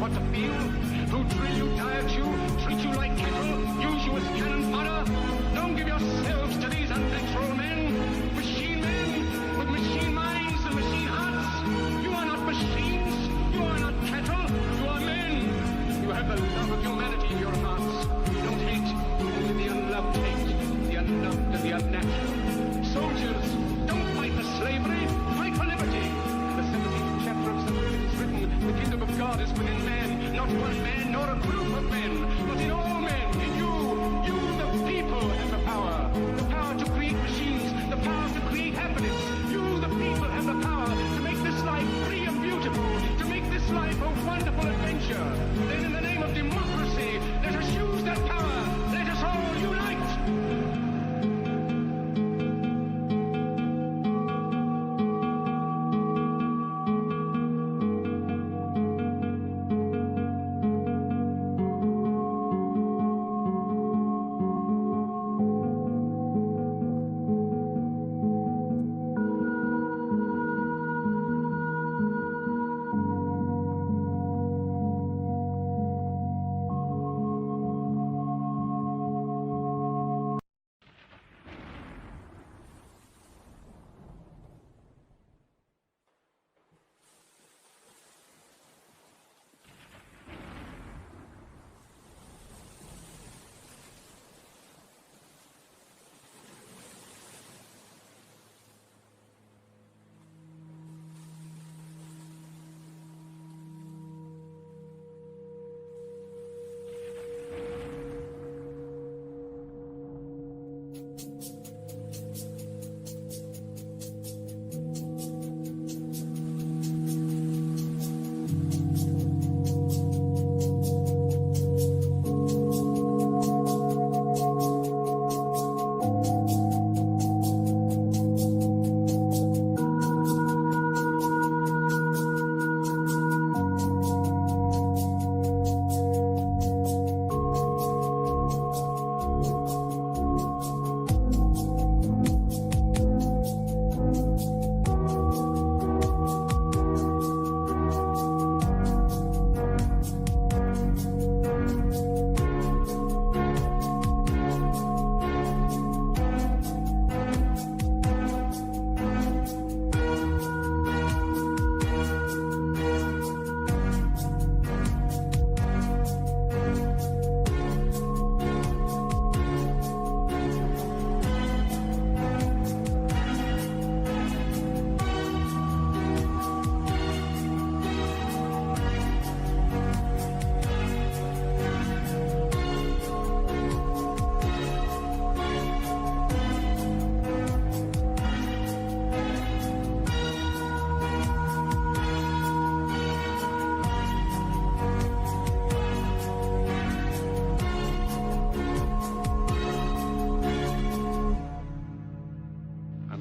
what to feel, who drill you, diet you, treat you like cattle, use you as cannon fodder. Don't give yourselves to these unnatural men, machine men with machine minds and machine hearts. You are not machines, you are not cattle, you are men. You have the love of humanity in your hearts. You don't hate, only the unloved hate, the unloved and the unnatural. Soldiers, don't fight for slavery, fight for liberty. The 17th chapter of St. Luke is written, the kingdom of God is within man, not one man nor a group of men, but in all men, in you. You, the people, have the power to create machines, the power to create happiness. You, the people, have the power to make this life free and beautiful, to make this life a wonderful adventure. Then in the name of democracy, let us use that power. Let us all unite.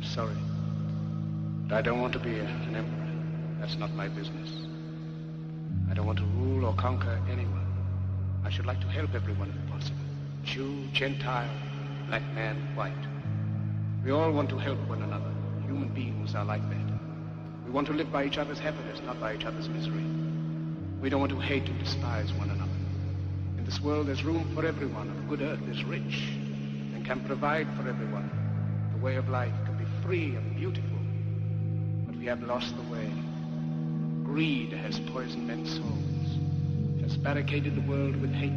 Sorry, but I don't want to be an emperor. That's not my business. I don't want to rule or conquer anyone. I should like to help everyone if possible. Jew, Gentile, black man, white. We all want to help one another. Human beings are like that. We want to live by each other's happiness, not by each other's misery. We don't want to hate and despise one another. In this world there's room for everyone, and the good earth is rich and can provide for everyone. The way of life can be free and beautiful, but we have lost the way. Greed has poisoned men's souls, has barricaded the world with hate,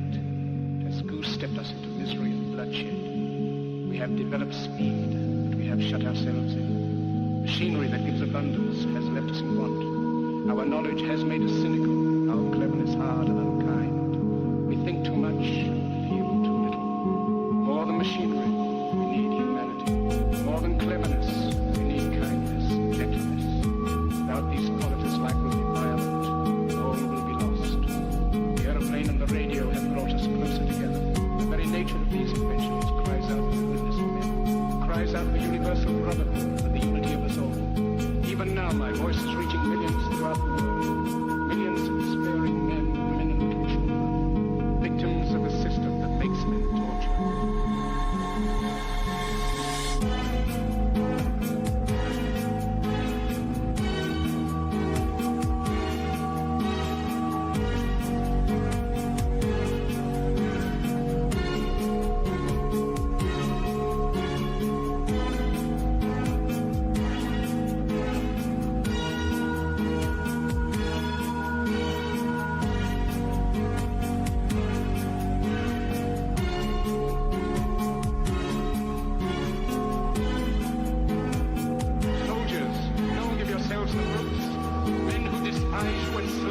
has goose-stepped us into misery and bloodshed. We have developed speed, but we have shut ourselves in. Machinery that gives abundance has left us in want. Our knowledge has made us cynical, our cleverness hard and unkind. We think too much, feel too little. More than machinery, we need humanity. More than cleverness, we need kindness, gentleness. Without these qualities, life will be violent. All will be lost. The aeroplane and the radio have brought us closer together. The very nature of these inventions cries out for the goodness of men, cries out for universal brotherhood, for the unity of us all. Even now, my voice is reaching millions throughout the world. Millions of despairing men, women, and little children, victims of a system that makes men torture.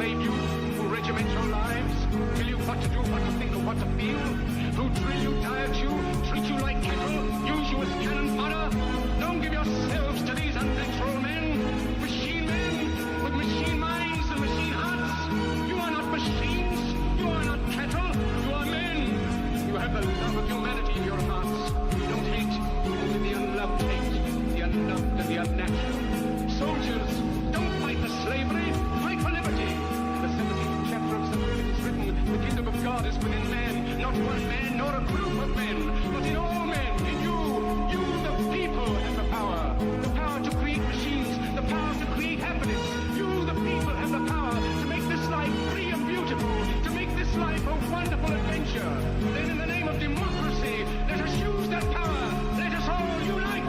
enslave you, who regiment your lives, tell you what to do, what to think, or what to feel, who drill you, diet you, treat you like cattle, use you as cannon fodder. Don't give yourselves to these unnatural men, machine men with machine minds and machine hearts. You are not machines, you are not cattle, you are men. You have the love of humanity in your hearts. You don't hate, only the unloved hate, the unloved and the unnatural. Soldiers, don't fight for slavery, fight for liberty. In the 17th chapter of St. Luke is written, the kingdom of God is within man, not one man nor a group of men, but in all men, in you. You, the people, have the power to create machines, the power to create happiness. You, the people, have the power to make this life free and beautiful, to make this life a wonderful adventure. Then in the name of democracy, let us use that power. Let us all unite.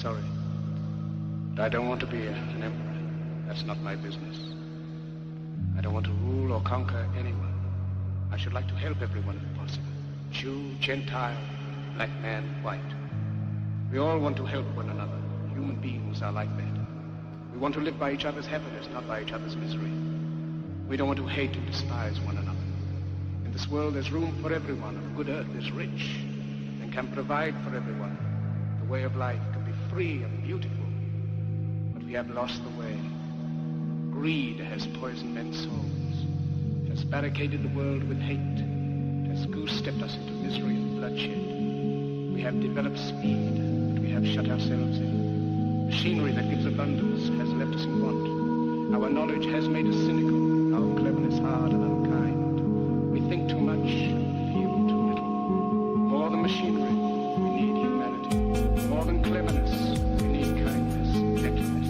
Sorry. But I don't want to be an emperor. That's not my business. I don't want to rule or conquer anyone. I should like to help everyone if possible. Jew, Gentile, black man, white. We all want to help one another. Human beings are like that. We want to live by each other's happiness, not by each other's misery. We don't want to hate and despise one another. In this world there's room for everyone. The good earth is rich and can provide for everyone. The way of life can be free and beautiful, but we have lost the way. Greed has poisoned men's souls. It has barricaded the world with hate. It has goose-stepped us into misery and bloodshed. We have developed speed, but we have shut ourselves in. Machinery that gives abundance has left us in want. Our knowledge has made us cynical, our cleverness hard and unkind. We think too much, feel too little. More than machinery, we need humanity. More than cleverness, we need kindness, gentleness.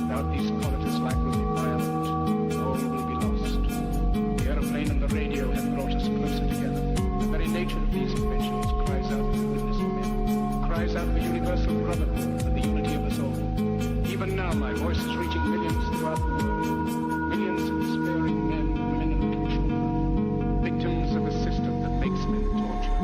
Without these qualities, life will be violent. All will be lost. The aeroplane and the radio have brought us closer together. The very nature of these inventions cries out for the goodness of men, cries out for universal brotherhood, for the unity of us all. Even now, my voice is reaching millions throughout the world. Millions of despairing men, women, and little children, victims of a system that makes men torture.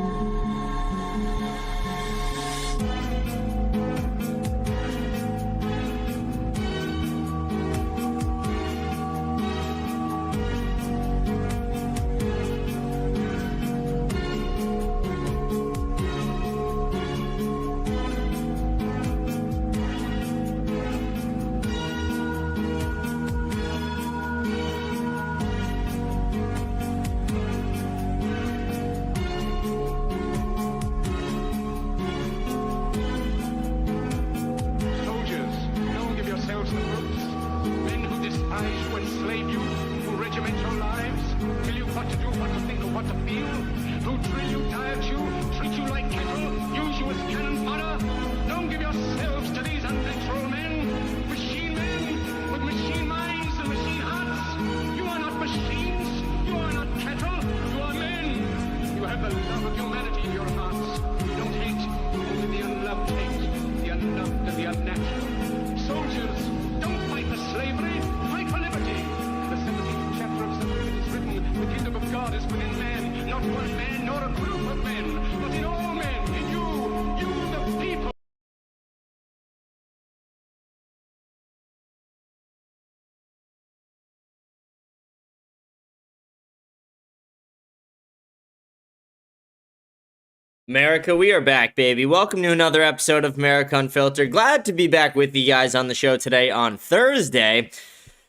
America, we are back, baby. Welcome to another episode of America Unfiltered. Glad to be back with you guys on the show today on Thursday.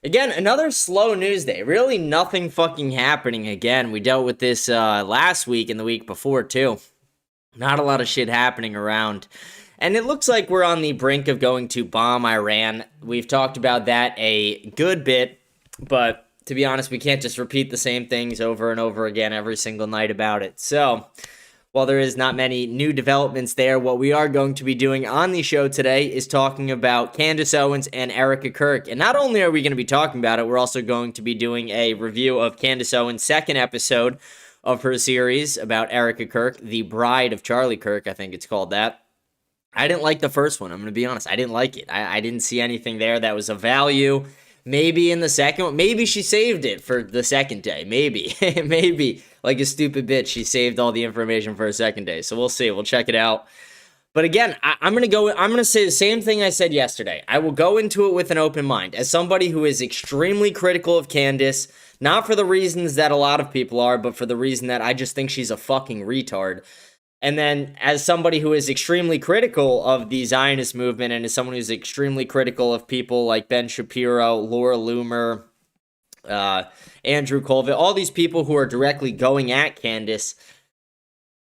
Again, another slow news day. Really nothing fucking happening again. We dealt with this last week and the week before, too. Not a lot of shit happening around. And it looks like we're on the brink of going to bomb Iran. We've talked about that a good bit, but to be honest, we can't just repeat the same things over and over again every single night about it. So, while there is not many new developments there, what we are going to be doing on the show today is talking about Candace Owens and Erika Kirk. And not only are we going to be talking about it, we're also going to be doing a review of Candace Owens' second episode of her series about Erika Kirk, The Bride of Charlie Kirk, I think it's called that. I didn't like the first one, I'm going to be honest. I didn't like it. I didn't see anything there that was of value. Maybe in the second one, maybe she saved it for the second day. Maybe. Maybe. Like a stupid bitch, she saved all the information for a second day. So we'll see. We'll check it out. But again, I'm going to say the same thing I said yesterday. I will go into it with an open mind. As somebody who is extremely critical of Candace, not for the reasons that a lot of people are, but for the reason that I just think she's a fucking retard. And then as somebody who is extremely critical of the Zionist movement and as someone who's extremely critical of people like Ben Shapiro, Laura Loomer, Andrew Colville, all these people who are directly going at Candace,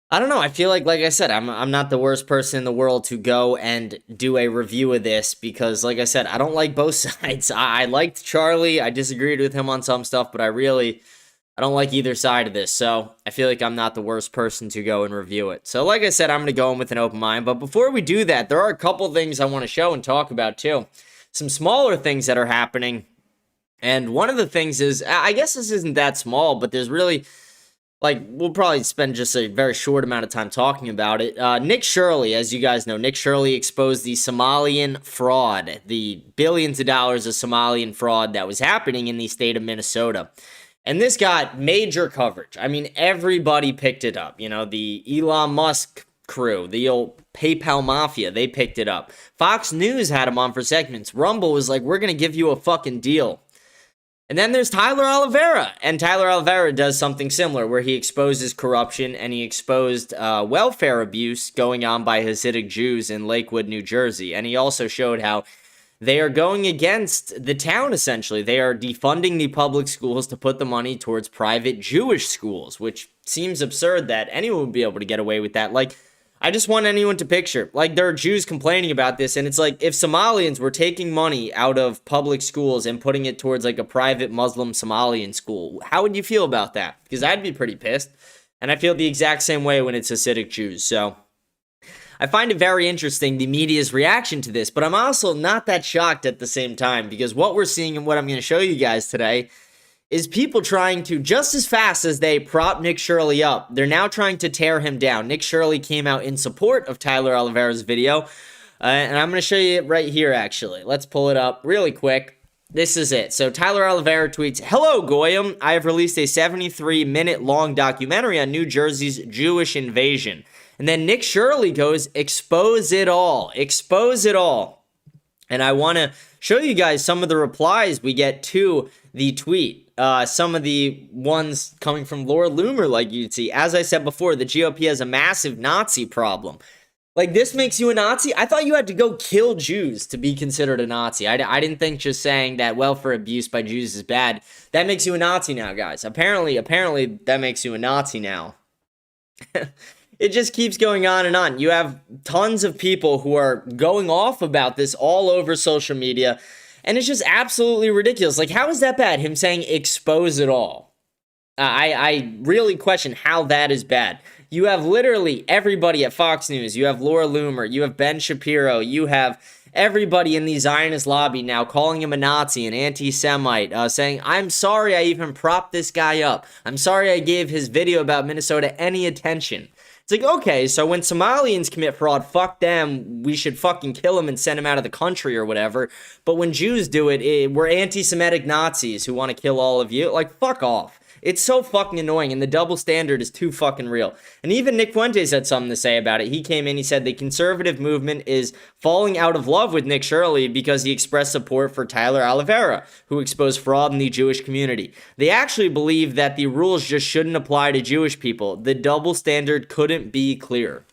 I don't know. I feel like I said, I'm not the worst person in the world to go and do a review of this because, like I said, I don't like both sides. I liked Charlie. I disagreed with him on some stuff, but I don't like either side of this, so I feel like I'm not the worst person to go and review it. So like I said, I'm going to go in with an open mind, but before we do that, there are a couple things I want to show and talk about too. Some smaller things that are happening, and one of the things is, I guess this isn't that small, but there's really, we'll probably spend just a very short amount of time talking about it. Nick Shirley, as you guys know, Nick Shirley exposed the Somalian fraud, the billions of dollars of Somalian fraud that was happening in the state of Minnesota. And this got major coverage. I mean, everybody picked it up. You know, the Elon Musk crew, the old PayPal mafia, they picked it up. Fox News had him on for segments. Rumble was like, we're going to give you a fucking deal. And then there's Tyler Oliveira. And Tyler Oliveira does something similar where he exposes corruption and he exposed welfare abuse going on by Hasidic Jews in Lakewood, New Jersey. And he also showed how they are going against the town, essentially. They are defunding the public schools to put the money towards private Jewish schools, which seems absurd that anyone would be able to get away with that. I just want anyone to picture, there are Jews complaining about this, and it's like, if Somalians were taking money out of public schools and putting it towards, a private Muslim Somalian school, how would you feel about that? Because I'd be pretty pissed, and I feel the exact same way when it's Hasidic Jews, so I find it very interesting, the media's reaction to this, but I'm also not that shocked at the same time, because what we're seeing and what I'm going to show you guys today is people trying to, just as fast as they prop Nick Shirley up, they're now trying to tear him down. Nick Shirley came out in support of Tyler Oliveira's video, and I'm going to show you it right here, actually. Let's pull it up really quick. This is it. So Tyler Oliveira tweets, "Hello, Goyim. I have released a 73-minute long documentary on New Jersey's Jewish invasion." And then Nick Shirley goes, expose it all. Expose it all. And I want to show you guys some of the replies we get to the tweet. Some of the ones coming from Laura Loomer, like you'd see. As I said before, the GOP has a massive Nazi problem. This makes you a Nazi? I thought you had to go kill Jews to be considered a Nazi. I didn't think just saying that welfare abuse by Jews is bad. That makes you a Nazi now, guys. Apparently that makes you a Nazi now. It just keeps going on and on. You have tons of people who are going off about this all over social media, and it's just absolutely ridiculous. How is that bad? Him saying expose it all. I really question how that is bad. You have literally everybody at Fox News. You have Laura Loomer. You have Ben Shapiro. You have everybody in the Zionist lobby now calling him a Nazi, an anti-Semite, saying, I'm sorry I even propped this guy up. I'm sorry I gave his video about Minnesota any attention. It's okay, so when Somalians commit fraud, fuck them, we should fucking kill them and send them out of the country or whatever. But when Jews do it, we're anti-Semitic Nazis who want to kill all of you. Fuck off. It's so fucking annoying, and the double standard is too fucking real. And even Nick Fuentes had something to say about it. He came in, he said the conservative movement is falling out of love with Nick Shirley because he expressed support for Tyler Oliveira, who exposed fraud in the Jewish community. They actually believe that the rules just shouldn't apply to Jewish people. The double standard couldn't be clearer.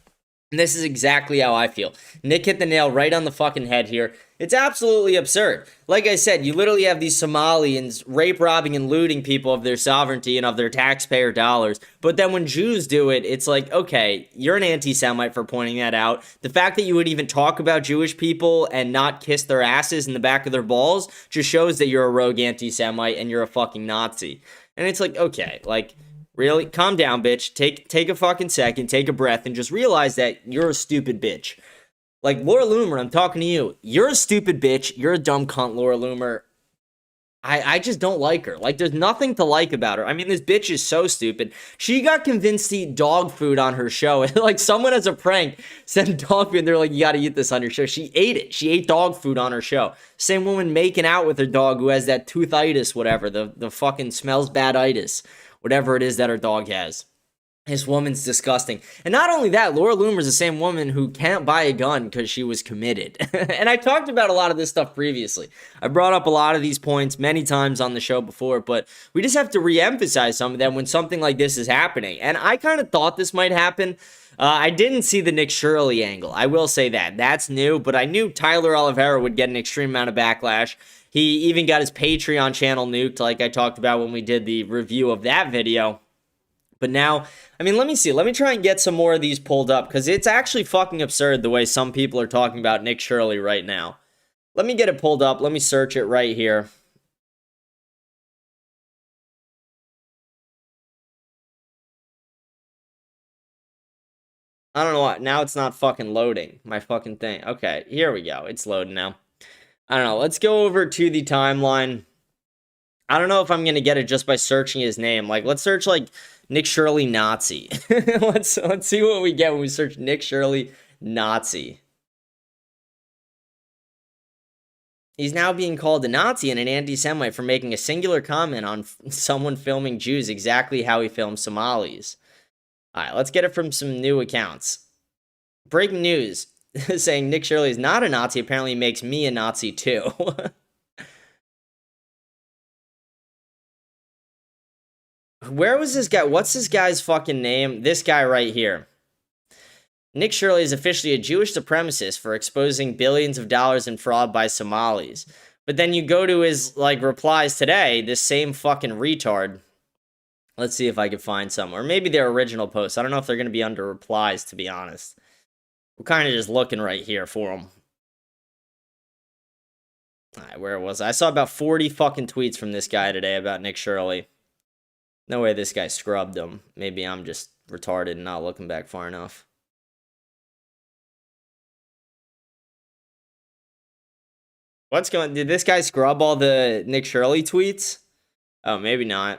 And this is exactly how I feel. Nick hit the nail right on the fucking head here. It's absolutely absurd. Like I said, you literally have these Somalians rape, robbing, and looting people of their sovereignty and of their taxpayer dollars. But then when Jews do it, it's like, okay, you're an anti-Semite for pointing that out. The fact that you would even talk about Jewish people and not kiss their asses in the back of their balls just shows that you're a rogue anti-Semite and you're a fucking Nazi. And it's like, okay, like, really? Calm down, bitch. Take a fucking second, take a breath, and just realize that you're a stupid bitch. Like, Laura Loomer, I'm talking to you. You're a stupid bitch. You're a dumb cunt, Laura Loomer. I just don't like her. Like, there's nothing to like about her. I mean, this bitch is so stupid. She got convinced to eat dog food on her show. Like, someone as a prank sent dog food, and they're like, you gotta eat this on your show. She ate it. She ate dog food on her show. Same woman making out with her dog who has that toothitis, whatever. The fucking smells bad-itis. Whatever it is that her dog has. This woman's disgusting. And not only that, Laura Loomer's the same woman who can't buy a gun because she was committed. And I talked about a lot of this stuff previously. I brought up a lot of these points many times on the show before, but we just have to re-emphasize some of them when something like this is happening. And I kind of thought this might happen. I didn't see the Nick Shirley angle. I will say that. That's new, but I knew Tyler Oliveira would get an extreme amount of backlash. He even got his Patreon channel nuked, like I talked about when we did the review of that video. But now, I mean, let me see. Let me try and get some more of these pulled up, because it's actually fucking absurd the way some people are talking about Nick Shirley right now. Let me get it pulled up. Let me search it right here. I don't know what. Now it's not fucking loading my fucking thing. Okay, here we go. It's loading now. I don't know. Let's go over to the timeline. I don't know if I'm going to get it just by searching his name. Like, let's search, like, Nick Shirley Nazi. let's see what we get when we search Nick Shirley Nazi. He's now being called a Nazi and an anti-Semite for making a singular comment on someone filming Jews exactly how he filmed Somalis. All right, let's get it from some new accounts. Breaking news. Saying Nick Shirley is not a Nazi apparently makes me a Nazi too. Where was this guy? What's this guy's fucking name? This guy right here. Nick Shirley is officially a Jewish supremacist for exposing billions of dollars in fraud by Somalis. But then you go to his, like, replies today, this same fucking retard. Let's see if I can find some. Or maybe their original posts. I don't know if they're going to be under replies, to be honest. We're kind of just looking right here for them. Alright, where was I? I saw about 40 fucking tweets from this guy today about Nick Shirley. No way this guy scrubbed them. Maybe I'm just retarded and not looking back far enough. What's going on? Did this guy scrub all the Nick Shirley tweets? Oh, maybe not.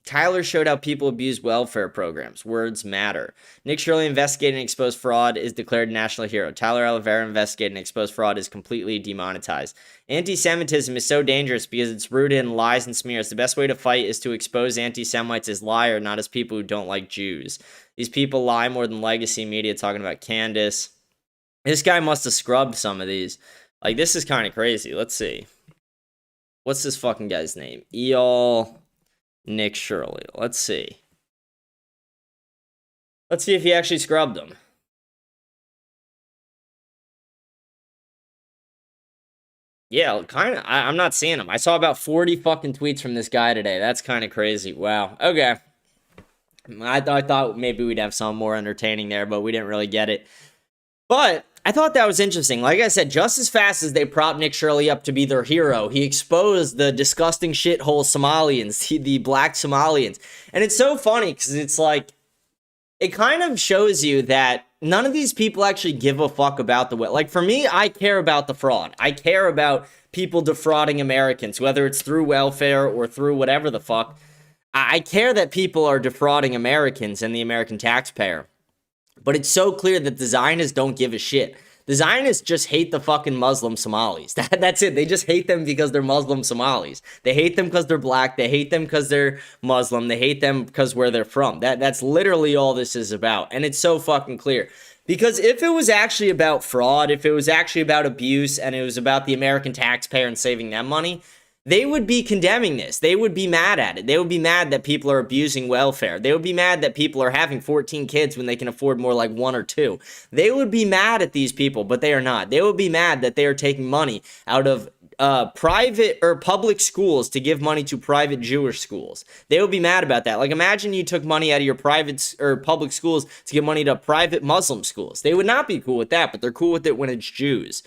Tyler showed how people abuse welfare programs. Words matter. Nick Shirley investigated and exposed fraud is declared national hero. Tyler Oliveira investigated and exposed fraud is completely demonetized. Anti-Semitism is so dangerous because it's rooted in lies and smears. The best way to fight is to expose anti-Semites as liars, not as people who don't like Jews. These people lie more than legacy media, talking about Candace. This guy must have scrubbed some of these. Like, this is kind of crazy. Let's see. What's this fucking guy's name? Nick Shirley. Let's see. Let's see if he actually scrubbed them. Yeah, kind of. I'm not seeing them. I saw about 40 fucking tweets from this guy today. That's kind of crazy. Wow. Okay. I thought maybe we'd have some more entertaining there, but we didn't really get it. But I thought that was interesting. Like I said, just as fast as they propped Nick Shirley up to be their hero, he exposed the disgusting shithole Somalians, the black Somalians. And it's so funny because it's like, it kind of shows you that none of these people actually give a fuck about the way. Like, for me, I care about the fraud. I care about people defrauding Americans, whether it's through welfare or through whatever the fuck. I care that people are defrauding Americans and the American taxpayer. But it's so clear that the Zionists don't give a shit. The Zionists just hate the fucking Muslim Somalis. That's it. They just hate them because they're Muslim Somalis. They hate them because they're black. They hate them because they're Muslim. They hate them because where they're from. That's literally all this is about. And it's so fucking clear. Because if it was actually about fraud, if it was actually about abuse, and it was about the American taxpayer and saving them money, they would be condemning this. They would be mad at it. They would be mad that people are abusing welfare. They would be mad that people are having 14 kids when they can afford more like 1 or 2. They would be mad at these people, but they are not. They would be mad that they are taking money out of private or public schools to give money to private Jewish schools. They would be mad about that. Like, imagine you took money out of your private or public schools to give money to private Muslim schools. They would not be cool with that, but they're cool with it when it's Jews.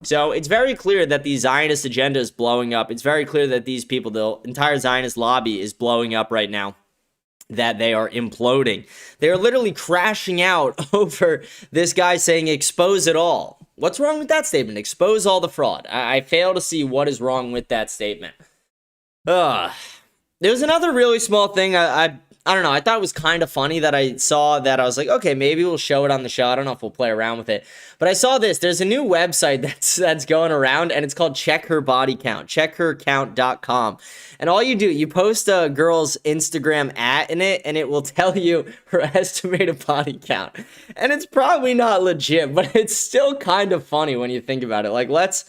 So it's very clear that the Zionist agenda is blowing up. It's very clear that these people, the entire Zionist lobby, is blowing up right now, that they are imploding. They are literally crashing out over this guy saying, expose it all. What's wrong with that statement? Expose all the fraud. I fail to see what is wrong with that statement. There's another really small thing I don't know. I thought it was kind of funny that I saw that. I was like, okay, maybe we'll show it on the show. I don't know if we'll play around with it. But I saw this. There's a new website that's going around, and it's called Check Her Body Count, checkhercount.com. And all you do, you post a girl's Instagram in it, and it will tell you her estimated body count. And it's probably not legit, but it's still kind of funny when you think about it. Like, let's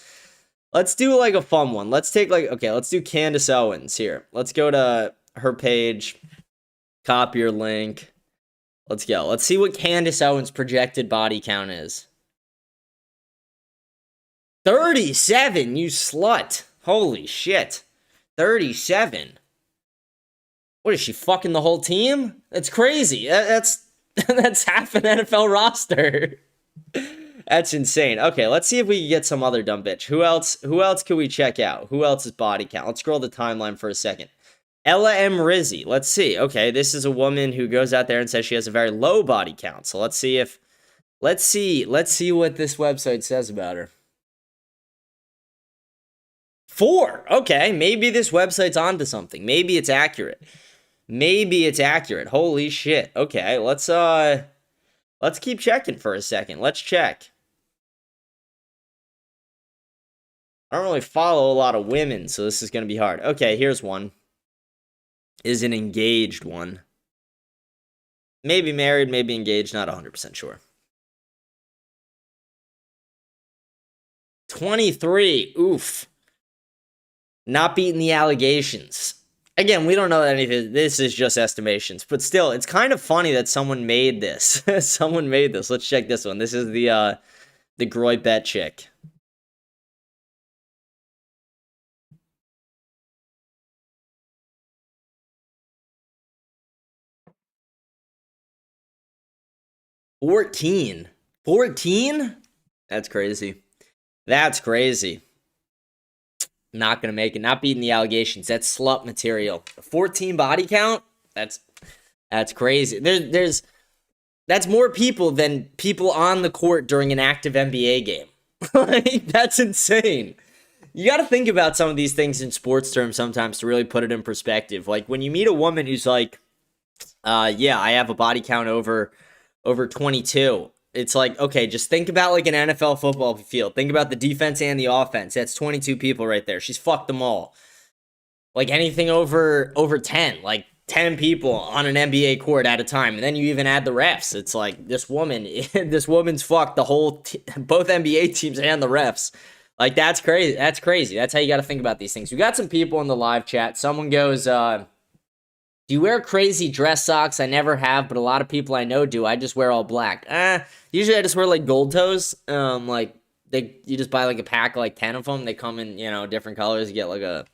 do like a fun one. Let's do Candace Owens here. Let's go to her page. Copy your link. Let's go. Let's see what Candace Owens' projected body count is. 37, you slut. Holy shit. 37. What is she, fucking the whole team? That's crazy. That's half an NFL roster. That's insane. Okay, let's see if we can get some other dumb bitch. Who else can we check out? Who else's body count? Let's scroll the timeline for a second. Ella M. Rizzi. Let's see. Okay, this is a woman who goes out there and says she has a very low body count. So let's see what this website says about her. 4. Okay, maybe this website's onto something. Maybe it's accurate. Holy shit. Okay, let's keep checking for a second. Let's check. I don't really follow a lot of women, so this is going to be hard. Okay, here's one. Is an engaged one. Maybe married, maybe engaged, not 100% sure. 23. Oof. Not beating the allegations. Again, we don't know anything. This is just estimations. But still, it's kind of funny that someone made this. Someone made this. Let's check this one. This is the Groy Bet chick. $14. That's crazy. Not gonna make it. Not beating the allegations. That's slut material. 14 body count. That's crazy. That's more people than people on the court during an active NBA game. Like, that's insane. You got to think about some of these things in sports terms sometimes to really put it in perspective. Like, when you meet a woman who's like, yeah, I have a body count over 22. It's like, okay, just think about like an NFL football field. Think about the defense and the offense. That's 22 people right there. She's fucked them all. Like, anything over 10, like 10 people on an NBA court at a time. And then you even add the refs. It's like, this woman's fucked the whole both NBA teams and the refs. Like, that's crazy. That's how you got to think about these things. We got some people in the live chat. Someone goes, do you wear crazy dress socks? I never have, but a lot of people I know do. I just wear all black. Usually I just wear like gold toes. You just buy like a pack of like 10 of them. They come in, different colors. You get like a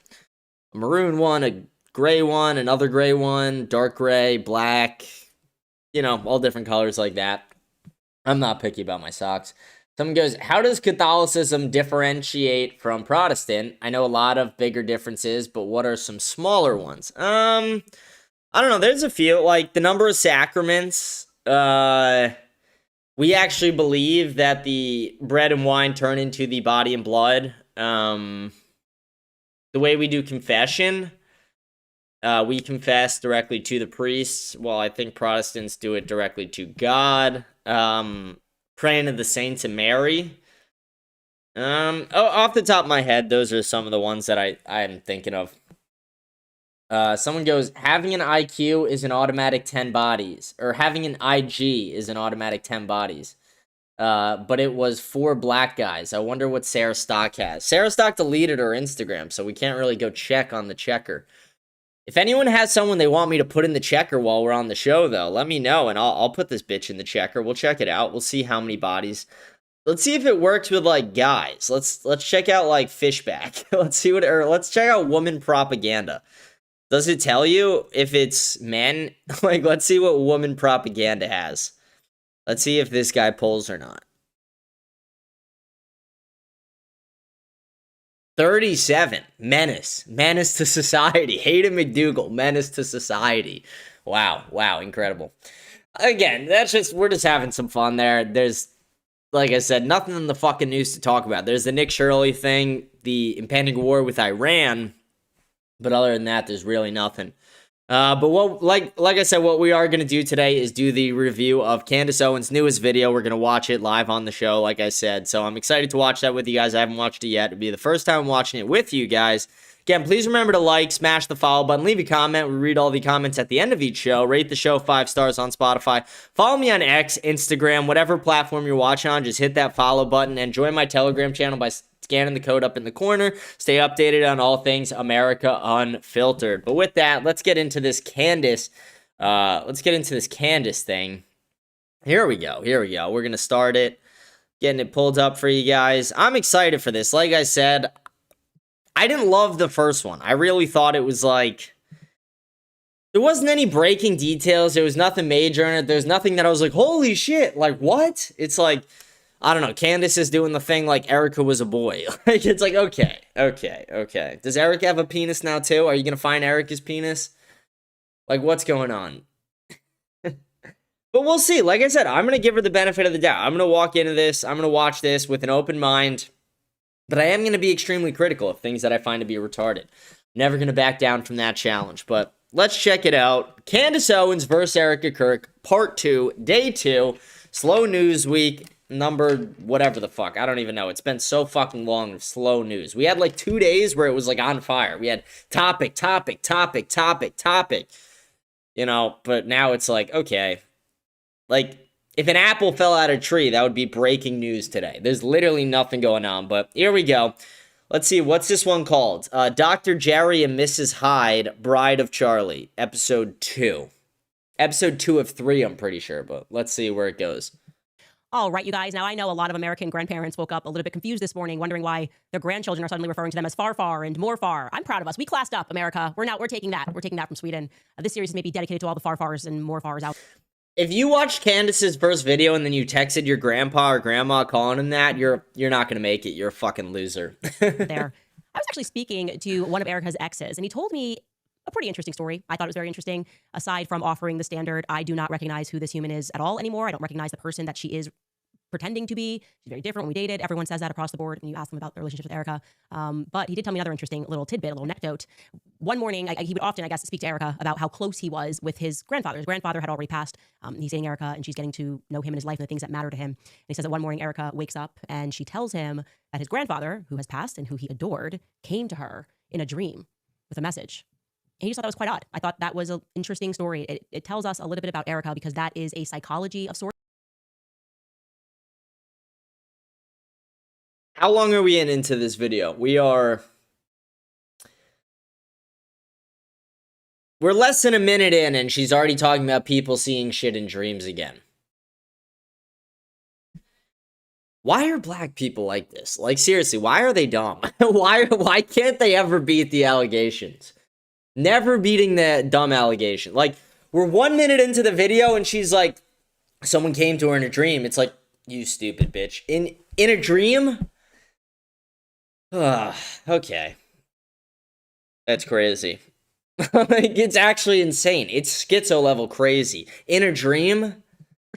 maroon one, a gray one, another gray one, dark gray, black, all different colors like that. I'm not picky about my socks. Someone goes, how does Catholicism differentiate from Protestant? I know a lot of bigger differences, but what are some smaller ones? I don't know. There's a few, like the number of sacraments. We actually believe that the bread and wine turn into the body and blood. The way we do confession, we confess directly to the priests. Well, I think Protestants do it directly to God. Praying to the saints and Mary. Off the top of my head, those are some of the ones that I'm thinking of. Someone goes, having an IQ is an automatic 10 bodies, or having an IG is an automatic 10 bodies. But it was 4 black guys. I wonder what Sarah Stock has. Sarah Stock deleted her Instagram, so we can't really go check on the checker. If anyone has someone they want me to put in the checker while we're on the show, though, let me know, and I'll put this bitch in the checker. We'll check it out. We'll see how many bodies. Let's see if it works with, like, guys. Let's check out, like, Fishback. Let's check out woman propaganda. Does it tell you if it's men? Like, let's see what woman propaganda has. Let's see if this guy pulls or not. 37. Menace to society. Hayden McDougal, menace to society. Wow, incredible. Again, we're just having some fun there. There's, like I said, nothing in the fucking news to talk about. There's the Nick Shirley thing, the impending war with Iran, but other than that, there's really nothing. But what, like I said, what we are going to do today is do the review of Candace Owens' newest video. We're going to watch it live on the show, like I said. So I'm excited to watch that with you guys. I haven't watched it yet. It'll be the first time I'm watching it with you guys. Again, please remember to like, smash the follow button, leave a comment. We read all the comments at the end of each show. Rate the show 5 stars on Spotify. Follow me on X, Instagram, whatever platform you're watching on. Just hit that follow button and join my Telegram channel by scanning the code up in the corner. Stay updated on all things America Unfiltered. But with that, let's get into this Candace. Thing. Here we go. We're gonna start it. Getting it pulled up for you guys. I'm excited for this. Like I said, I didn't love the first one. I really thought it was like, there wasn't any breaking details. There was nothing major in it. There's nothing that I was like, holy shit, like what? It's like, I don't know, Candace is doing the thing like Erika was a boy. Like, it's like, okay. Does Erika have a penis now, too? Are you gonna find Erika's penis? Like, what's going on? But we'll see. Like I said, I'm gonna give her the benefit of the doubt. I'm gonna walk into this, I'm gonna watch this with an open mind, but I am gonna be extremely critical of things that I find to be retarded. Never gonna back down from that challenge, but let's check it out. Candace Owens versus Erika Kirk, part 2, day 2, slow news week. Number whatever the fuck, I don't even know. It's been so fucking long of slow news. We had like 2 days where it was like on fire. We had topic, you know, but now it's like, okay, like if an apple fell out of a tree, that would be breaking news today. There's literally nothing going on, but here we go. Let's see, what's this one called? Dr. Jerry and Mrs. Hyde, Bride of Charlie, episode 2. Episode 2 of 3, I'm pretty sure, but let's see where it goes. All right, you guys. Now, I know a lot of American grandparents woke up a little bit confused this morning, wondering why their grandchildren are suddenly referring to them as far, far, and more far. I'm proud of us. We classed up, America. We're taking that. We're taking that from Sweden. This series is maybe dedicated to all the far, fars and more fars out. If you watched Candace's first video and then you texted your grandpa or grandma calling him that, you're not going to make it. You're a fucking loser. There. I was actually speaking to one of Erika's exes, and he told me a pretty interesting story. I thought it was very interesting. Aside from offering the standard, I do not recognize who this human is at all anymore. I don't recognize the person that she is pretending to be. She's very different when we dated. Everyone says that across the board when you ask them about their relationship with Erika. But he did tell me another interesting little tidbit, a little anecdote. One morning, he would often, I guess, speak to Erika about how close he was with his grandfather. His grandfather had already passed. He's dating Erika, and she's getting to know him and his life and the things that matter to him. And he says that one morning, Erika wakes up, and she tells him that his grandfather, who has passed and who he adored, came to her in a dream with a message. And he just thought that was quite odd. I thought that was an interesting story. It tells us a little bit about Erika because that is a psychology of sorts. How long are we into this video? We're less than a minute in, and she's already talking about people seeing shit in dreams again. Why are black people like this? Like, seriously, why are they dumb? Why can't they ever beat the allegations? Never beating the dumb allegation. Like, we're 1 minute into the video, and she's like, someone came to her in a dream. It's like, you stupid bitch. In a dream? Okay. That's crazy. Like, it's actually insane. It's schizo level crazy. In a dream?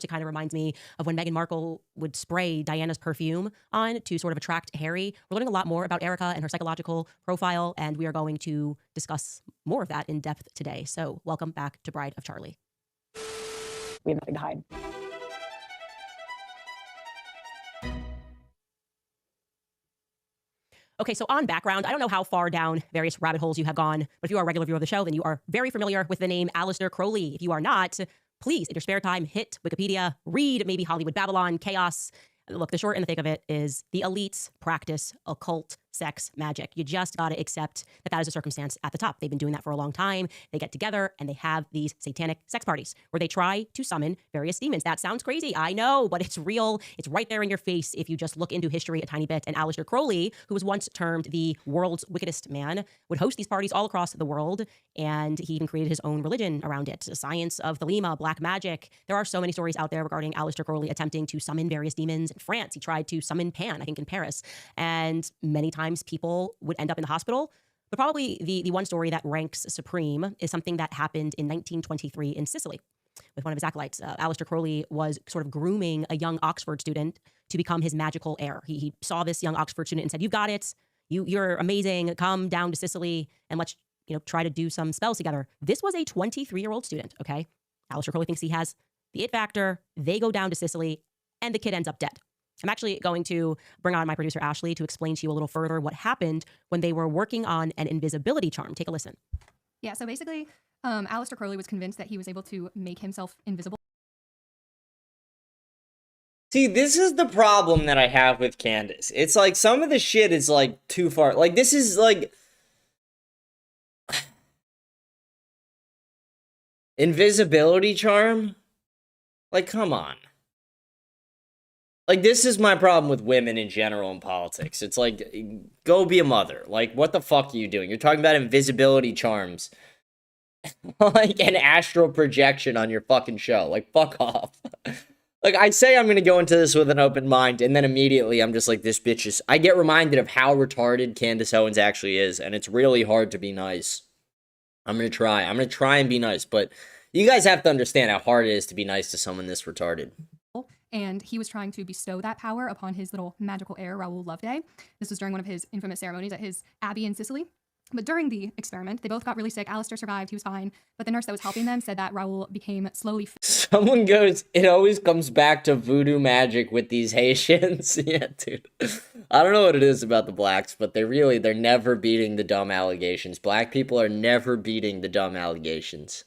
It kind of reminds me of when Meghan Markle would spray Diana's perfume on to sort of attract Harry. We're learning a lot more about Erika and her psychological profile, and we are going to discuss more of that in depth today. So welcome back to Bride of Charlie. We have nothing to hide. Okay, so on background, I don't know how far down various rabbit holes you have gone, but if you are a regular viewer of the show, then you are very familiar with the name Aleister Crowley. If you are not, please, in your spare time, hit Wikipedia, read maybe Hollywood Babylon, Chaos. Look, the short and the thick of it is the elites practice occult sex magic. You just got to accept that that is a circumstance at the top. They've been doing that for a long time. They get together and they have these satanic sex parties where they try to summon various demons. That sounds crazy, I know, but it's real. It's right there in your face if you just look into history a tiny bit. And Aleister Crowley, who was once termed the world's wickedest man, would host these parties all across the world, and he even created his own religion around it. Science of Thelema, black magic. There are so many stories out there regarding Aleister Crowley attempting to summon various demons. In France, he tried to summon Pan, I think in Paris, and many times people would end up in the hospital. But probably the one story that ranks supreme is something that happened in 1923 in Sicily with one of his acolytes. Aleister Crowley was sort of grooming a young Oxford student to become his magical heir. He saw this young Oxford student and said, "You've got it. You're amazing. Come down to Sicily and let's try to do some spells together." This was a 23-year-old student, okay? Aleister Crowley thinks he has the it factor. They go down to Sicily and the kid ends up dead. I'm actually going to bring on my producer, Ashley, to explain to you a little further what happened when they were working on an invisibility charm. Take a listen. Yeah, so basically, Aleister Crowley was convinced that he was able to make himself invisible. See, this is the problem that I have with Candace. It's like some of the shit is like too far. Like this is like invisibility charm. Like, come on. Like, this is my problem with women in general in politics. It's like, go be a mother. Like, what the fuck are you doing? You're talking about invisibility charms. Like, an astral projection on your fucking show. Like, fuck off. Like, I say I'm going to go into this with an open mind, and then immediately I'm just like, this bitch is... I get reminded of how retarded Candace Owens actually is, and it's really hard to be nice. I'm going to try. I'm going to try and be nice, but you guys have to understand how hard it is to be nice to someone this retarded. And he was trying to bestow that power upon his little magical heir, Raoul Loveday. This was during one of his infamous ceremonies at his abbey in Sicily. But during the experiment, they both got really sick. Aleister survived, he was fine. But the nurse that was helping them said that Raoul became slowly... Someone goes, it always comes back to voodoo magic with these Haitians. Yeah, dude. I don't know what it is about the blacks, but they're never beating the dumb allegations. Black people are never beating the dumb allegations.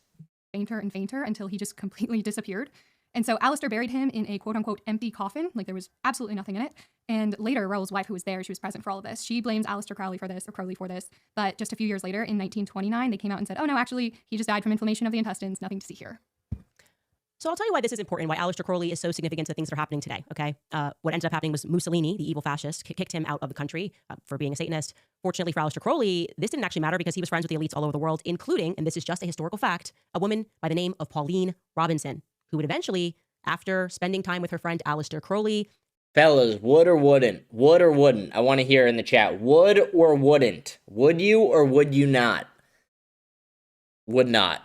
Fainter and fainter until he just completely disappeared. And so Aleister buried him in a quote-unquote empty coffin, like there was absolutely nothing in it. And later, Raoul's wife, who was there, she was present for all of this, she blames Aleister Crowley for this, or Crowley for this. But just a few years later, in 1929, they came out and said, "Oh no, actually, he just died from inflammation of the intestines, nothing to see here." So I'll tell you why this is important, why Aleister Crowley is so significant to things that are happening today, okay? What ended up happening was Mussolini, the evil fascist, kicked him out of the country for being a Satanist. Fortunately for Aleister Crowley, this didn't actually matter because he was friends with the elites all over the world, including, and this is just a historical fact, a woman by the name of Pauline Robinson, who would eventually... after spending time with her friend Aleister Crowley. Fellas, would or wouldn't? Would or wouldn't? I want to hear in the chat. Would or wouldn't? Would you or would you not? Would not.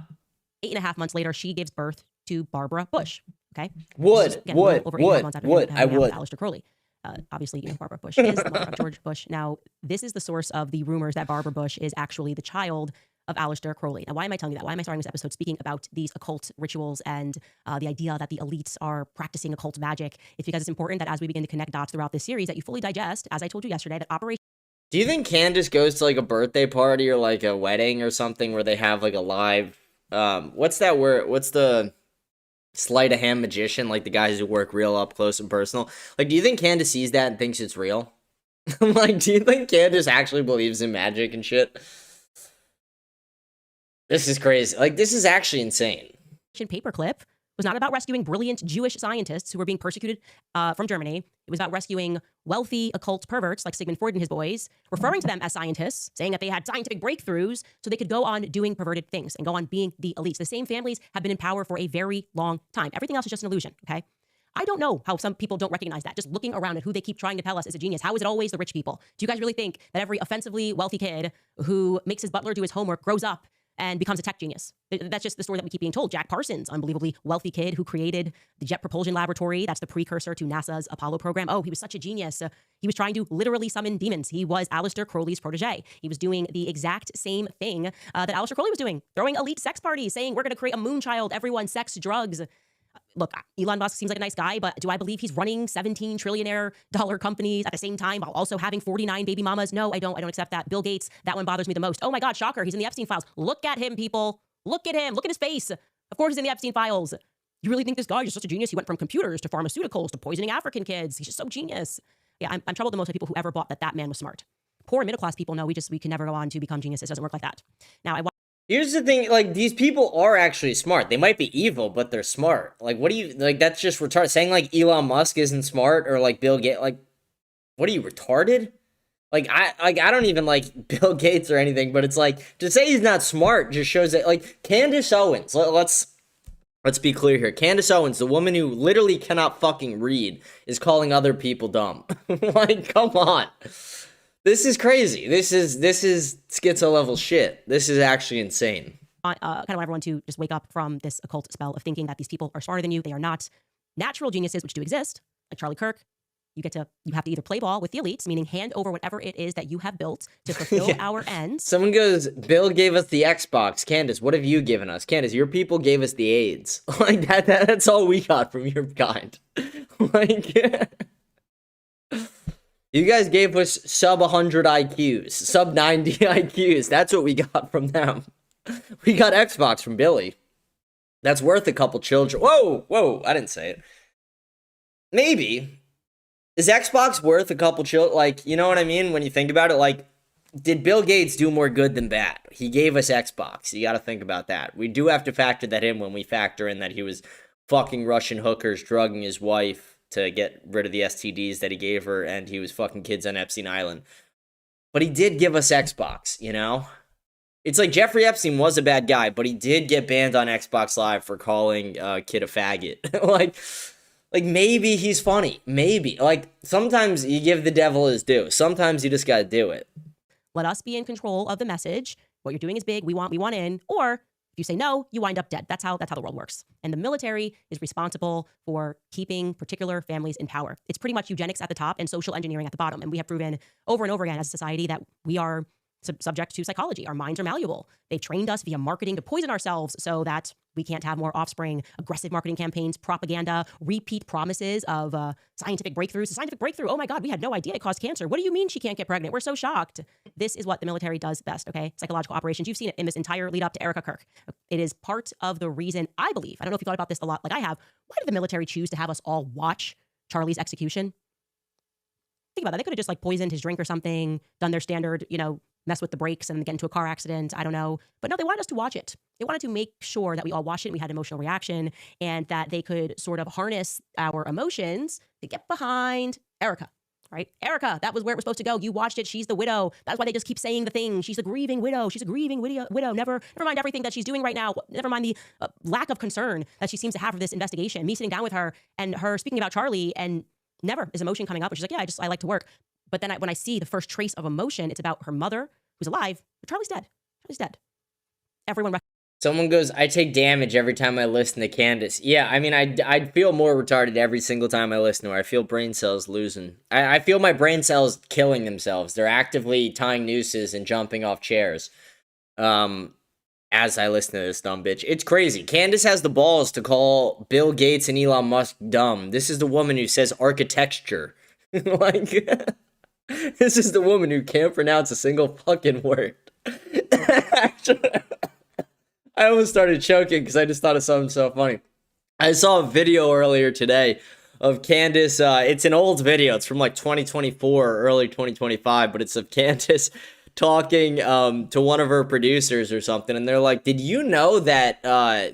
8.5 months later, she gives birth to Barbara Bush. Okay? Would. I would. Aleister Crowley. Obviously, Barbara Bush is the mother of George Bush. Now, this is the source of the rumors that Barbara Bush is actually the child of Aleister Crowley. Now, why am I telling you that? Why am I starting this episode speaking about these occult rituals and the idea that the elites are practicing occult magic? It's because it's important that as we begin to connect dots throughout this series, that you fully digest, as I told you yesterday, that Operation... Do you think Candace goes to like a birthday party or like a wedding or something where they have like a live... what's that word? What's the... sleight of hand magician, like the guys who work real up close and personal? Like, do you think Candace sees that and thinks it's real? Like, do you think Candace actually believes in magic and shit? This is crazy. Like, this is actually insane. Paperclip was not about rescuing brilliant Jewish scientists who were being persecuted from Germany. It was about rescuing wealthy occult perverts like Sigmund Freud and his boys, referring to them as scientists, saying that they had scientific breakthroughs so they could go on doing perverted things and go on being the elites. The same families have been in power for a very long time. Everything else is just an illusion, okay? I don't know how some people don't recognize that. Just looking around at who they keep trying to tell us is a genius. How is it always the rich people? Do you guys really think that every offensively wealthy kid who makes his butler do his homework grows up and becomes a tech genius? That's just the story that we keep being told. Jack Parsons, unbelievably wealthy kid who created the Jet Propulsion Laboratory. That's the precursor to NASA's Apollo program. Oh, he was such a genius. He was trying to literally summon demons. He was Aleister Crowley's protege. He was doing the exact same thing that Aleister Crowley was doing, throwing elite sex parties, saying, we're going to create a moon child, everyone, sex, drugs. look, Elon Musk seems like a nice guy, but do I believe he's running 17 trillionaire dollar companies at the same time while also having 49 baby mamas? No, I don't accept that. Bill Gates, that one bothers me the most. Oh my God, shocker. He's in the Epstein files. Look at him, people. Look at him. Look at his face. Of course he's in the Epstein files. You really think this guy is such a genius? He went from computers to pharmaceuticals to poisoning African kids. He's just so genius. Yeah, I'm troubled the most by people who ever bought that man was smart. Poor middle class people know we can never go on to become geniuses. It doesn't work like that. Now, Here's the thing, like, these people are actually smart. They might be evil, but they're smart. Like, what do you, like, that's just retarded. Saying, like, Elon Musk isn't smart, or, like, Bill Gates, like, what are you, retarded? Like, I don't even like Bill Gates or anything, but it's like, to say he's not smart just shows that, like, Candace Owens, let's be clear here. Candace Owens, the woman who literally cannot fucking read, is calling other people dumb. Like, come on. This is crazy. This is schizo level shit. This is actually insane. Kind of want everyone to just wake up from this occult spell of thinking that these people are smarter than you. They are not. Natural geniuses, which do exist, like Charlie Kirk, you have to either play ball with the elites, meaning hand over whatever it is that you have built to fulfill our ends. Someone goes, Bill gave us the Xbox. Candace, what have you given us? Candace, your people gave us the AIDS. Like, that's all we got from your kind. Like, you guys gave us sub 100 IQs, sub 90 IQs. That's what we got from them. We got Xbox from Billy. That's worth a couple children. Whoa, I didn't say it. Maybe. Is Xbox worth a couple children? Like, you know what I mean? When you think about it, like, did Bill Gates do more good than bad? He gave us Xbox. You got to think about that. We do have to factor that in when we factor in that he was fucking Russian hookers, drugging his wife to get rid of the STDs that he gave her, and he was fucking kids on Epstein Island. But he did give us Xbox, you know? It's like Jeffrey Epstein was a bad guy, but he did get banned on Xbox Live for calling a kid a faggot. Like, maybe he's funny. Maybe. Like, sometimes you give the devil his due. Sometimes you just gotta do it. Let us be in control of the message. What you're doing is big. We want in. Or if you say no, you wind up dead. That's how the world works. And the military is responsible for keeping particular families in power. It's pretty much eugenics at the top and social engineering at the bottom. And we have proven over and over again as a society that we are subject to psychology. Our minds are malleable. They've trained us via marketing to poison ourselves so that we can't have more offspring, aggressive marketing campaigns, propaganda, repeat promises of scientific breakthroughs. A scientific breakthrough, oh my God, we had no idea it caused cancer. What do you mean she can't get pregnant? We're so shocked. This is what the military does best, okay? Psychological operations. You've seen it in this entire lead up to Erika Kirk. It is part of the reason, I believe, I don't know if you thought about this a lot like I have, why did the military choose to have us all watch Charlie's execution? Think about that. They could have just like poisoned his drink or something, done their standard, mess with the brakes and get into a car accident. I don't know. But no, they wanted us to watch it. They wanted to make sure that we all watched it and we had emotional reaction and that they could sort of harness our emotions to get behind Erika, right? Erika, that was where it was supposed to go. You watched it. She's the widow. That's why they just keep saying the thing. She's a grieving widow. She's a grieving widow. Never mind everything that she's doing right now. Never mind the lack of concern that she seems to have for this investigation. Me sitting down with her and her speaking about Charlie and never is emotion coming up. And she's like, yeah, I like to work. But then when I see the first trace of emotion, it's about her mother, who's alive, but Charlie's dead. Charlie's dead. Everyone. Someone goes, I take damage every time I listen to Candace. Yeah, I mean, I'd feel more retarded every single time I listen to her. I feel brain cells losing. I feel my brain cells killing themselves. They're actively tying nooses and jumping off chairs as I listen to this dumb bitch. It's crazy. Candace has the balls to call Bill Gates and Elon Musk dumb. This is the woman who says architecture. Like... This is the woman who can't pronounce a single fucking word. Actually, I almost started choking because I just thought of something so funny. I saw a video earlier today of Candace. It's an old video. It's from like 2024 or early 2025, but it's of Candace talking to one of her producers or something. And they're like, did you know that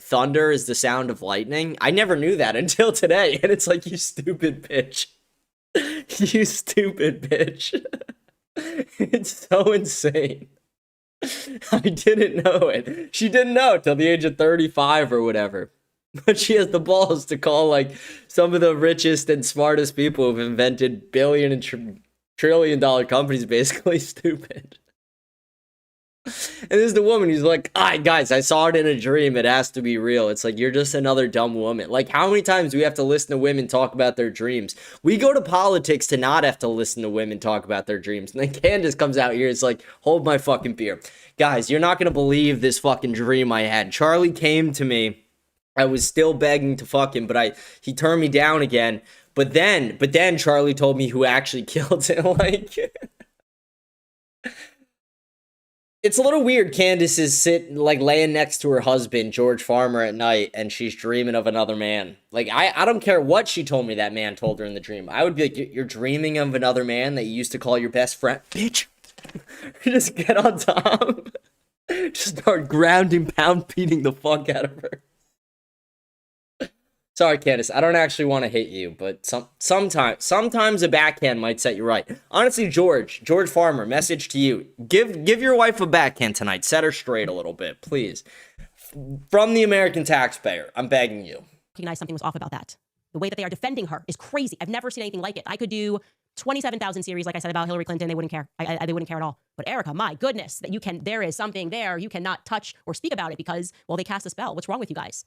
thunder is the sound of lightning? I never knew that until today. And it's like, you stupid bitch. You stupid bitch. It's so insane. I didn't know it. She didn't know till the age of 35 or whatever. But she has the balls to call like some of the richest and smartest people who've invented billion and trillion dollar companies basically stupid. And this is the woman who's like, guys, I saw it in a dream. It has to be real. It's like, you're just another dumb woman. Like, how many times do we have to listen to women talk about their dreams? We go to politics to not have to listen to women talk about their dreams. And then Candace comes out here. It's like, hold my fucking beer. Guys, you're not going to believe this fucking dream I had. Charlie came to me I was still begging to fuck him, but he turned me down again. But then Charlie told me who actually killed him. Like, it's a little weird. Candace is laying next to her husband, George Farmer, at night, and she's dreaming of another man. Like, I don't care what she told me that man told her in the dream. I would be like, you're dreaming of another man that you used to call your best friend? Bitch. Just get on top. Just start grounding, pound beating the fuck out of her. Sorry, Candace, I don't actually want to hit you, but sometimes a backhand might set you right. Honestly, George Farmer, message to you. Give your wife a backhand tonight. Set her straight a little bit, please. From the American taxpayer, I'm begging you. Recognize something was off about that. The way that they are defending her is crazy. I've never seen anything like it. I could do 27,000 series, like I said, about Hillary Clinton. They wouldn't care. They wouldn't care at all. But Erika, my goodness, there is something there. You cannot touch or speak about it because, well, they cast a spell. What's wrong with you guys?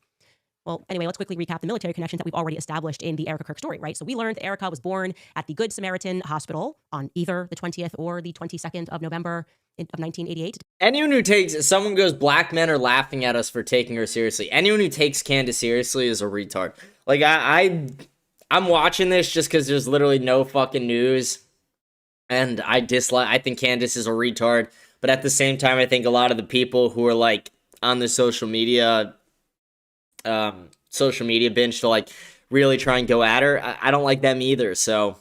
Well, anyway, let's quickly recap the military connections that we've already established in the Erika Kirk story, right? So we learned that Erika was born at the Good Samaritan Hospital on either the 20th or the 22nd of November of 1988. Anyone who someone goes, black men are laughing at us for taking her seriously. Anyone who takes Candace seriously is a retard. Like, I'm watching this just because there's literally no fucking news. And I think Candace is a retard. But at the same time, I think a lot of the people who are, like, on the social media binge to, like, really try and go at her, I don't like them either. So,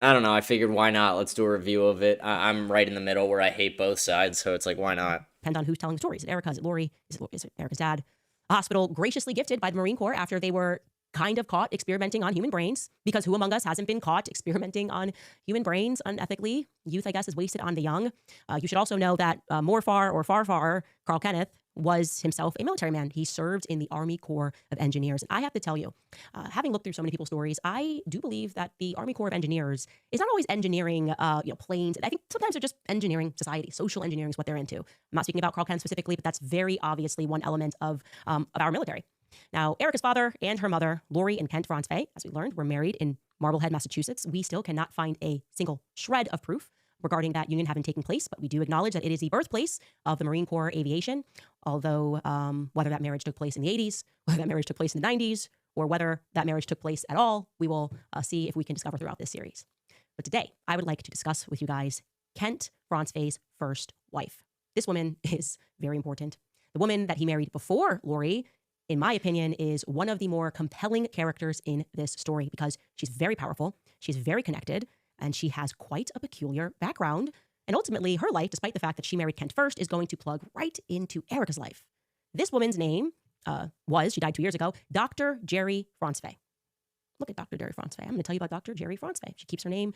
I don't know. I figured, why not? Let's do a review of it. I'm right in the middle where I hate both sides. So it's like, why not? Depends on who's telling the story. Is it Erika? Is it Lori? Is it Erika's dad? A hospital graciously gifted by the Marine Corps after they were kind of caught experimenting on human brains, because who among us hasn't been caught experimenting on human brains unethically? Youth, I guess, is wasted on the young. You should also know that Far, Carl Kenneth, was himself a military man. He served in the Army Corps of Engineers. And I have to tell you, having looked through so many people's stories, I do believe that the Army Corps of Engineers is not always engineering, planes. I think sometimes they're just engineering society. Social engineering is what they're into. I'm not speaking about Carl Kenneth specifically, but that's very obviously one element of our military. Now, Erika's father and her mother, Lori and Kent Fronsfay, as we learned, were married in Marblehead, Massachusetts. We still cannot find a single shred of proof regarding that union having taken place, but we do acknowledge that it is the birthplace of the Marine Corps aviation, although whether that marriage took place in the 80s, whether that marriage took place in the 90s, or whether that marriage took place at all, we will see if we can discover throughout this series. But today, I would like to discuss with you guys Kent Fronsfay's first wife. This woman is very important. The woman that he married before Lori, in my opinion, is one of the more compelling characters in this story because she's very powerful, she's very connected, and she has quite a peculiar background. And ultimately, her life, despite the fact that she married Kent first, is going to plug right into Erika's life. This woman's name she died 2 years ago, Dr. Jerry Fronsfay. Look at Dr. Jerry Fronsfay. I'm going to tell you about Dr. Jerry Fronsfay. She keeps her name.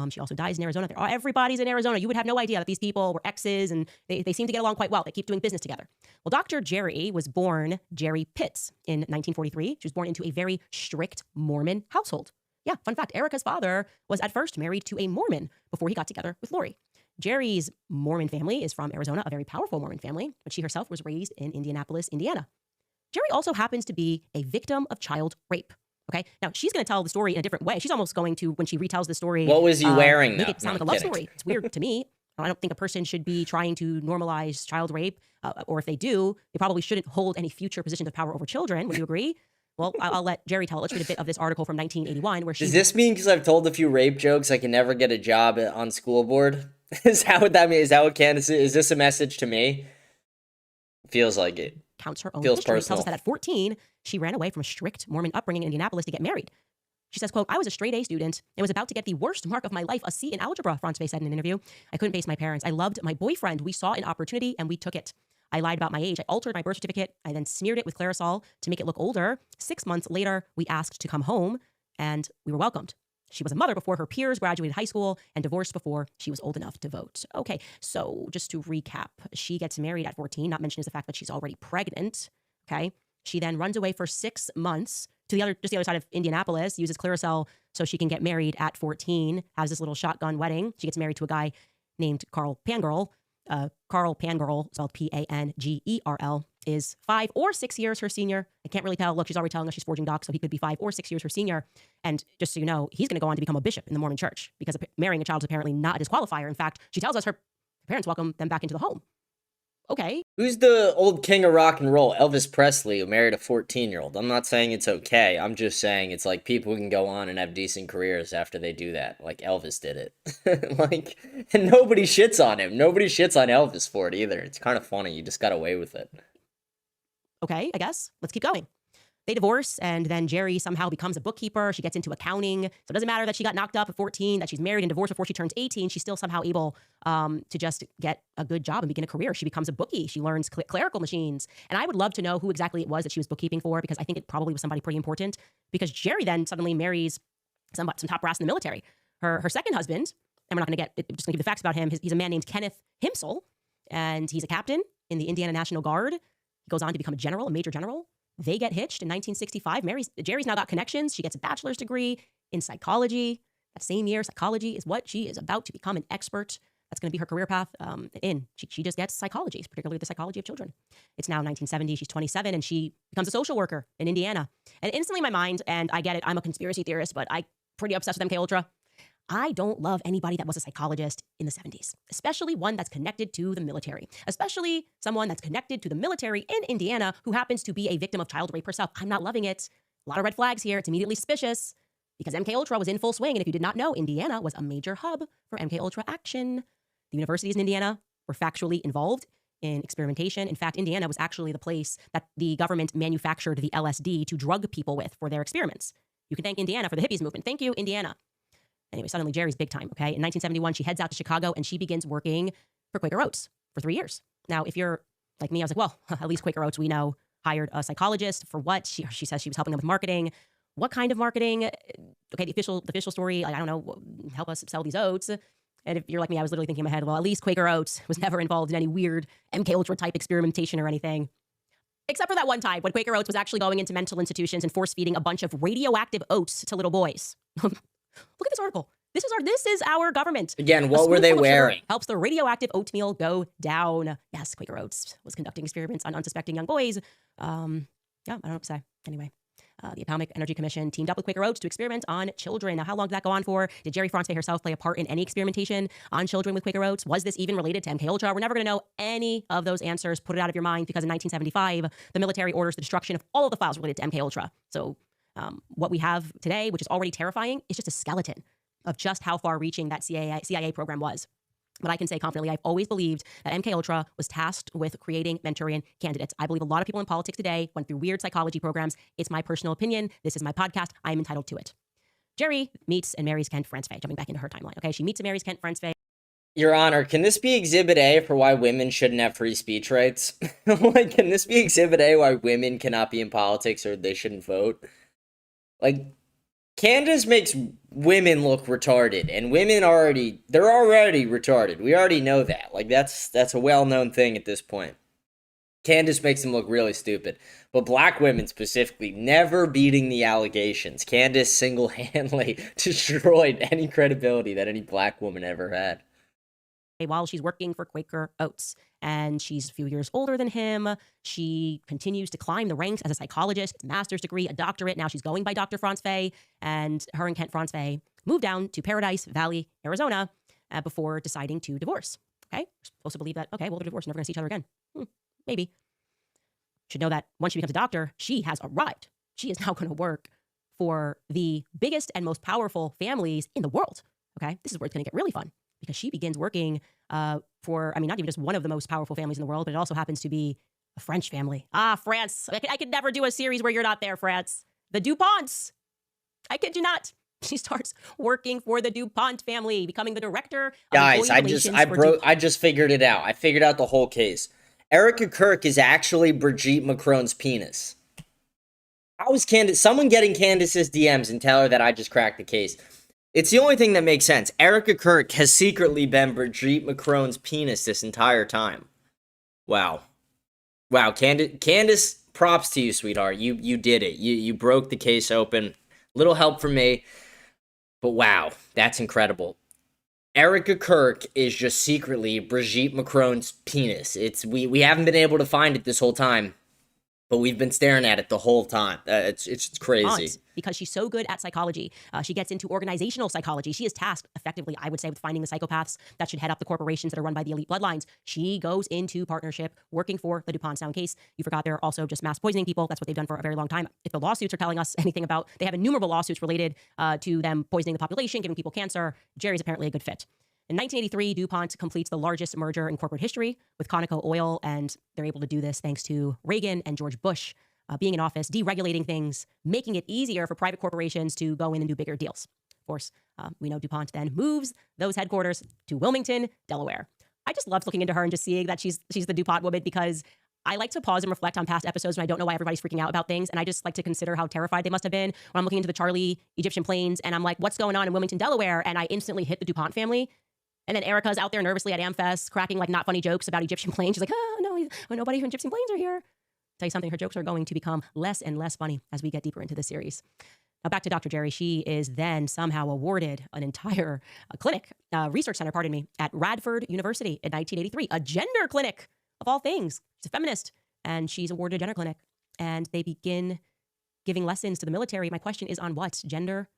She also dies in Arizona. Everybody's in Arizona. You would have no idea that these people were exes, and they seem to get along quite well. They keep doing business together. Well, Dr. Jerry was born Jerry Pitts in 1943. She was born into a very strict Mormon household. Yeah, fun fact, Erika's father was at first married to a Mormon before he got together with Lori. Jerry's Mormon family is from Arizona, a very powerful Mormon family, but she herself was raised in Indianapolis, Indiana. Jerry also happens to be a victim of child rape. Okay, now she's going to tell the story in a different way. She's almost going to, when she retells the story, what was he wearing? Make it sound like a love story. It's weird to me. I don't think a person should be trying to normalize child rape, or if they do, they probably shouldn't hold any future positions of power over children. Would you agree? Well, I'll let Jerry tell it. Let's read a bit of this article from 1981 where she... Does this mean because I've told a few rape jokes I can never get a job on school board? Is that what that means? Is that what Candace is? Is this a message to me? Feels like it. Counts her own Feels history. personal. Tells us that at 14, she ran away from a strict Mormon upbringing in Indianapolis to get married. She says, quote, "I was a straight A student and was about to get the worst mark of my life, a C in algebra," Fronsfay said in an interview. "I couldn't face my parents. I loved my boyfriend. We saw an opportunity and we took it. I lied about my age. I altered my birth certificate. I then smeared it with Clarisol to make it look older. 6 months later, we asked to come home and we were welcomed. She was a mother before her peers graduated high school and divorced before she was old enough to vote." Okay, so just to recap, she gets married at 14. Not mentioned is the fact that she's already pregnant. Okay, she then runs away for 6 months to the other side of Indianapolis, uses Clarisol so she can get married at 14, has this little shotgun wedding. She gets married to a guy named Carl Pangirl. Carl Pangirl, spelled Pangerl, is 5 or 6 years her senior. I can't really tell. Look, she's already telling us she's forging docs, so he could be 5 or 6 years her senior. And just so you know, he's going to go on to become a bishop in the Mormon church because marrying a child is apparently not a disqualifier. In fact, she tells us her parents welcome them back into the home. Okay. Who's the old king of rock and roll? Elvis Presley, who married a 14-year-old. I'm not saying it's okay. I'm just saying it's like people can go on and have decent careers after they do that. Like Elvis did it. Like, and nobody shits on him. Nobody shits on Elvis for it either. It's kind of funny. You just got away with it. Okay, I guess. Let's keep going. They divorce, and then Jerry somehow becomes a bookkeeper. She gets into accounting. So it doesn't matter that she got knocked up at 14, that she's married and divorced before she turns 18. She's still somehow able to just get a good job and begin a career. She becomes a bookie. She learns clerical machines. And I would love to know who exactly it was that she was bookkeeping for, because I think it probably was somebody pretty important. Because Jerry then suddenly marries some top brass in the military. Her second husband, and we're not going to just going to give the facts about him. He's a man named Kenneth Himsel, and he's a captain in the Indiana National Guard. He goes on to become a major general. They get hitched in 1965. Jerry's now got connections. She gets a bachelor's degree in psychology. That same year, psychology is what she is about to become an expert. That's going to be her career path She just gets psychology, particularly the psychology of children. It's now 1970. She's 27, and she becomes a social worker in Indiana. And instantly in my mind, and I get it, I'm a conspiracy theorist, but I'm pretty obsessed with MKUltra. I don't love anybody that was a psychologist in the 70s, especially one that's connected to the military, especially someone that's connected to the military in Indiana who happens to be a victim of child rape herself. I'm not loving it. A lot of red flags here. It's immediately suspicious because MKUltra was in full swing. And if you did not know, Indiana was a major hub for MKUltra action. The universities in Indiana were factually involved in experimentation. In fact, Indiana was actually the place that the government manufactured the LSD to drug people with for their experiments. You can thank Indiana for the hippies movement. Thank you, Indiana. Anyway, suddenly Jerry's big time, okay? In 1971, she heads out to Chicago and she begins working for Quaker Oats for 3 years. Now, if you're like me, I was like, well, at least Quaker Oats, we know, hired a psychologist for what? She says she was helping them with marketing. What kind of marketing? Okay, the official story, like, I don't know, help us sell these oats. And if you're like me, I was literally thinking in my head, well, at least Quaker Oats was never involved in any weird MKUltra type experimentation or anything. Except for that one time when Quaker Oats was actually going into mental institutions and force feeding a bunch of radioactive oats to little boys. Look at this article. This is our government. Again, what were they wearing? Helps the radioactive oatmeal go down. Yes, Quaker Oats was conducting experiments on unsuspecting young boys. Yeah, I don't know what to say. Anyway, the Atomic Energy Commission teamed up with Quaker Oats to experiment on children. Now, how long did that go on for? Did Jerry Francois herself play a part in any experimentation on children with Quaker Oats? Was this even related to MKUltra? We're never going to know any of those answers. Put it out of your mind, because in 1975, the military orders the destruction of all of the files related to MKUltra. So what we have today, which is already terrifying, is just a skeleton of just how far-reaching that CIA program was. But I can say confidently, I've always believed that MKUltra was tasked with creating Manchurian candidates. I believe a lot of people in politics today went through weird psychology programs. It's my personal opinion. This is my podcast. I am entitled to it. Jerry meets and marries Kent Francois, jumping back into her timeline. Okay, she meets and marries Kent Francois. Your Honor, can this be Exhibit A for why women shouldn't have free speech rights? Like, can this be Exhibit A why women cannot be in politics or they shouldn't vote? Like, Candace makes women look retarded, and women they're already retarded. We already know that. Like, that's a well-known thing at this point. Candace makes them look really stupid. But black women specifically, never beating the allegations. Candace single-handedly destroyed any credibility that any black woman ever had. While she's working for Quaker Oats. And she's a few years older than him. She continues to climb the ranks as a psychologist, a master's degree, a doctorate. Now she's going by Dr. Francois. And her and Kent Francois moved down to Paradise Valley, Arizona, before deciding to divorce. Okay? We're supposed to believe that, okay, well, they're divorced, never going to see each other again. Maybe. Should know that once she becomes a doctor, she has arrived. She is now going to work for the biggest and most powerful families in the world. Okay? This is where it's going to get really fun, because she begins working for, not even just one of the most powerful families in the world, but it also happens to be a French family. France. I could never do a series where you're not there, France. The DuPonts. I kid you not. She starts working for the DuPont family, becoming the director of Guys, employee relations I just figured it out. I figured out the whole case. Erika Kirk is actually Brigitte Macron's penis. How is someone getting Candace's DMs and tell her that I just cracked the case? It's the only thing that makes sense. Erika Kirk has secretly been Brigitte Macron's penis this entire time. Wow, Candace, props to you, sweetheart. You did it. You broke the case open. Little help from me, but wow, that's incredible. Erika Kirk is just secretly Brigitte Macron's penis. We haven't been able to find it this whole time. but we've been staring at it the whole time. It's crazy. Because she's so good at psychology. She gets into organizational psychology. She is tasked effectively, I would say, with finding the psychopaths that should head up the corporations that are run by the elite bloodlines. She goes into partnership working for the DuPont. Now, in case you forgot, they're also just mass poisoning people. That's what they've done for a very long time. If the lawsuits are telling us anything about, they have innumerable lawsuits related to them poisoning the population, giving people cancer. Jerry's apparently a good fit. In 1983, DuPont completes the largest merger in corporate history with Conoco Oil, and they're able to do this thanks to Reagan and George Bush being in office, deregulating things, making it easier for private corporations to go in and do bigger deals. Of course, we know DuPont then moves those headquarters to Wilmington, Delaware. I just loved looking into her and just seeing that she's the DuPont woman, because I like to pause and reflect on past episodes when I don't know why everybody's freaking out about things. And I just like to consider how terrified they must have been when I'm looking into the Charlie Egyptian plains and I'm like, what's going on in Wilmington, Delaware? And I instantly hit the DuPont family. And then Erika's out there nervously at AmFest cracking like not funny jokes about Egyptian planes. She's like, oh, no, nobody from Egyptian planes are here. Tell you something, her jokes are going to become less and less funny as we get deeper into the series. Now back to Dr. Jerry. She is then somehow awarded an entire research center, at Radford University in 1983, a gender clinic of all things. She's a feminist and she's awarded a gender clinic, and they begin giving lessons to the military. My question is on what? Gender?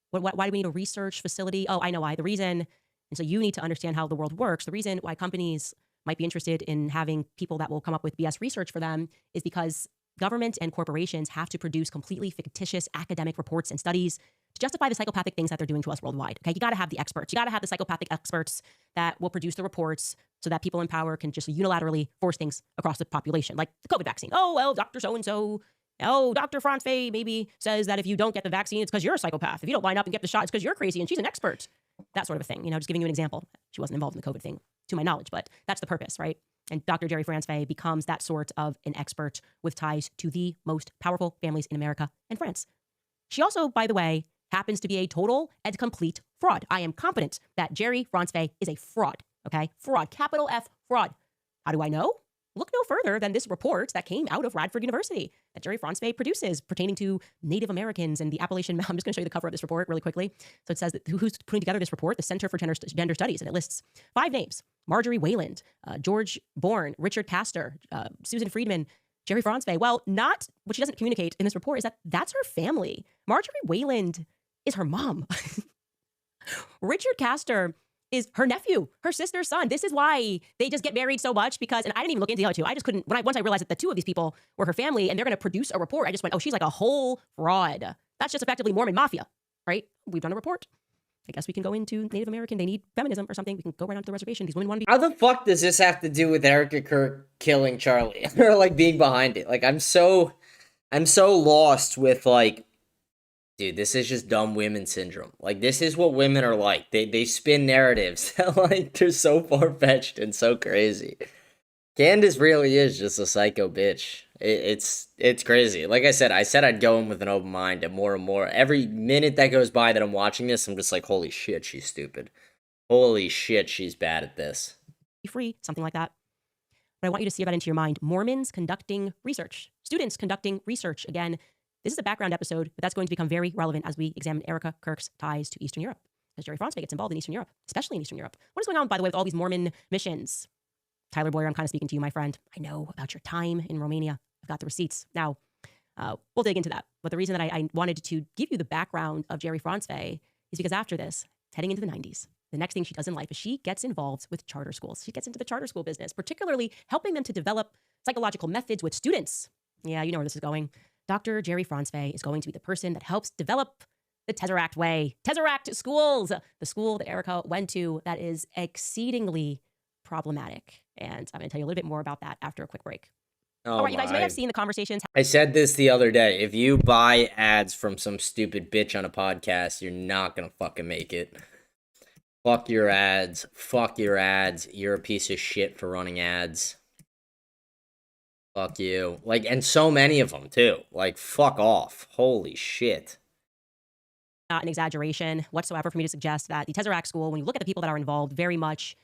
Why do we need a research facility? Oh, I know why. The reason, and so you need to understand how the world works. The reason why companies might be interested in having people that will come up with BS research for them is because government and corporations have to produce completely fictitious academic reports and studies to justify the psychopathic things that they're doing to us worldwide. Okay, you got to have the experts. You got to have the psychopathic experts that will produce the reports so that people in power can just unilaterally force things across the population, like the COVID vaccine. Oh, well, Dr. So-and-so, oh, Dr. France maybe says that if you don't get the vaccine, it's because you're a psychopath. If you don't line up and get the shot, it's because you're crazy and she's an expert. That sort of a thing. Just giving you an example. She wasn't involved in the COVID thing, to my knowledge, but that's the purpose, right? And Dr. Jerry France becomes that sort of an expert with ties to the most powerful families in America and France. She also, by the way, happens to be a total and complete fraud. I am confident that Jerry France is a fraud, okay? Fraud, capital F, fraud. How do I know? Look no further than this report that came out of Radford University that Jerry France produces pertaining to Native Americans and the Appalachian. I'm just going to show you the cover of this report really quickly. So it says that who's putting together this report? The Center for Gender Studies, and it lists 5 names: Marjorie Wayland, George Bourne, Richard Castor, Susan Friedman, Jerry France. Well, not what she doesn't communicate in this report is that that's her family. Marjorie Wayland is her mom. Richard Castor is her nephew, her sister's son. This is why they just get married so much, because, and I didn't even look into the other two. I just couldn't, once I realized that the 2 of these people were her family and they're going to produce a report, I just went, oh, she's like a whole fraud. That's just effectively Mormon mafia, right? We've done a report. I guess we can go into Native American. They need feminism or something. We can go right onto the reservation. These women want to be. How the fuck does this have to do with Erika Kirk killing Charlie or like being behind it? Like, I'm so lost with like, dude, this is just dumb women syndrome. Like, this is what women are like. They spin narratives that, like, they're so far-fetched and so crazy. Candace really is just a psycho bitch. It's crazy. Like I said I'd go in with an open mind, and more. Every minute that goes by that I'm watching this, I'm just like, holy shit, she's stupid. Holy shit, she's bad at this. Free, something like that. But I want you to see that into your mind. Mormons conducting research. Students conducting research. Again, this is a background episode, but that's going to become very relevant as we examine Erika Kirk's ties to Eastern Europe, as Jerry France gets involved in Eastern Europe, especially in Eastern Europe. What is going on, by the way, with all these Mormon missions? Tyler Boyer, I'm kind of speaking to you, my friend. I know about your time in Romania. I've got the receipts. Now, we'll dig into that. But the reason that I wanted to give you the background of Jerry France is because after this, heading into the 90s, the next thing she does in life is she gets involved with charter schools. She gets into the charter school business, particularly helping them to develop psychological methods with students. Yeah, you know where this is going. Dr. Jerry France is going to be the person that helps develop the Tesseract way. Tesseract schools, the school that Erika went to that is exceedingly problematic. And I'm going to tell you a little bit more about that after a quick break. Oh, all right, you guys may have seen the conversations. I said this the other day. If you buy ads from some stupid bitch on a podcast, you're not going to fucking make it. Fuck your ads. Fuck your ads. You're a piece of shit for running ads. Fuck you. Like, and so many of them, too. Like, fuck off. Holy shit. Not an exaggeration whatsoever for me to suggest that the Tesseract school, when you look at the people that are involved, very much,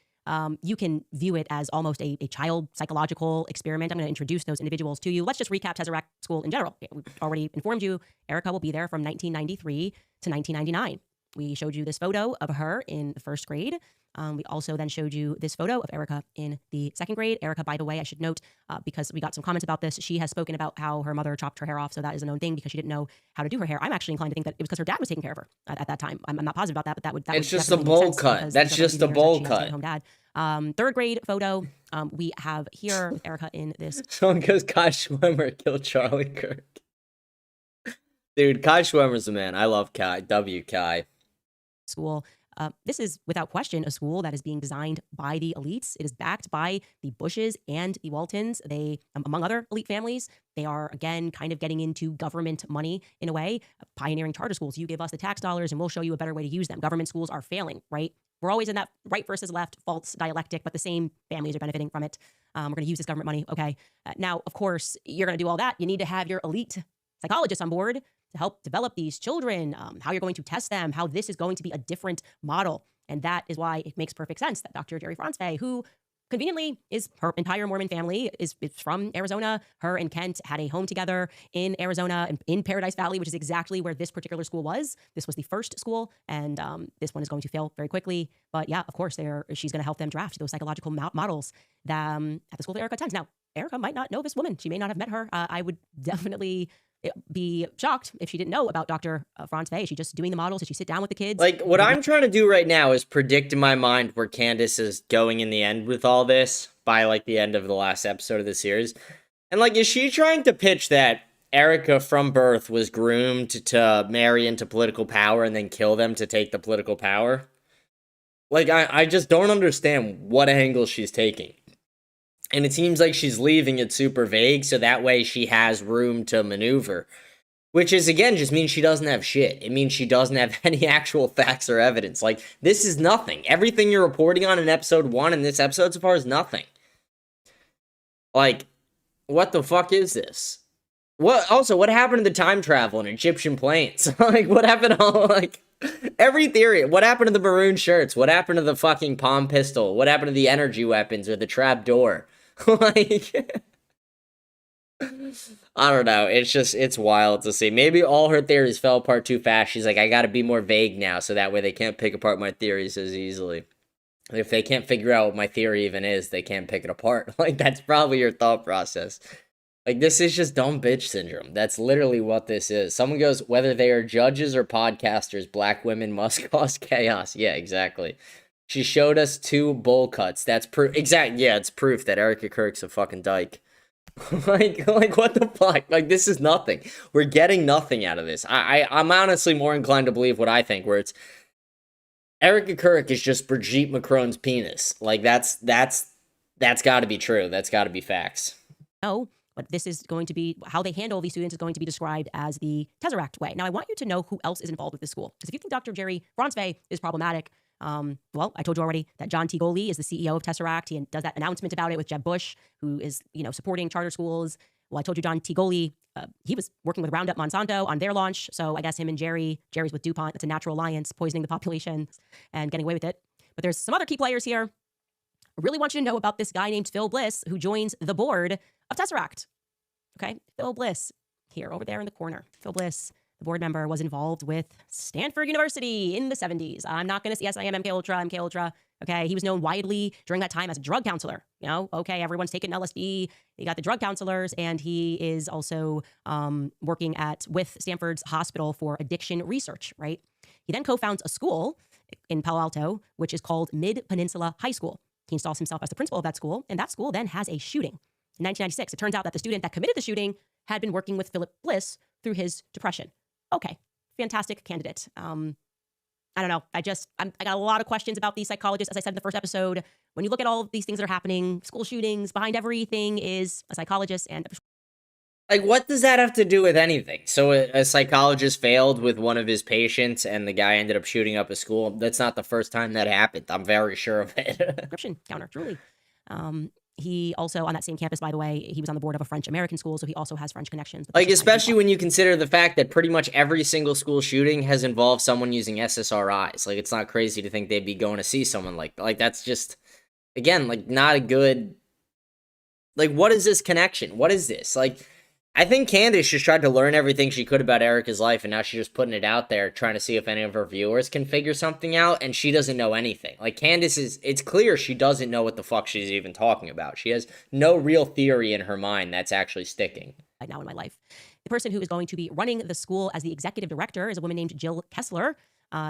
you can view it as almost a child psychological experiment. I'm going to introduce those individuals to you. Let's just recap Tesseract school in general. We've already informed you, Erika will be there from 1993 to 1999. We showed you this photo of her in the first grade. We also then showed you this photo of Erika in the second grade. Erika, by the way, I should note, because we got some comments about this, she has spoken about how her mother chopped her hair off. So that is a known thing because she didn't know how to do her hair. I'm actually inclined to think that it was because her dad was taking care of her at that time. I'm not positive about that, but that would It's just a definitely make bowl sense cut. because That's these are just a the bowl years that she has cut. stayed home dad. Third grade photo. We have here Erika in this Someone goes, Kai Schwimmer killed Charlie Kirk. Dude, Kai Schwimmer's the man. I love Kai. W. Kai. school. This is without question a school that is being designed by the elites. It is backed by the Bushes and the Waltons. They, among other elite families, they are, again, kind of getting into government money in a way, pioneering charter schools. You give us the tax dollars and we'll show you a better way to use them. Government schools are failing, right? We're always in that right versus left false dialectic, but the same families are benefiting from it. We're going to use this government money. Okay. Now, of course, you're going to do all that. You need to have your elite psychologists on board to help develop these children, how you're going to test them, how this is going to be a different model. And that is why it makes perfect sense that Dr. Jerry Franzwey, who conveniently is her entire Mormon family is from Arizona. Her and Kent had a home together in Arizona and in Paradise Valley, which is exactly where this particular school was. This was the first school, and this one is going to fail very quickly. But yeah, of course, she's going to help them draft those psychological models that, at the school that Erika attends. Now, Erika might not know this woman. She may not have met her. I would definitely be shocked if she didn't know about Dr. Franzwey. Is she just doing the models? Did she sit down with the kids? Like, what I'm trying to do right now is predict in my mind where Candace is going in the end with all this by, like, the end of the last episode of the series. And, like, is she trying to pitch that Erika from birth was groomed to marry into political power and then kill them to take the political power? Like, I just don't understand what angle she's taking. And it seems like she's leaving it super vague, so that way she has room to maneuver. Which is, again, just means she doesn't have shit. It means she doesn't have any actual facts or evidence. Like, this is nothing. Everything you're reporting on in episode 1 and this episode so far is nothing. Like, what the fuck is this? What happened to the time travel in Egyptian planes? Like, what happened to all, like, every theory? What happened to the maroon shirts? What happened to the fucking palm pistol? What happened to the energy weapons or the trap door? Like, I don't know. It's wild to see. Maybe all her theories fell apart too fast. She's like, I gotta be more vague now, so that way they can't pick apart my theories as easily. If they can't figure out what my theory even is, they can't pick it apart. Like, that's probably your thought process. Like, this is just dumb bitch syndrome. That's literally what this is. Someone goes, whether they are judges or podcasters, black women must cause chaos. Yeah, exactly. She showed us 2 bowl cuts. That's proof. Yeah, it's proof that Erika Kirk's a fucking dyke. like what the fuck? Like, this is nothing. We're getting nothing out of this. I'm honestly more inclined to believe what I think, where it's Erika Kirk is just Brigitte Macron's penis. Like, that's got to be true. That's got to be facts. No, but this is going to be how they handle these students is going to be described as the Tesseract way. Now, I want you to know who else is involved with this school, because if you think Dr. Jerry Franzwey is problematic, well, I told you already that John T. Goley is the CEO of Tesseract. He does that announcement about it with Jeb Bush, who is, supporting charter schools. Well, I told you John T. Goley, he was working with Roundup Monsanto on their launch. So I guess him and Jerry's with DuPont. That's a natural alliance, poisoning the population and getting away with it. But there's some other key players here. I really want you to know about this guy named Phil Bliss, who joins the board of Tesseract. Okay, Phil Bliss, here, over there in the corner. Phil Bliss, the board member, was involved with Stanford University in the 70s. I'm not going to say, yes, I am MK Ultra. Okay, he was known widely during that time as a drug counselor. Okay, everyone's taking LSD. You got the drug counselors, and he is also working with Stanford's Hospital for Addiction Research, right? He then co-founds a school in Palo Alto, which is called Mid-Peninsula High School. He installs himself as the principal of that school, and that school then has a shooting. In 1996, it turns out that the student that committed the shooting had been working with Philip Bliss through his depression. Okay, fantastic candidate. I don't know. I got a lot of questions about these psychologists. As I said in the first episode, when you look at all of these things that are happening, school shootings, behind everything is a psychologist. And like, what does that have to do with anything? So a psychologist failed with one of his patients and the guy ended up shooting up a school. That's not the first time that happened. I'm very sure of it. Prescription counter, truly. He also, on that same campus, by the way, he was on the board of a French-American school, so he also has French connections. Like, especially when you consider the fact that pretty much every single school shooting has involved someone using SSRIs. Like, it's not crazy to think they'd be going to see someone like that's just, again, like, not a good, like, what is this connection? What is this? Like, I think Candace just tried to learn everything she could about Erika's life, and now she's just putting it out there, trying to see if any of her viewers can figure something out, and she doesn't know anything. Like, Candace it's clear she doesn't know what the fuck she's even talking about. She has no real theory in her mind that's actually sticking. Right now in my life. The person who is going to be running the school as the executive director is a woman named Jill Kessler.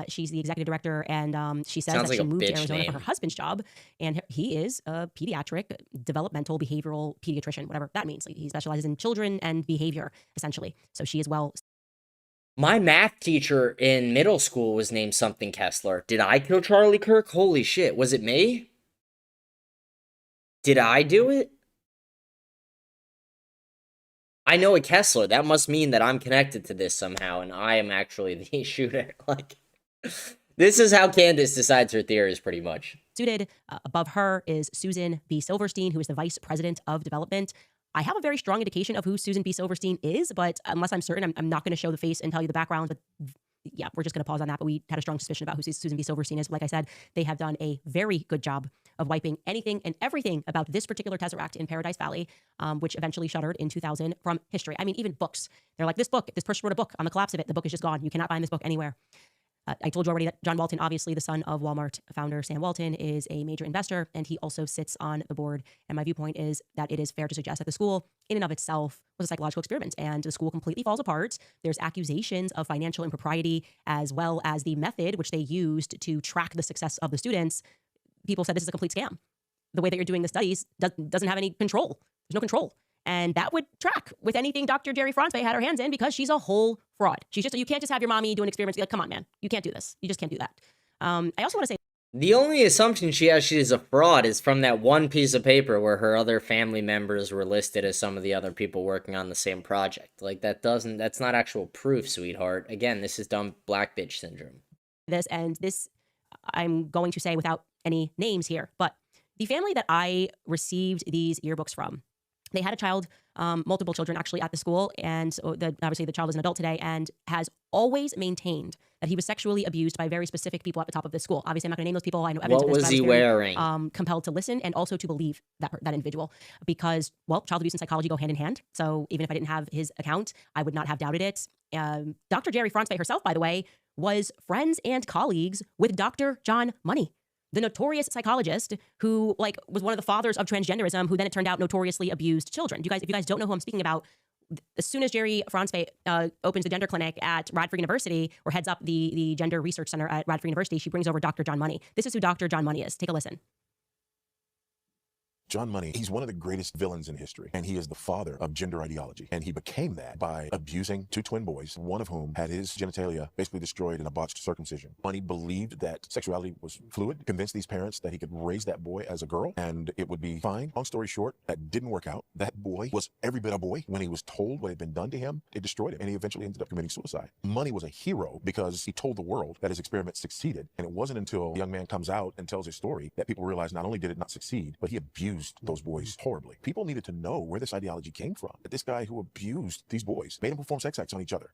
She's the executive director, and she says that she moved to Arizona for her husband's job, and he is a pediatric developmental behavioral pediatrician, whatever that means. Like, he specializes in children and behavior, essentially. So she is well. My math teacher in middle school was named something Kessler. Did I kill Charlie Kirk? Holy shit, was it me? Did I do it? I know a Kessler. That must mean that I'm connected to this somehow, and I am actually the shooter. Like, this is how Candace decides her theories, pretty much. Suited above her is Susan B. Silverstein, who is the vice president of development. I have a very strong indication of who Susan B. Silverstein is, but unless I'm certain, I'm not going to show the face and tell you the background. But yeah, we're just going to pause on that. But we had a strong suspicion about who Susan B. Silverstein is. Like I said, they have done a very good job of wiping anything and everything about this particular Tesseract in Paradise Valley, which eventually shuttered in 2000 from history. I mean, even books. They're like, this person wrote a book on the collapse of it. The book is just gone. You cannot find this book anywhere. I told you already that John Walton, obviously the son of Walmart founder Sam Walton, is a major investor, and he also sits on the board. And my viewpoint is that it is fair to suggest that the school, in and of itself, was a psychological experiment, and the school completely falls apart. There's accusations of financial impropriety, as well as the method which they used to track the success of the students. People said this is a complete scam. The way that you're doing the studies doesn't have any control. There's no control. And that would track with anything Dr. Jerry Franzway had her hands in, because she's a whole fraud. You can't just have your mommy doing experiments. Like, come on, man. You can't do this. You just can't do that. I also want to say, the only assumption she has she's a fraud is from that one piece of paper where her other family members were listed as some of the other people working on the same project. Like, that's not actual proof, sweetheart. Again, this is dumb black bitch syndrome. This I'm going to say without any names here, but the family that I received these yearbooks from, they had a child, multiple children actually at the school, and obviously the child is an adult today, and has always maintained that he was sexually abused by very specific people at the top of this school. Obviously, I'm not going to name those people. I know evidence of this. What was he wearing? Compelled to listen and also to believe that individual, because, well, child abuse and psychology go hand in hand. So even if I didn't have his account, I would not have doubted it. Dr. Jerry Franzway herself, by the way, was friends and colleagues with Dr. John Money, the notorious psychologist who was one of the fathers of transgenderism, who then it turned out notoriously abused children. If you guys don't know who I'm speaking about, as soon as Jerry Franzway opens the gender clinic at Radford University, or heads up the gender research center at Radford University, she brings over Dr. John Money. This is who Dr. John Money is. Take a listen. John Money, he's one of the greatest villains in history, and he is the father of gender ideology. And he became that by abusing two twin boys, one of whom had his genitalia basically destroyed in a botched circumcision. Money believed that sexuality was fluid, convinced these parents that he could raise that boy as a girl and it would be fine. Long story short, that didn't work out. That boy was every bit a boy. When he was told what had been done to him, it destroyed him, and he eventually ended up committing suicide. Money was a hero because he told the world that his experiment succeeded, and it wasn't until the young man comes out and tells his story that people realize not only did it not succeed, but he abused those boys horribly. People needed to know where this ideology came from, that this guy who abused these boys made them perform sex acts on each other.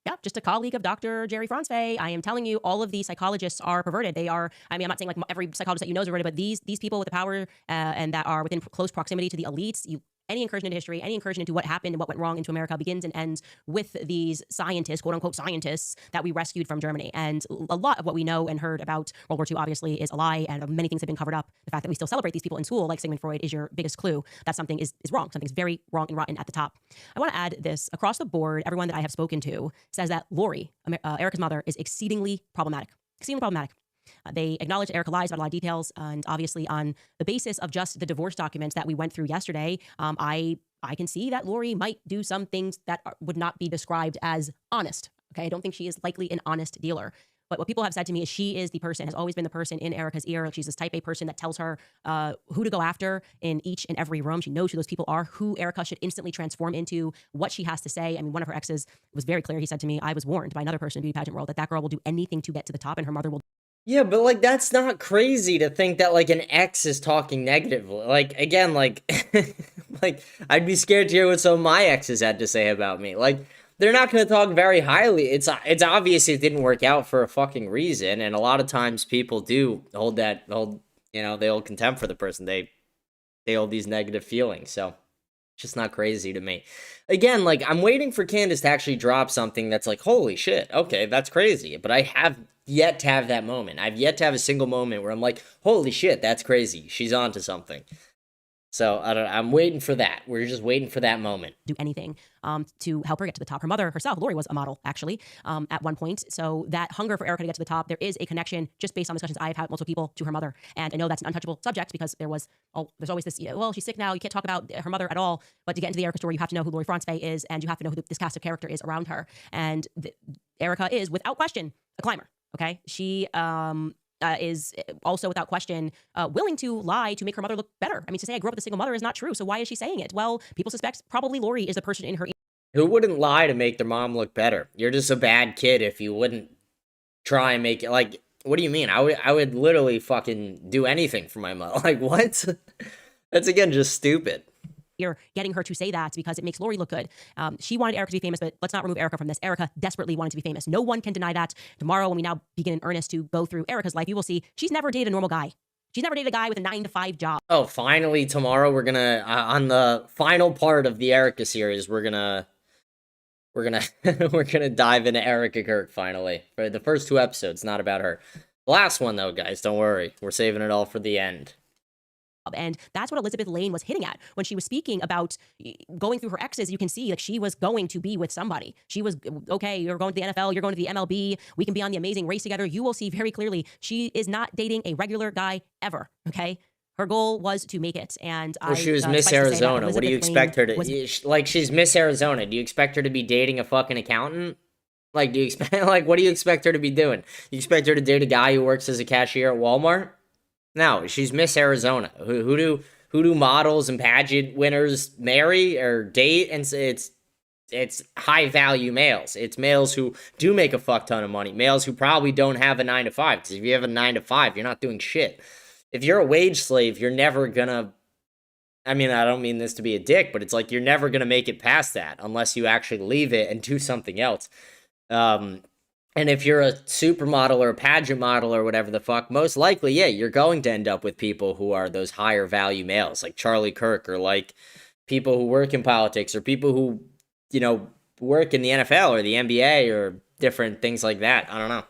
Yeah, just a colleague of Dr. Jerry Franzway. I am telling you, all of these psychologists are perverted. They are, I mean, I'm not saying like every psychologist that you know is perverted, but these people with the power and that are within close proximity to the elites, any incursion into history, any incursion into what happened and what went wrong into America begins and ends with these scientists, quote unquote scientists, that we rescued from Germany. And a lot of what we know and heard about World War II obviously is a lie, and many things have been covered up. The fact that we still celebrate these people in school, like Sigmund Freud, is your biggest clue that something is wrong. Something's very wrong and rotten at the top. I want to add this. Across the board, everyone that I have spoken to says that Lori, Erika's mother, is exceedingly problematic. Exceedingly problematic. They acknowledge Erika lies about a lot of details, and obviously on the basis of just the divorce documents that we went through yesterday, I can see that Lori might do some things that would not be described as honest. Okay, I don't think she is likely an honest dealer. But what people have said to me is she is the person, has always been the person in Erika's ear. She's this type A person that tells her who to go after in each and every room. She knows who those people are, who Erika should instantly transform into, what she has to say. I mean, one of her exes was very clear. He said to me, I was warned by another person in the beauty pageant world that girl will do anything to get to the top, and her mother will. Yeah, but, like, that's not crazy to think that, like, an ex is talking negatively. Like, again, like, like, I'd be scared to hear what some of my exes had to say about me. Like, they're not going to talk very highly. It's obvious it didn't work out for a fucking reason, and a lot of times people do hold contempt for the person. They hold these negative feelings, so Just not crazy to me. Again, like, I'm waiting for Candace to actually drop something that's like, holy shit, okay, that's crazy. But I have yet to have that moment. I've yet to have a single moment where I'm like, holy shit, that's crazy. She's onto something. So I'm waiting for that. We're just waiting for that moment. Do anything to help her get to the top. Her mother herself, Lori, was a model, actually, at one point. So that hunger for Erika to get to the top, there is a connection just based on discussions I've had with multiple people to her mother. And I know that's an untouchable subject because there's always this, well, she's sick now. You can't talk about her mother at all. But to get into the Erika story, you have to know who Lori Frantzwey is, and you have to know who this cast of character is around her. And Erika is, without question, a climber. Okay? She is also, without question, willing to lie to make her mother look better. I mean, to say I grew up with a single mother is not true. So why is she saying it? Well, people suspect probably Lori is the person in her. Who wouldn't lie to make their mom look better? You're just a bad kid if you wouldn't try and make it. Like, what do you mean? I would literally fucking do anything for my mother. Like, what? That's, again, just stupid. You're getting her to say that because it makes Lori look good. She wanted Erika to be famous, but let's not remove Erika from this. Erika desperately wanted to be famous. No one can deny that. Tomorrow, when we now begin in earnest to go through Erika's life, you will see she's never dated a normal guy. She's never dated a guy with a 9-to-5 job. Oh, finally, tomorrow we're gonna, on the final part of the Erika series, we're gonna dive into Erika Kirk, finally. For the first 2 episodes, not about her. The last one, though, guys, don't worry. We're saving it all for the end. And that's what Elizabeth Lane was hitting at when she was speaking about going through her exes. You can see that she was going to be with somebody. She was, okay, you're going to the NFL, you're going to the MLB, we can be on the Amazing Race together. You will see very clearly she is not dating a regular guy ever, okay? Her goal was to make it, and well, she was Miss Arizona. What do you expect her to... Like, she's Miss Arizona. Do you expect her to be dating a fucking accountant? Like, do you expect... Like, what do you expect her to be doing? You expect her to date a guy who works as a cashier at Walmart? No, she's Miss Arizona. Who do models and pageant winners marry or date? And it's high value males. It's males who do make a fuck ton of money. Males who probably don't have a 9-to-5. Because if you have a 9-to-5, you're not doing shit. If you're a wage slave, you're never gonna... I mean, I don't mean this to be a dick, but it's like you're never gonna make it past that unless you actually leave it and do something else. And if you're a supermodel or a pageant model or whatever the fuck, most likely, yeah, you're going to end up with people who are those higher value males, like Charlie Kirk, or like people who work in politics, or people who, you know, work in the NFL or the NBA or different things like that. I don't know.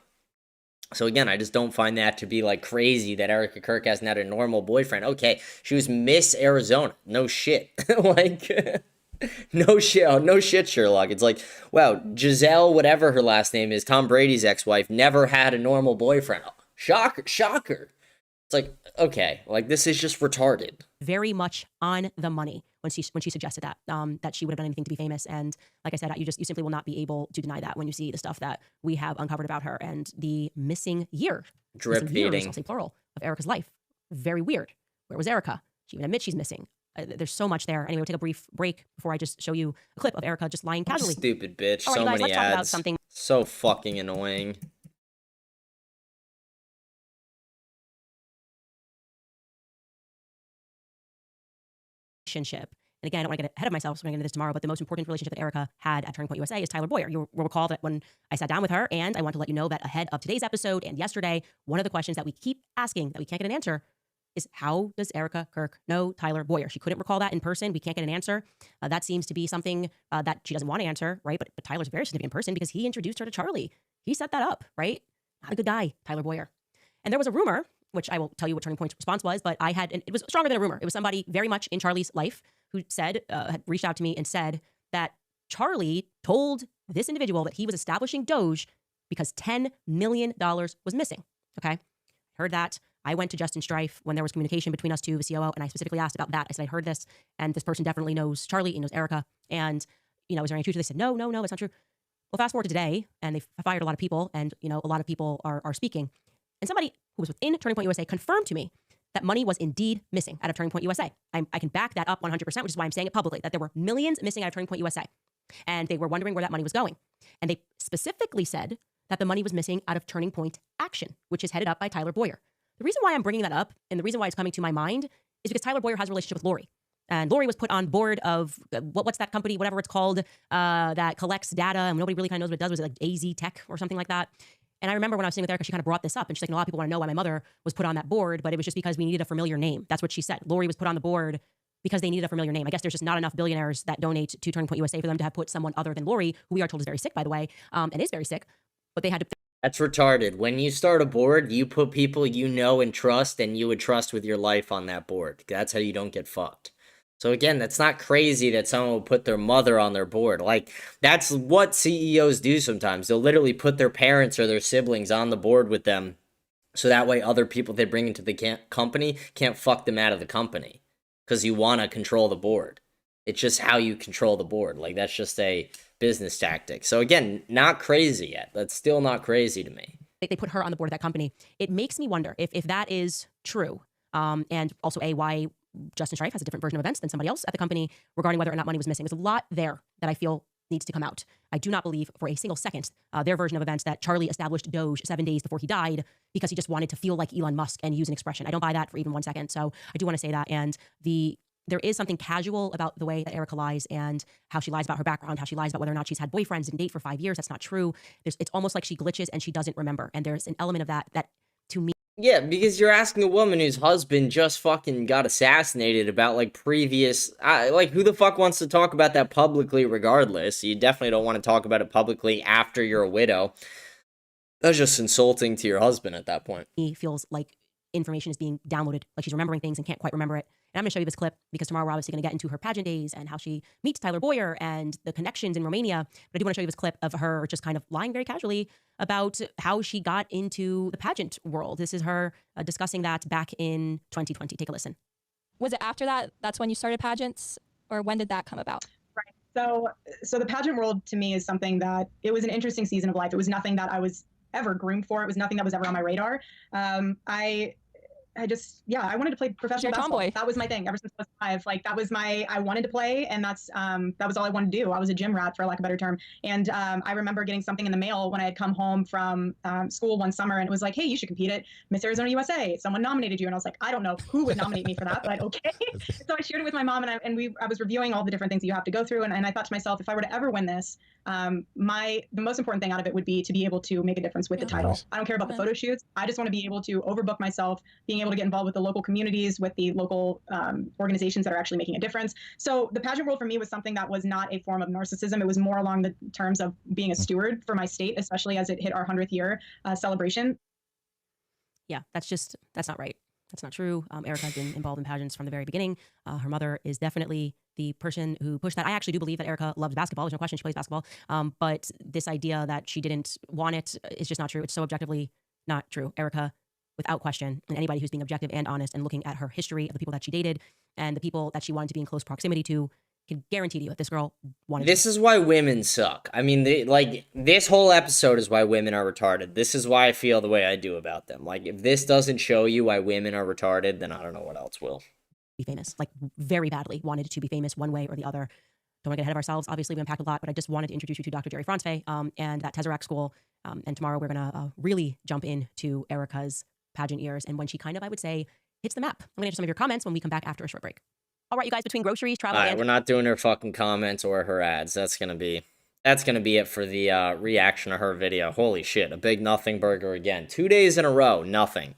So again, I just don't find that to be like crazy that Erika Kirk hasn't had a normal boyfriend. Okay, she was Miss Arizona. No shit. Like... No shit, Sherlock. It's like, wow, Giselle, whatever her last name is, Tom Brady's ex-wife, never had a normal boyfriend. Shocker. It's like, okay, like, this is just retarded. Very much on the money when she suggested that, that she would have done anything to be famous. And like I said, you simply will not be able to deny that when you see the stuff that we have uncovered about her and the missing year. Drip feeding. I'll say plural, of Erika's life. Very weird. Where was Erika? She even admits she's missing. There's so much there. Anyway, we'll take a brief break before I just show you a clip of Erika just lying casually. Stupid bitch. All right, so guys, many let's ads. talk about something. So fucking annoying. Relationship. And again, I don't want to get ahead of myself, so I'm going to get into this tomorrow, but the most important relationship that Erika had at Turning Point USA is Tyler Boyer. You'll recall that when I sat down with her, and I want to let you know that ahead of today's episode and yesterday, one of the questions that we keep asking that we can't get an answer is, how does Erika Kirk know Tyler Boyer? She couldn't recall that in person. We can't get an answer. That seems to be something that she doesn't want to answer, right? But Tyler's a very significant person because he introduced her to Charlie. He set that up, right? Not a good guy, Tyler Boyer. And there was a rumor, which I will tell you what Turning Point's response was, but and it was stronger than a rumor. It was somebody very much in Charlie's life who said, had reached out to me and said that Charlie told this individual that he was establishing Doge because $10 million was missing. Okay? Heard that. I went to Justin Strife when there was communication between us two, the COO, and I specifically asked about that. I said, I heard this, and this person definitely knows Charlie and knows Erika. And, you know, is there any truth to this? They said, no, it's not true. Well, fast forward to today, and they've fired a lot of people, and, you know, a lot of people are speaking. And somebody who was within Turning Point USA confirmed to me that money was indeed missing out of Turning Point USA. I can back that up 100%, which is why I'm saying it publicly, that there were millions missing out of Turning Point USA. And they were wondering where that money was going. And they specifically said that the money was missing out of Turning Point Action, which is headed up by Tyler Boyer. The reason why I'm bringing that up, and the reason why it's coming to my mind, is because Tyler Boyer has a relationship with Lori. And Lori was put on board of, what's that company, whatever it's called, that collects data, and nobody really kind of knows what it does. Was it like AZ Tech or something like that? And I remember when I was sitting with Erika, she kind of brought this up, and she's like, a lot of people want to know why my mother was put on that board, but it was just because we needed a familiar name. That's what she said. Lori was put on the board because they needed a familiar name. I guess there's just not enough billionaires that donate to Turning Point USA for them to have put someone other than Lori, who we are told is very sick, by the way, and is very sick, but they had to. That's retarded. When you start a board, you put people you know and trust, and you would trust with your life on that board. That's how you don't get fucked. So again, that's not crazy that someone would put their mother on their board. Like, that's what CEOs do sometimes. They'll literally put their parents or their siblings on the board with them, so that way other people they bring into the company can't fuck them out of the company. Because you want to control the board. It's just how you control the board. Like, that's just a business tactic. So again, not crazy yet. That's still not crazy to me. They put her on the board of that company. It makes me wonder if that is true. And also, why Justin Strife has a different version of events than somebody else at the company regarding whether or not money was missing. There's a lot there that I feel needs to come out. I do not believe for a single second their version of events that Charlie established Doge 7 days before he died because he just wanted to feel like Elon Musk and use an expression. I don't buy that for even 1 second. So I do want to say that. And there is something casual about the way that Erika lies and how she lies about her background, how she lies about whether or not she's had boyfriends and date for 5 years. That's not true. It's almost like she glitches and she doesn't remember. And there's an element of that to me. Yeah, because you're asking a woman whose husband just fucking got assassinated about, like, previous... like, who the fuck wants to talk about that publicly regardless? You definitely don't want to talk about it publicly after you're a widow. That's just insulting to your husband at that point. He feels like information is being downloaded, like she's remembering things and can't quite remember it. And I'm going to show you this clip because tomorrow we're obviously going to get into her pageant days and how she meets Tyler Boyer and the connections in Romania. But I do want to show you this clip of her just kind of lying very casually about how she got into the pageant world. This is her discussing that back in 2020. Take a listen. Was it after that? That's when you started pageants? Or when did that come about? Right. So the pageant world to me is something that it was an interesting season of life. It was nothing that I was ever groomed for. It was nothing that was ever on my radar. I wanted to play professional basketball. Tomboy. That was my thing ever since I was 5. Like that was I wanted to play, and that was all I wanted to do. I was a gym rat, for lack of a better term. And I remember getting something in the mail when I had come home from school one summer, and it was like, hey, you should compete at Miss Arizona USA. Someone nominated you, and I was like, I don't know who would nominate me for that, but okay. So I shared it with my mom, and I was reviewing all the different things that you have to go through, and I thought to myself, if I were to ever win this, the most important thing out of it would be to be able to make a difference with the title. I don't care about the photo shoots. I just want to be able to overbook myself, being able to get involved with the local communities, with the local organizations that are actually making a difference. So the pageant world for me was something that was not a form of narcissism. It was more along the terms of being a steward for my state, especially as it hit our 100th year celebration. Yeah, that's not right. That's not true. Erika has been involved in pageants from the very beginning. Her mother is definitely the person who pushed that. I actually do believe that Erika loves basketball. There's no question she plays basketball. But this idea that she didn't want it is just not true. It's so objectively not true. Erika, without question, and anybody who's being objective and honest and looking at her history of the people that she dated and the people that she wanted to be in close proximity to, can guarantee to you that this girl wanted This is why women suck. I mean, this whole episode is why women are retarded. This is why I feel the way I do about them. Like, if this doesn't show you why women are retarded, then I don't know what else will. Be famous, like very badly wanted to be famous one way or the other. Don't want to get ahead of ourselves. Obviously, we unpacked a lot, but I just wanted to introduce you to Dr. Jerry Franzfey and that Tesseract School. And tomorrow we're going to really jump into Erika's pageant years and when she kind of, I would say, hits the map. I'm going to answer some of your comments when we come back after a short break. All right, you guys, between groceries, travel, All right, and... we're not doing her fucking comments or her ads. That's gonna be it for the reaction to her video. Holy shit, a big nothing burger again. 2 days in a row, nothing.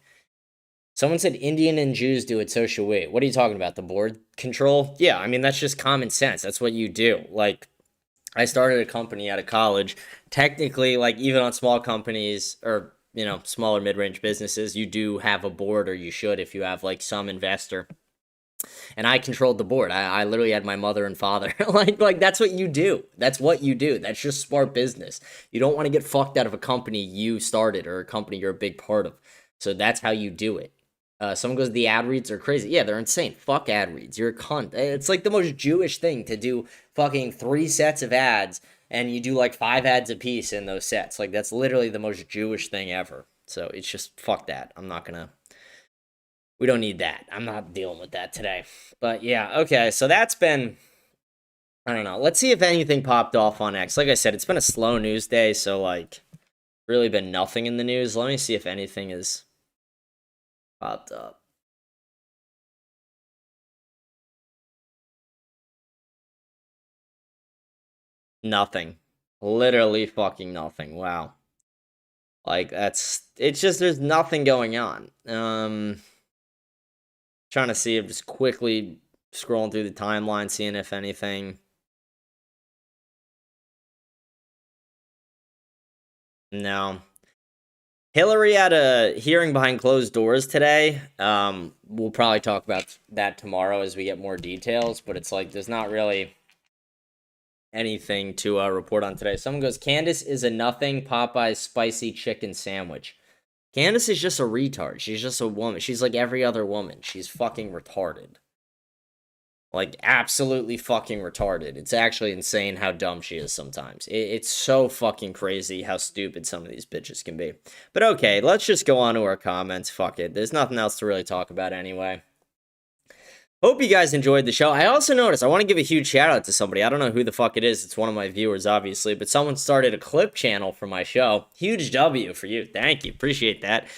Someone said Indian and Jews do it, so should we. What are you talking about, the board control? Yeah, I mean, that's just common sense. That's what you do. Like, I started a company out of college. Technically, like, even on small companies, or, you know, smaller mid-range businesses, you do have a board, or you should if you have, like, some investor. And I controlled the board. I literally had my mother and father. like that's what you do. That's what you do. That's just smart business. You don't want to get fucked out of a company you started or a company you're a big part of. So that's how you do it. Someone goes, the ad reads are crazy. Yeah, they're insane. Fuck ad reads. You're a cunt. It's like the most Jewish thing to do fucking 3 sets of ads and you do like 5 ads a piece in those sets. Like, that's literally the most Jewish thing ever. So it's just, fuck that. We don't need that. I'm not dealing with that today. But yeah, okay, so that's been, I don't know. Let's see if anything popped off on X. Like I said, it's been a slow news day, so like, really been nothing in the news. Let me see if anything has popped up. Nothing. Literally fucking nothing. Wow. Like, it's just, there's nothing going on. Trying to see if just quickly scrolling through the timeline, seeing if anything. No. Hillary had a hearing behind closed doors today. We'll probably talk about that tomorrow as we get more details, but it's like there's not really anything to report on today. Someone goes, Candace is a nothing Popeye's spicy chicken sandwich. Candace is just a retard. She's just a woman. She's like every other woman. She's fucking retarded. Like, absolutely fucking retarded. It's actually insane how dumb she is sometimes. It's so fucking crazy how stupid some of these bitches can be. But okay, let's just go on to our comments. Fuck it. There's nothing else to really talk about anyway. Hope you guys enjoyed the show. I also noticed, I want to give a huge shout out to somebody. I don't know who the fuck it is. It's one of my viewers, obviously. But someone started a clip channel for my show. Huge W for you. Thank you. Appreciate that.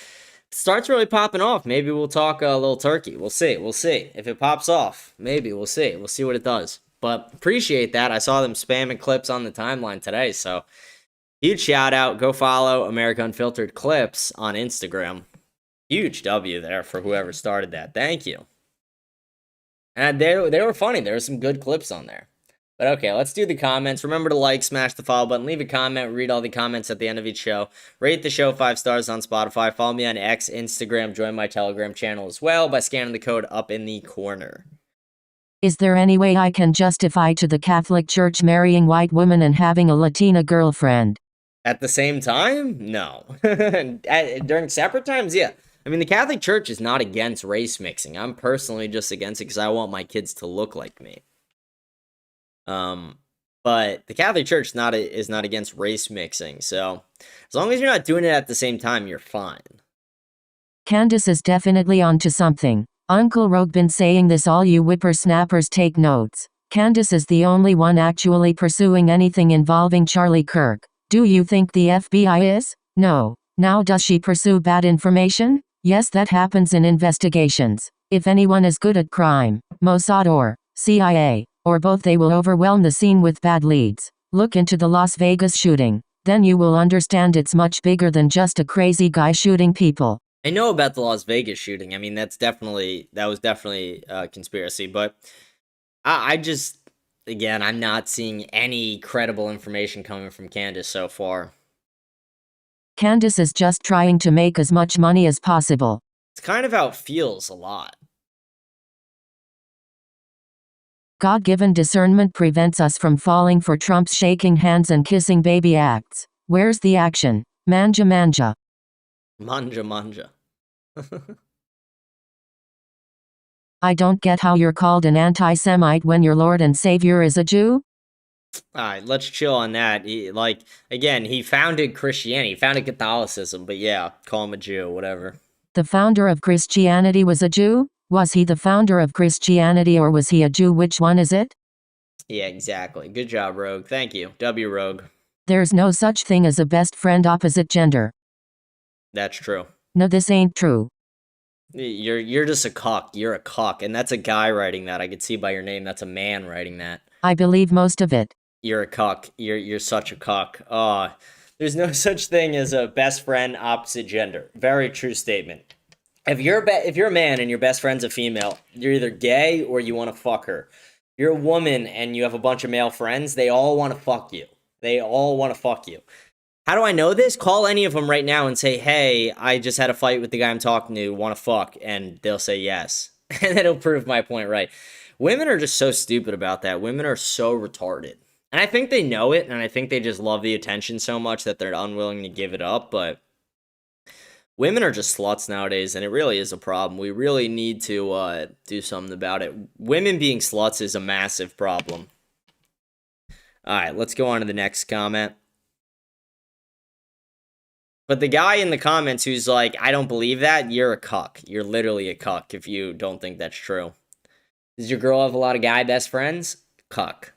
Starts really popping off. Maybe we'll talk a little turkey. We'll see. We'll see. If it pops off, maybe we'll see. We'll see what it does. But appreciate that. I saw them spamming clips on the timeline today. So huge shout out. Go follow America Unfiltered Clips on Instagram. Huge W there for whoever started that. Thank you. And they were funny. There were some good clips on there. But okay, let's do the comments. Remember to like, smash the follow button, leave a comment, read all the comments at the end of each show. Rate the show 5 stars on Spotify. Follow me on X, Instagram, join my Telegram channel as well by scanning the code up in the corner. Is there any way I can justify to the Catholic Church marrying white women and having a Latina girlfriend? At the same time? No. During separate times? Yeah. I mean, the Catholic Church is not against race mixing. I'm personally just against it because I want my kids to look like me. But the Catholic Church is not against race mixing, so as long as you're not doing it at the same time, you're fine. Candace is definitely onto something. Uncle Rogue been saying this, all you whippersnappers take notes. Candace is the only one actually pursuing anything involving Charlie Kirk. Do you think the FBI is? No. Now does she pursue bad information? Yes, that happens in investigations. If anyone is good at crime, Mossad or CIA, or both, they will overwhelm the scene with bad leads. Look into the Las Vegas shooting. Then you will understand it's much bigger than just a crazy guy shooting people. I know about the Las Vegas shooting. I mean, that was definitely a conspiracy, but I just, again, I'm not seeing any credible information coming from Candace so far. Candace is just trying to make as much money as possible. It's kind of how it feels a lot. God-given discernment prevents us from falling for Trump's shaking hands and kissing baby acts. Where's the action? Manja manja. Manja manja. I don't get how you're called an anti-Semite when your Lord and Savior is a Jew? Alright, let's chill on that. He founded Christianity. He founded Catholicism, but yeah, call him a Jew, whatever. The founder of Christianity was a Jew? Was he the founder of Christianity or was he a Jew? Which one is it? Yeah, exactly. Good job, Rogue. Thank you. W, Rogue. There's no such thing as a best friend opposite gender. That's true. No, this ain't true. You're just a cock. You're a cock, and that's a guy writing that. I could see by your name that's a man writing that. I believe most of it. You're a cock. You're such a cock. There's no such thing as a best friend opposite gender. Very true statement. If you're a man and your best friend's a female, you're either gay or you want to fuck her. If you're a woman and you have a bunch of male friends, they all want to fuck you. They all want to fuck you. How do I know this? Call any of them right now and say, hey, I just had a fight with the guy I'm talking to, want to fuck? And they'll say yes. And it'll prove my point right. Women are just so stupid about that. Women are so retarded. And I think they know it, and I think they just love the attention so much that they're unwilling to give it up, but women are just sluts nowadays, and it really is a problem. We really need to do something about it. Women being sluts is a massive problem. Alright, let's go on to the next comment. But the guy in the comments who's like, I don't believe that, you're a cuck. You're literally a cuck if you don't think that's true. Does your girl have a lot of guy best friends? Cuck.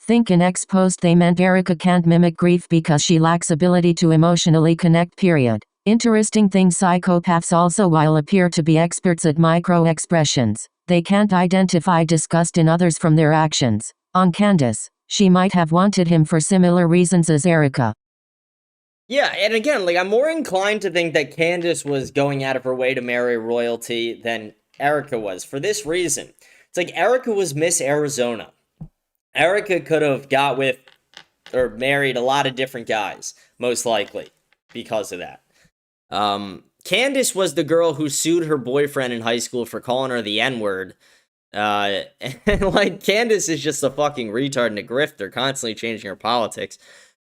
Think in X post they meant Erika can't mimic grief because she lacks ability to emotionally connect, period. Interesting thing, psychopaths also while appear to be experts at micro-expressions, they can't identify disgust in others from their actions. On Candace, she might have wanted him for similar reasons as Erika. Yeah, and again, I'm more inclined to think that Candace was going out of her way to marry royalty than Erika was, for this reason. It's like Erika was Miss Arizona. Erika could have got with or married a lot of different guys, most likely, because of that. Candace was the girl who sued her boyfriend in high school for calling her the N-word. And like, Candace is just a fucking retard and a grifter, constantly changing her politics.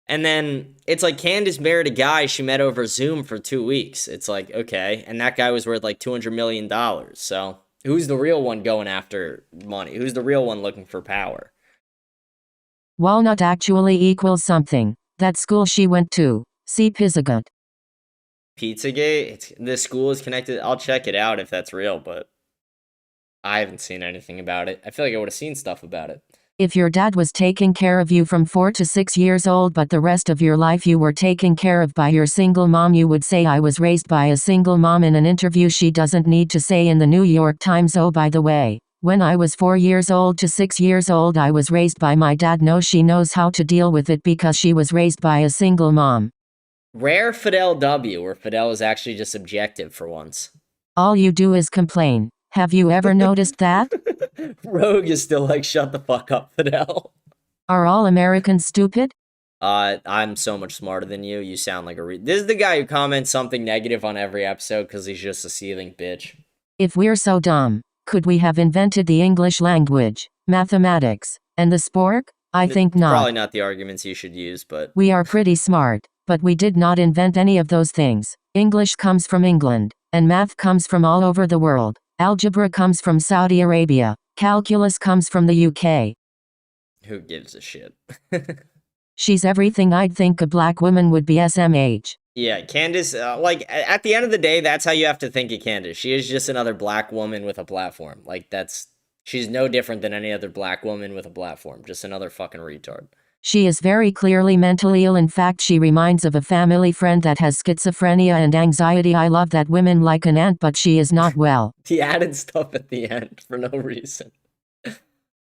And then it's like Candace married a guy she met over Zoom for 2 weeks. It's like, okay. And that guy was worth like $200 million. So who's the real one going after money? Who's the real one looking for power? Walnut actually equals something. That school she went to. See Pizzagut. Pizzagate? This school is connected. I'll check it out if that's real, but I haven't seen anything about it. I feel like I would have seen stuff about it. If your dad was taking care of you from 4 to 6 years old, but the rest of your life you were taken care of by your single mom, you would say I was raised by a single mom in an interview she doesn't need to say in the New York Times. Oh, by the way, when I was 4 years old to 6 years old, I was raised by my dad. No, she knows how to deal with it because she was raised by a single mom. Rare Fidel W, where Fidel is actually just objective for once. All you do is complain. Have you ever noticed that? Rogue is still like, shut the fuck up, Fidel. Are all Americans stupid? I'm so much smarter than you. You sound like a This is the guy who comments something negative on every episode because he's just a seething bitch. If we're so dumb, could we have invented the English language, mathematics, and the spork? I think not. Probably not the arguments you should use, but... We are pretty smart, but we did not invent any of those things. English comes from England, and math comes from all over the world. Algebra comes from Saudi Arabia. Calculus comes from the UK. Who gives a shit? She's everything I'd think a black woman would be. SMH. Yeah, Candace, like, at the end of the day, that's how you have to think of Candace. She is just another black woman with a platform. Like, she's no different than any other black woman with a platform. Just another fucking retard. She is very clearly mentally ill. In fact, she reminds of a family friend that has schizophrenia and anxiety. I love that women like an aunt, but she is not well. He added stuff at the end for no reason.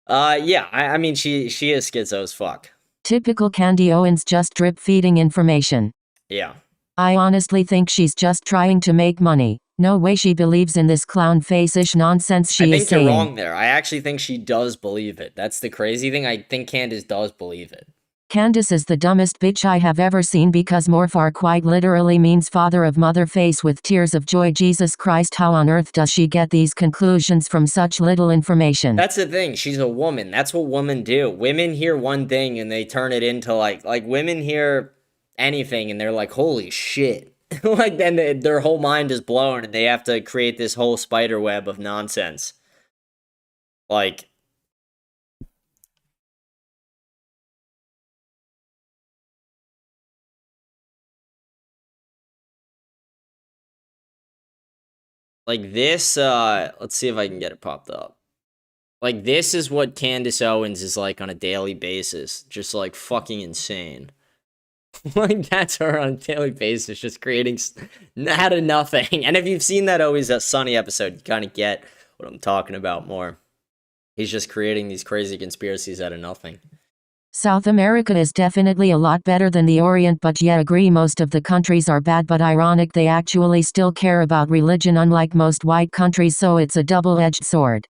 Yeah, I mean, she is schizo as fuck. Typical Candy Owens, just drip feeding information. Yeah. I honestly think she's just trying to make money. No way she believes in this clown face-ish nonsense she is saying. I think you're wrong there. I actually think she does believe it. That's the crazy thing. I think Candace does believe it. Candace is the dumbest bitch I have ever seen because Morfar quite literally means father of mother face with tears of joy. Jesus Christ, how on earth does she get these conclusions from such little information? That's the thing. She's a woman. That's what women do. Women hear one thing and they turn it into like women hear anything and they're like, holy shit. Like, then their whole mind is blown and they have to create this whole spider web of nonsense. Like, this, let's see if I can get it popped up. Like, this is what Candace Owens is like on a daily basis. Just, like, fucking insane. Like, that's her on a daily basis, just creating out of nothing. And if you've seen that Always Sunny episode, you kind of get what I'm talking about more. He's just creating these crazy conspiracies out of nothing. South America is definitely a lot better than the Orient, but yeah, agree most of the countries are bad, but ironic they actually still care about religion unlike most white countries, so it's a double-edged sword.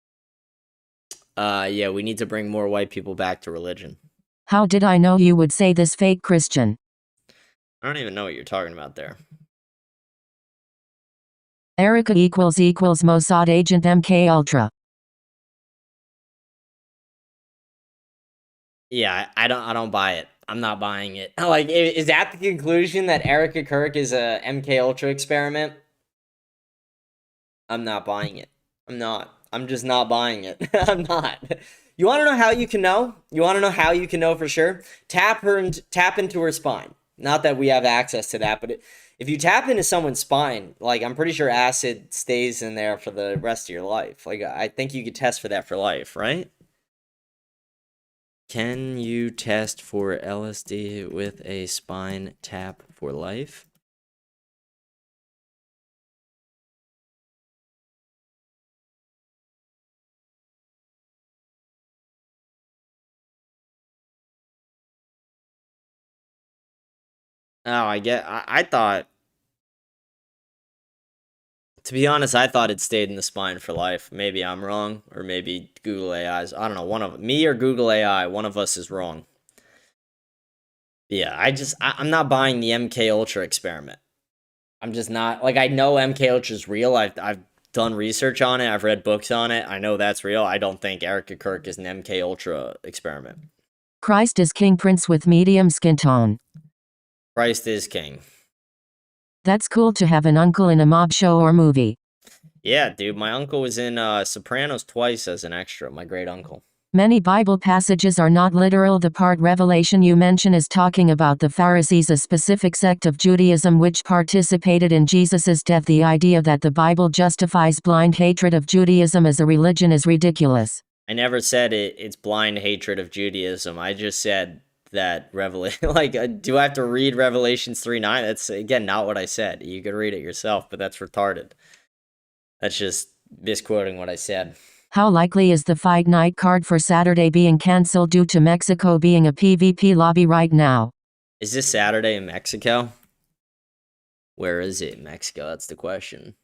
Yeah, we need to bring more white people back to religion. How did I know you would say this, fake Christian? I don't even know what you're talking about there. Erika equals Mossad agent MK Ultra. Yeah, I don't buy it. I'm not buying it. Like, is that the conclusion, that Erika Kirk is a MK Ultra experiment? I'm not buying it. I'm not. I'm just not buying it. I'm not. You want to know how you can know? You want to know how you can know for sure? Tap into her spine. Not that we have access to that, but if you tap into someone's spine, like, I'm pretty sure acid stays in there for the rest of your life. Like, I think you could test for that for life, right? Can you test for LSD with a spine tap for life? Oh, I thought To be honest, I thought it stayed in the spine for life. Maybe I'm wrong, or maybe Google AI's. I don't know. One of me or Google AI, one of us is wrong. Yeah, I'm not buying the MK Ultra experiment. I'm just not, like, I know MK Ultra is real. I've done research on it. I've read books on it. I know that's real. I don't think Erika Kirk is an MK Ultra experiment. Christ is king, prince with medium skin tone. Christ is king. That's cool to have an uncle in a mob show or movie. Yeah, dude, my uncle was in Sopranos twice as an extra, my great uncle. Many Bible passages are not literal. The part Revelation you mention is talking about the Pharisees, a specific sect of Judaism which participated in Jesus' death. The idea that the Bible justifies blind hatred of Judaism as a religion is ridiculous. I never said it's blind hatred of Judaism. I just said that Revelation, like, do I have to read Revelations 3:9? That's, again, not what I said. You could read it yourself, but that's retarded. That's just misquoting what I said. How likely is the fight night card for Saturday being cancelled due to Mexico being a PvP lobby right now? Is this Saturday in Mexico? Where is it in Mexico? That's the question.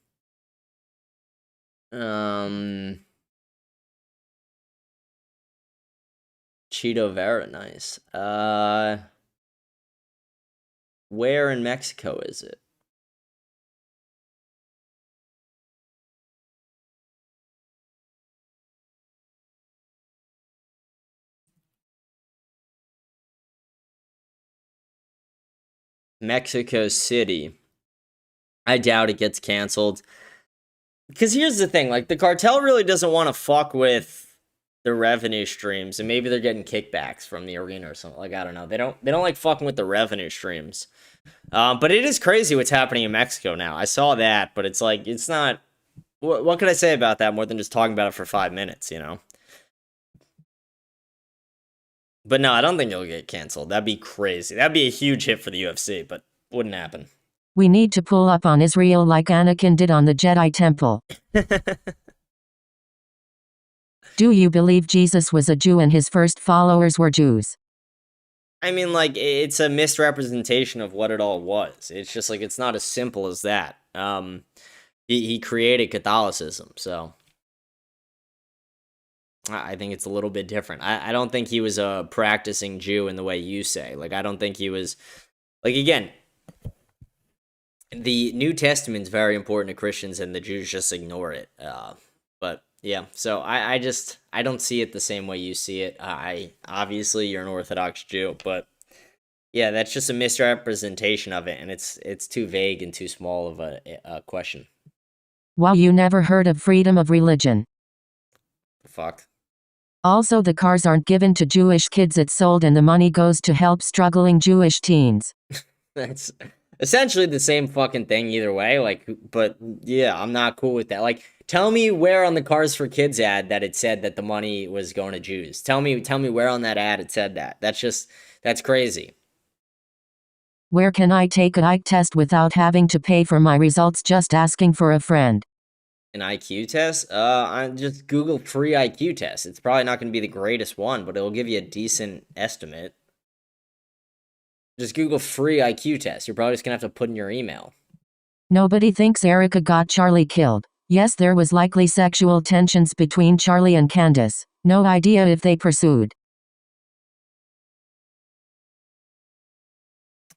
Cheeto Vera, nice. Where in Mexico is it? Mexico City. I doubt it gets canceled. Because here's the thing, like, the cartel really doesn't want to fuck with the revenue streams, and maybe they're getting kickbacks from the arena or something. Like, I don't know. They don't like fucking with the revenue streams. But it is crazy what's happening in Mexico now. I saw that, but it's like, it's not... What can I say about that more than just talking about it for 5 minutes, you know? But no, I don't think it'll get canceled. That'd be crazy. That'd be a huge hit for the UFC, but wouldn't happen. We need to pull up on Israel like Anakin did on the Jedi Temple. Do you believe Jesus was a Jew and his first followers were Jews? I mean, like, it's a misrepresentation of what it all was. It's just, like, it's not as simple as that. He created Catholicism, so... I think it's a little bit different. I don't think he was a practicing Jew in the way you say. Like, I don't think he was... Like, again, the New Testament's very important to Christians, and the Jews just ignore it. But, yeah, so I don't see it the same way you see it. Obviously, you're an Orthodox Jew, but, yeah, that's just a misrepresentation of it, and it's too vague and too small of a question. Wow, you never heard of freedom of religion. Fuck. Also, the cars aren't given to Jewish kids, it's sold and the money goes to help struggling Jewish teens. That's essentially the same fucking thing either way, like, but yeah, I'm not cool with that. Like, tell me where on the Cars for Kids ad that it said that the money was going to Jews. Tell me where on that ad it said that. That's crazy. Where can I take an IQ test without having to pay for my results? Just asking for a friend. An IQ test? I just Google free IQ test. It's probably not going to be the greatest one, but it'll give you a decent estimate. Just Google free IQ test. You're probably just going to have to put in your email. Nobody thinks Erika got Charlie killed. Yes, there was likely sexual tensions between Charlie and Candace. No idea if they pursued.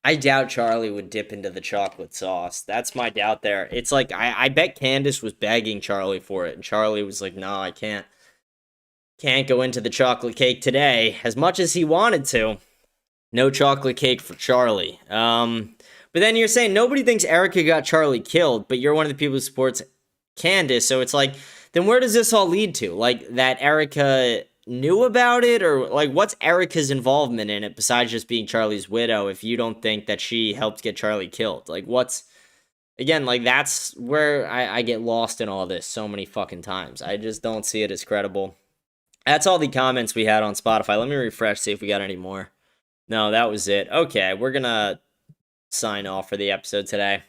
I doubt Charlie would dip into the chocolate sauce. That's my doubt there. It's like, I bet Candace was begging Charlie for it, and Charlie was like, no, I can't go into the chocolate cake today, as much as he wanted to. No chocolate cake for Charlie. But then you're saying nobody thinks Erika got Charlie killed, but you're one of the people who supports Candace, so it's like, then where does this all lead to? Like, that Erika knew about it, or like, what's Erika's involvement in it besides just being Charlie's widow if you don't think that she helped get Charlie killed? Like, what's, again, like, that's where I get lost in all this so many fucking times. I just don't see it as credible. That's all the comments we had on Spotify. Let me refresh, see if we got any more. No, that was it. Okay, we're gonna sign off for the episode today.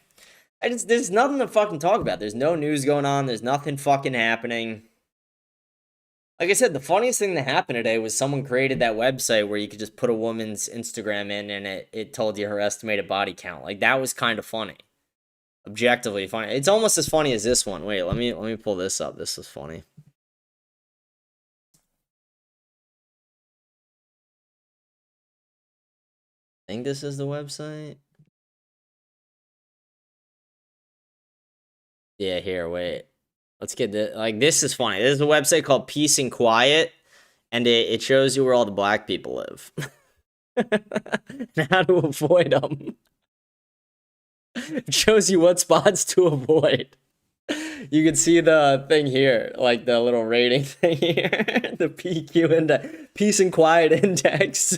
There's nothing to fucking talk about. There's no news going on. There's nothing fucking happening. Like I said, the funniest thing that happened today was someone created that website where you could just put a woman's Instagram in and it told you her estimated body count. Like, that was kind of funny. Objectively funny. It's almost as funny as this one. Wait, let me pull this up. This is funny. I think this is the website. Yeah, here, wait. Let's get this. Like, this is funny. This is a website called Peace and Quiet, and it shows you where all the black people live. And how to avoid them. It shows you what spots to avoid. You can see the thing here, like the little rating thing here. The PQ index, Peace and Quiet index.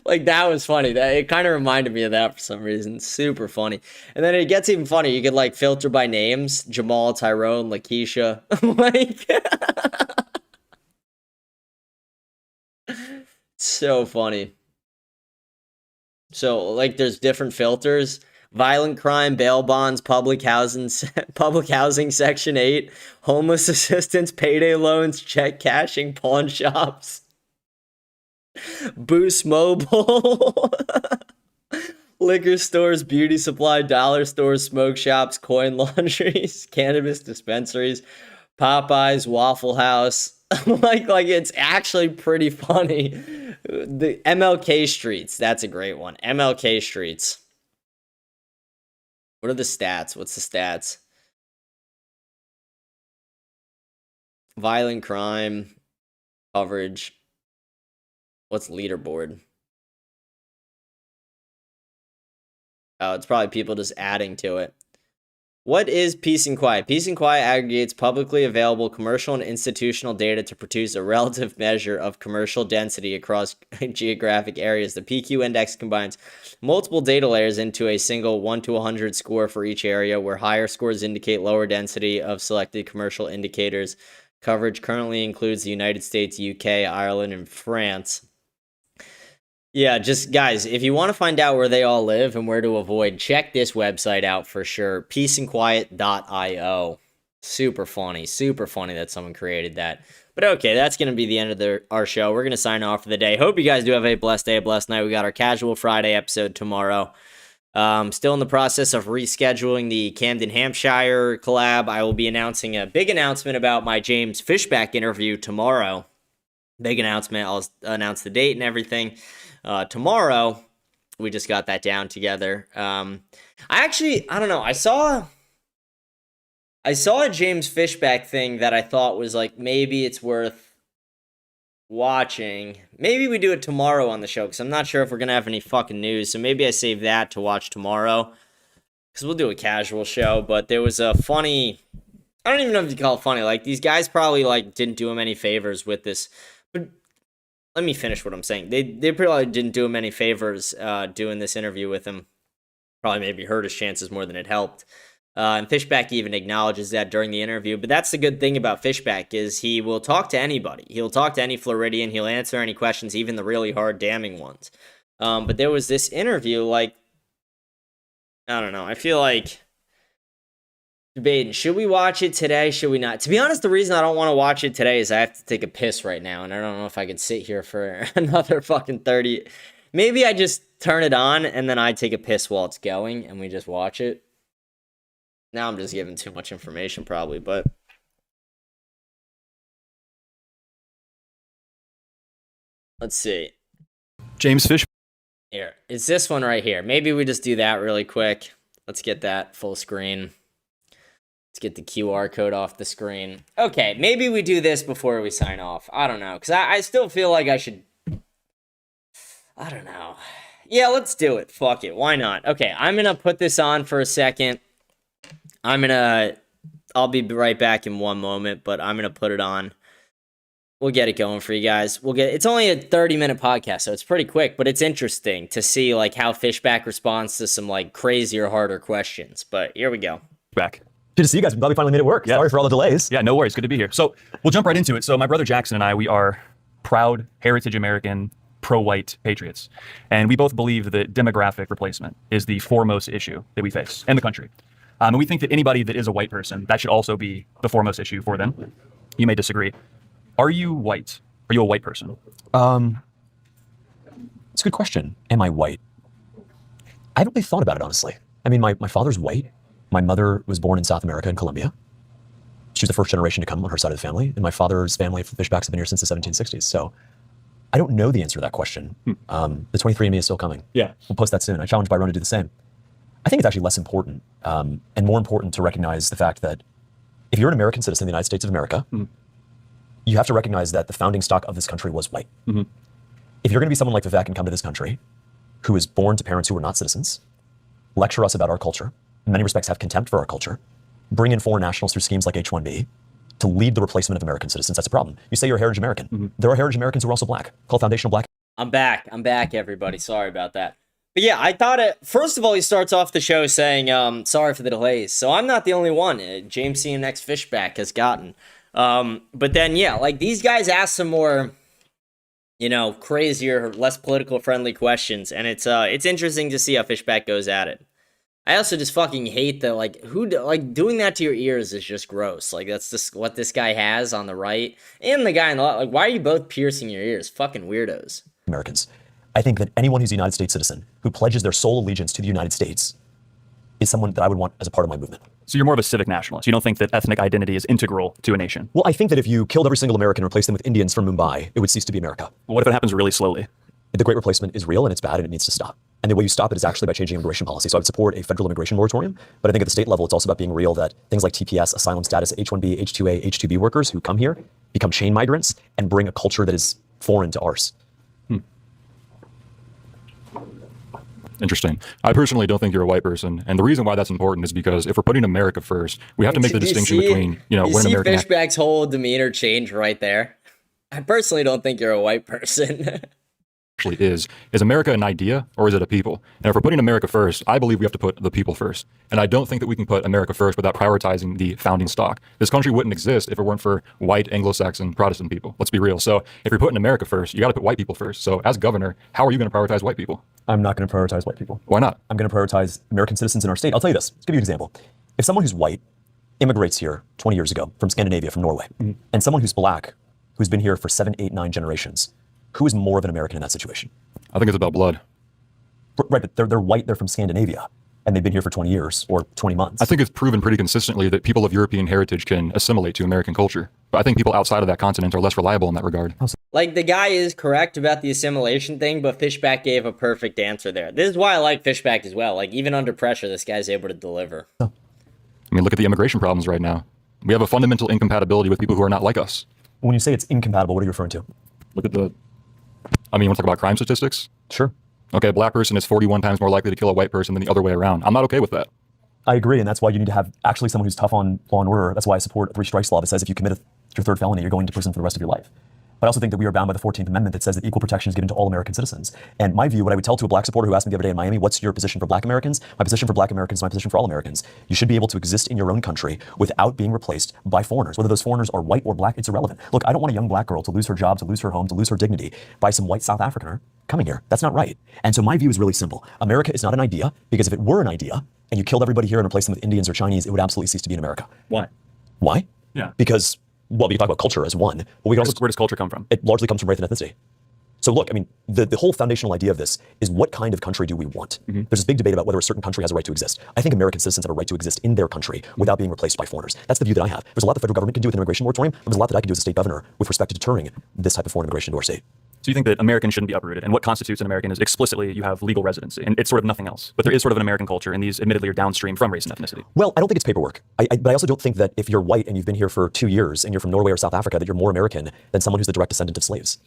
Like, that was funny. That it kind of reminded me of that for some reason. Super funny. And then it gets even funny. You could like filter by names: Jamal, Tyrone, Lakeisha. Like, so funny. So like, there's different filters: violent crime, bail bonds, public housing, section 8, homeless assistance, payday loans, check cashing, pawn shops. Boost Mobile, liquor stores, beauty supply, dollar stores, smoke shops, coin laundries, cannabis dispensaries, Popeyes, Waffle House. like it's actually pretty funny. The MLK streets, that's a great one. MLK streets. What are the stats? What's the stats? Violent crime coverage. What's leaderboard? Oh, it's probably people just adding to it. What is Peace and Quiet? Peace and Quiet aggregates publicly available commercial and institutional data to produce a relative measure of commercial density across geographic areas. The PQ index combines multiple data layers into a single 1 to 100 score for each area, where higher scores indicate lower density of selected commercial indicators. Coverage currently includes the United States, UK, Ireland, and France. Yeah, just guys, if you want to find out where they all live and where to avoid, check this website out for sure. Peaceandquiet.io. Super funny that someone created that. But okay, that's going to be the end of our show. We're going to sign off for the day. Hope you guys do have a blessed day, a blessed night. We got our Casual Friday episode tomorrow. Still in the process of rescheduling the Camden, Hampshire collab. I will be announcing a big announcement about my James Fishback interview tomorrow. Big announcement. I'll announce the date and everything. Tomorrow, we just got that down together. I don't know. I saw a James Fishback thing that I thought was like, maybe it's worth watching. Maybe we do it tomorrow on the show, because I'm not sure if we're going to have any fucking news. So maybe I save that to watch tomorrow, because we'll do a casual show. But there was a funny, I don't even know if you call it funny. Like, these guys probably like didn't do him any favors with this. But let me finish what I'm saying. They probably didn't do him any favors doing this interview with him. Probably maybe hurt his chances more than it helped. And Fishback even acknowledges that during the interview. But that's the good thing about Fishback, is he will talk to anybody. He'll talk to any Floridian. He'll answer any questions, even the really hard, damning ones. But there was this interview, like, I don't know. I feel like debating, should we watch it today? Should we not? To be honest, the reason I don't want to watch it today is I have to take a piss right now, and I don't know if I can sit here for another fucking 30. Maybe I just turn it on, and then I take a piss while it's going, and we just watch it. Now I'm just giving too much information, probably, but let's see. James Fish. Here, it's this one right here. Maybe we just do that really quick. Let's get that full screen. Let's get the QR code off the screen. Okay, maybe we do this before we sign off. I don't know, because I still feel like I should. I don't know. Yeah, let's do it. Fuck it. Why not? Okay, I'm going to put this on for a second. I'll be right back in one moment, but I'm going to put it on. We'll get it going for you guys. It's only a 30-minute podcast, so it's pretty quick, but it's interesting to see like how Fishback responds to some like crazier, harder questions. But here we go. Back. Good to see you guys. I'm glad we finally made it work. Yeah. Sorry for all the delays. Yeah, no worries. Good to be here. So we'll jump right into it. So my brother Jackson and I, we are proud heritage American pro-white patriots. And we both believe that demographic replacement is the foremost issue that we face in the country. And we think that anybody that is a white person, that should also be the foremost issue for them. You may disagree. Are you white? Are you a white person? It's a good question. Am I white? I haven't really thought about it, honestly. I mean, my father's white. My mother was born in South America in Colombia. She was the first generation to come on her side of the family. And my father's family from Fishbacks have been here since the 1760s. So I don't know the answer to that question. The 23andMe is still coming. Yeah. We'll post that soon. I challenge Byron to do the same. I think it's actually less important and more important to recognize the fact that if you're an American citizen of the United States of America, you have to recognize that the founding stock of this country was white. If you're going to be someone like Vivek and come to this country, who is born to parents who were not citizens, lecture us about our culture, in many respects have contempt for our culture, bring in foreign nationals through schemes like H-1B to lead the replacement of American citizens, that's a problem. You say you're a heritage American. There are heritage Americans who are also black, called foundational black. I'm back, everybody. Sorry about that. But yeah, I thought it, first of all, he starts off the show saying, sorry for the delays. So I'm not the only one. James CNX Fishback has gotten. But then, yeah, like these guys ask some more, you know, crazier, less political friendly questions. And it's interesting to see how Fishback goes at it. I also just fucking hate that, like, doing that to your ears is just gross. Like, that's just what this guy has on the right. And the guy on the left. Like, why are you both piercing your ears? Fucking weirdos. Americans. I think that anyone who's a United States citizen who pledges their sole allegiance to the United States is someone that I would want as a part of my movement. So you're more of a civic nationalist. You don't think that ethnic identity is integral to a nation? Well, I think that if you killed every single American and replaced them with Indians from Mumbai, it would cease to be America. Well, what if it happens really slowly? The Great Replacement is real and it's bad and it needs to stop. And the way you stop it is actually by changing immigration policy. So I would support a federal immigration moratorium, but I think at the state level, it's also about being real that things like TPS, asylum status, H-1B, H-2A, H-2B workers who come here become chain migrants and bring a culture that is foreign to ours. Interesting. I personally don't think you're a white person, and the reason why that's important is because if we're putting America first, we have to make the distinction between, you know, what an American. Fishback's whole demeanor change right there. I personally don't think you're a white person. Actually is America an idea or is it a people? And if we're putting America first, I believe we have to put the people first. And I don't think that we can put America first without prioritizing the founding stock. This country wouldn't exist if it weren't for white Anglo-Saxon Protestant people. Let's be real. So if you're putting America first, you got to put white people first. So as governor, how are you going to prioritize white people? I'm not going to prioritize white people. Why not? I'm going to prioritize American citizens in our state. I'll tell you this. Let's give you an example. If someone who's white immigrates here 20 years ago from Scandinavia, from Norway, and someone who's black, who's been here for 7, 8, 9 generations, who is more of an American in that situation? I think it's about blood. Right, but they're white, they're from Scandinavia, and they've been here for 20 years or 20 months. I think it's proven pretty consistently that people of European heritage can assimilate to American culture. But I think people outside of that continent are less reliable in that regard. Like, the guy is correct about the assimilation thing, but Fishback gave a perfect answer there. This is why I like Fishback as well. Like, even under pressure, this guy's able to deliver. I mean, look at the immigration problems right now. We have a fundamental incompatibility with people who are not like us. When you say it's incompatible, what are you referring to? Look at the... I mean, you want to talk about crime statistics? Sure. Okay, a black person is 41 times more likely to kill a white person than the other way around. I'm not okay with that. I agree, and that's why you need to have actually someone who's tough on law and order. That's why I support a 3 strikes law that says if you commit your 3rd felony, you're going to prison for the rest of your life. But I also think that we are bound by the 14th Amendment that says that equal protection is given to all American citizens. And my view, what I would tell to a black supporter who asked me the other day in Miami, what's your position for black Americans? My position for black Americans is my position for all Americans. You should be able to exist in your own country without being replaced by foreigners. Whether those foreigners are white or black, it's irrelevant. Look, I don't want a young black girl to lose her job, to lose her home, to lose her dignity by some white South Africaner coming here. That's not right. And so my view is really simple. America is not an idea, because if it were an idea and you killed everybody here and replaced them with Indians or Chinese, it would absolutely cease to be in America. Why? Why? Yeah. Because, well, we can talk about culture as one, but we can also... Where does culture come from? It largely comes from race and ethnicity. So look, I mean, the whole foundational idea of this is what kind of country do we want? There's this big debate about whether a certain country has a right to exist. I think American citizens have a right to exist in their country without being replaced by foreigners. That's the view that I have. There's a lot the federal government can do with an immigration moratorium, but there's a lot that I can do as a state governor with respect to deterring this type of foreign immigration to our state. So you think that Americans shouldn't be uprooted, and what constitutes an American is explicitly you have legal residency, and it's sort of nothing else. But there is sort of an American culture, and these admittedly are downstream from race and ethnicity. Well, I don't think it's paperwork. But I also don't think that if you're white and you've been here for 2 years and you're from Norway or South Africa, that you're more American than someone who's the direct descendant of slaves.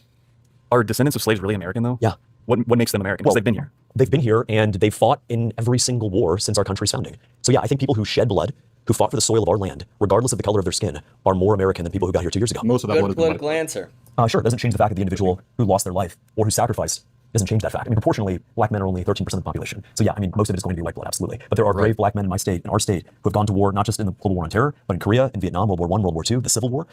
Are descendants of slaves really American, though? Yeah. What makes them American? Because Well, they've been here. They've been here and they've fought in every single war since our country's founding. So yeah, I think people who shed blood, who fought for the soil of our land, regardless of the color of their skin, are more American than people who got here 2 years ago. Most of that blood Good has been political answer. Sure, it doesn't change the fact that the individual who lost their life or who sacrificed doesn't change that fact. I mean, proportionally, black men are only 13% of the population. So yeah, I mean, most of it is going to be white blood, absolutely. But there are brave black men in my state, in our state, who have gone to war, not just in the global war on terror, but in Korea, in Vietnam, World War I, World War II, the Civil War.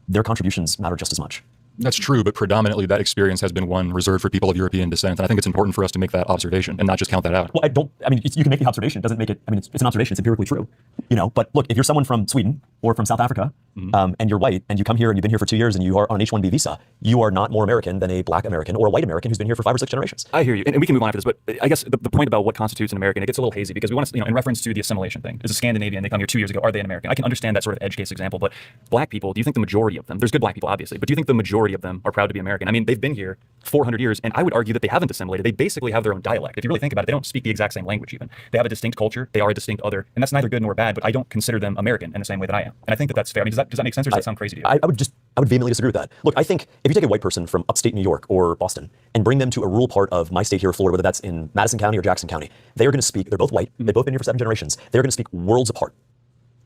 Their contributions matter just as much. That's true, but predominantly that experience has been one reserved for people of European descent. And I think it's important for us to make that observation and not just count that out. Well, I mean, you can make the observation. It doesn't make it, I mean, it's an observation. It's empirically true. You know, but look, if you're someone from Sweden or from South Africa and you're white, and you come here and you've been here for 2 years and you are on an H-1B visa, you are not more American than a black American or a white American who's been here for 5 or 6 generations. I hear you, and we can move on after this, but I guess the point about what constitutes an American, it gets a little hazy because we want to, in reference to the assimilation thing, as a Scandinavian, they come here 2 years ago, are they an American? I can understand that sort of edge case example, but black people, do you think the majority of them, there's good black people obviously, but do you think the majority of them are proud to be American? I mean, they've been here 400 years, and I would argue that they haven't assimilated. They basically have their own dialect. If you really think about it, they don't speak the exact same language even. They have a distinct culture, they are a distinct other, and that's neither good nor bad, but I don't consider them American in the same way that I am. And I think that that's fair. I mean, does that make sense, or does that sound crazy to you? I would vehemently disagree with that. Look, I think if you take a white person from upstate New York or Boston and bring them to a rural part of my state here, Florida, whether that's in Madison County or Jackson County, they are going to speak, they're both white, they've both been here for 7 generations, they're going to speak worlds apart.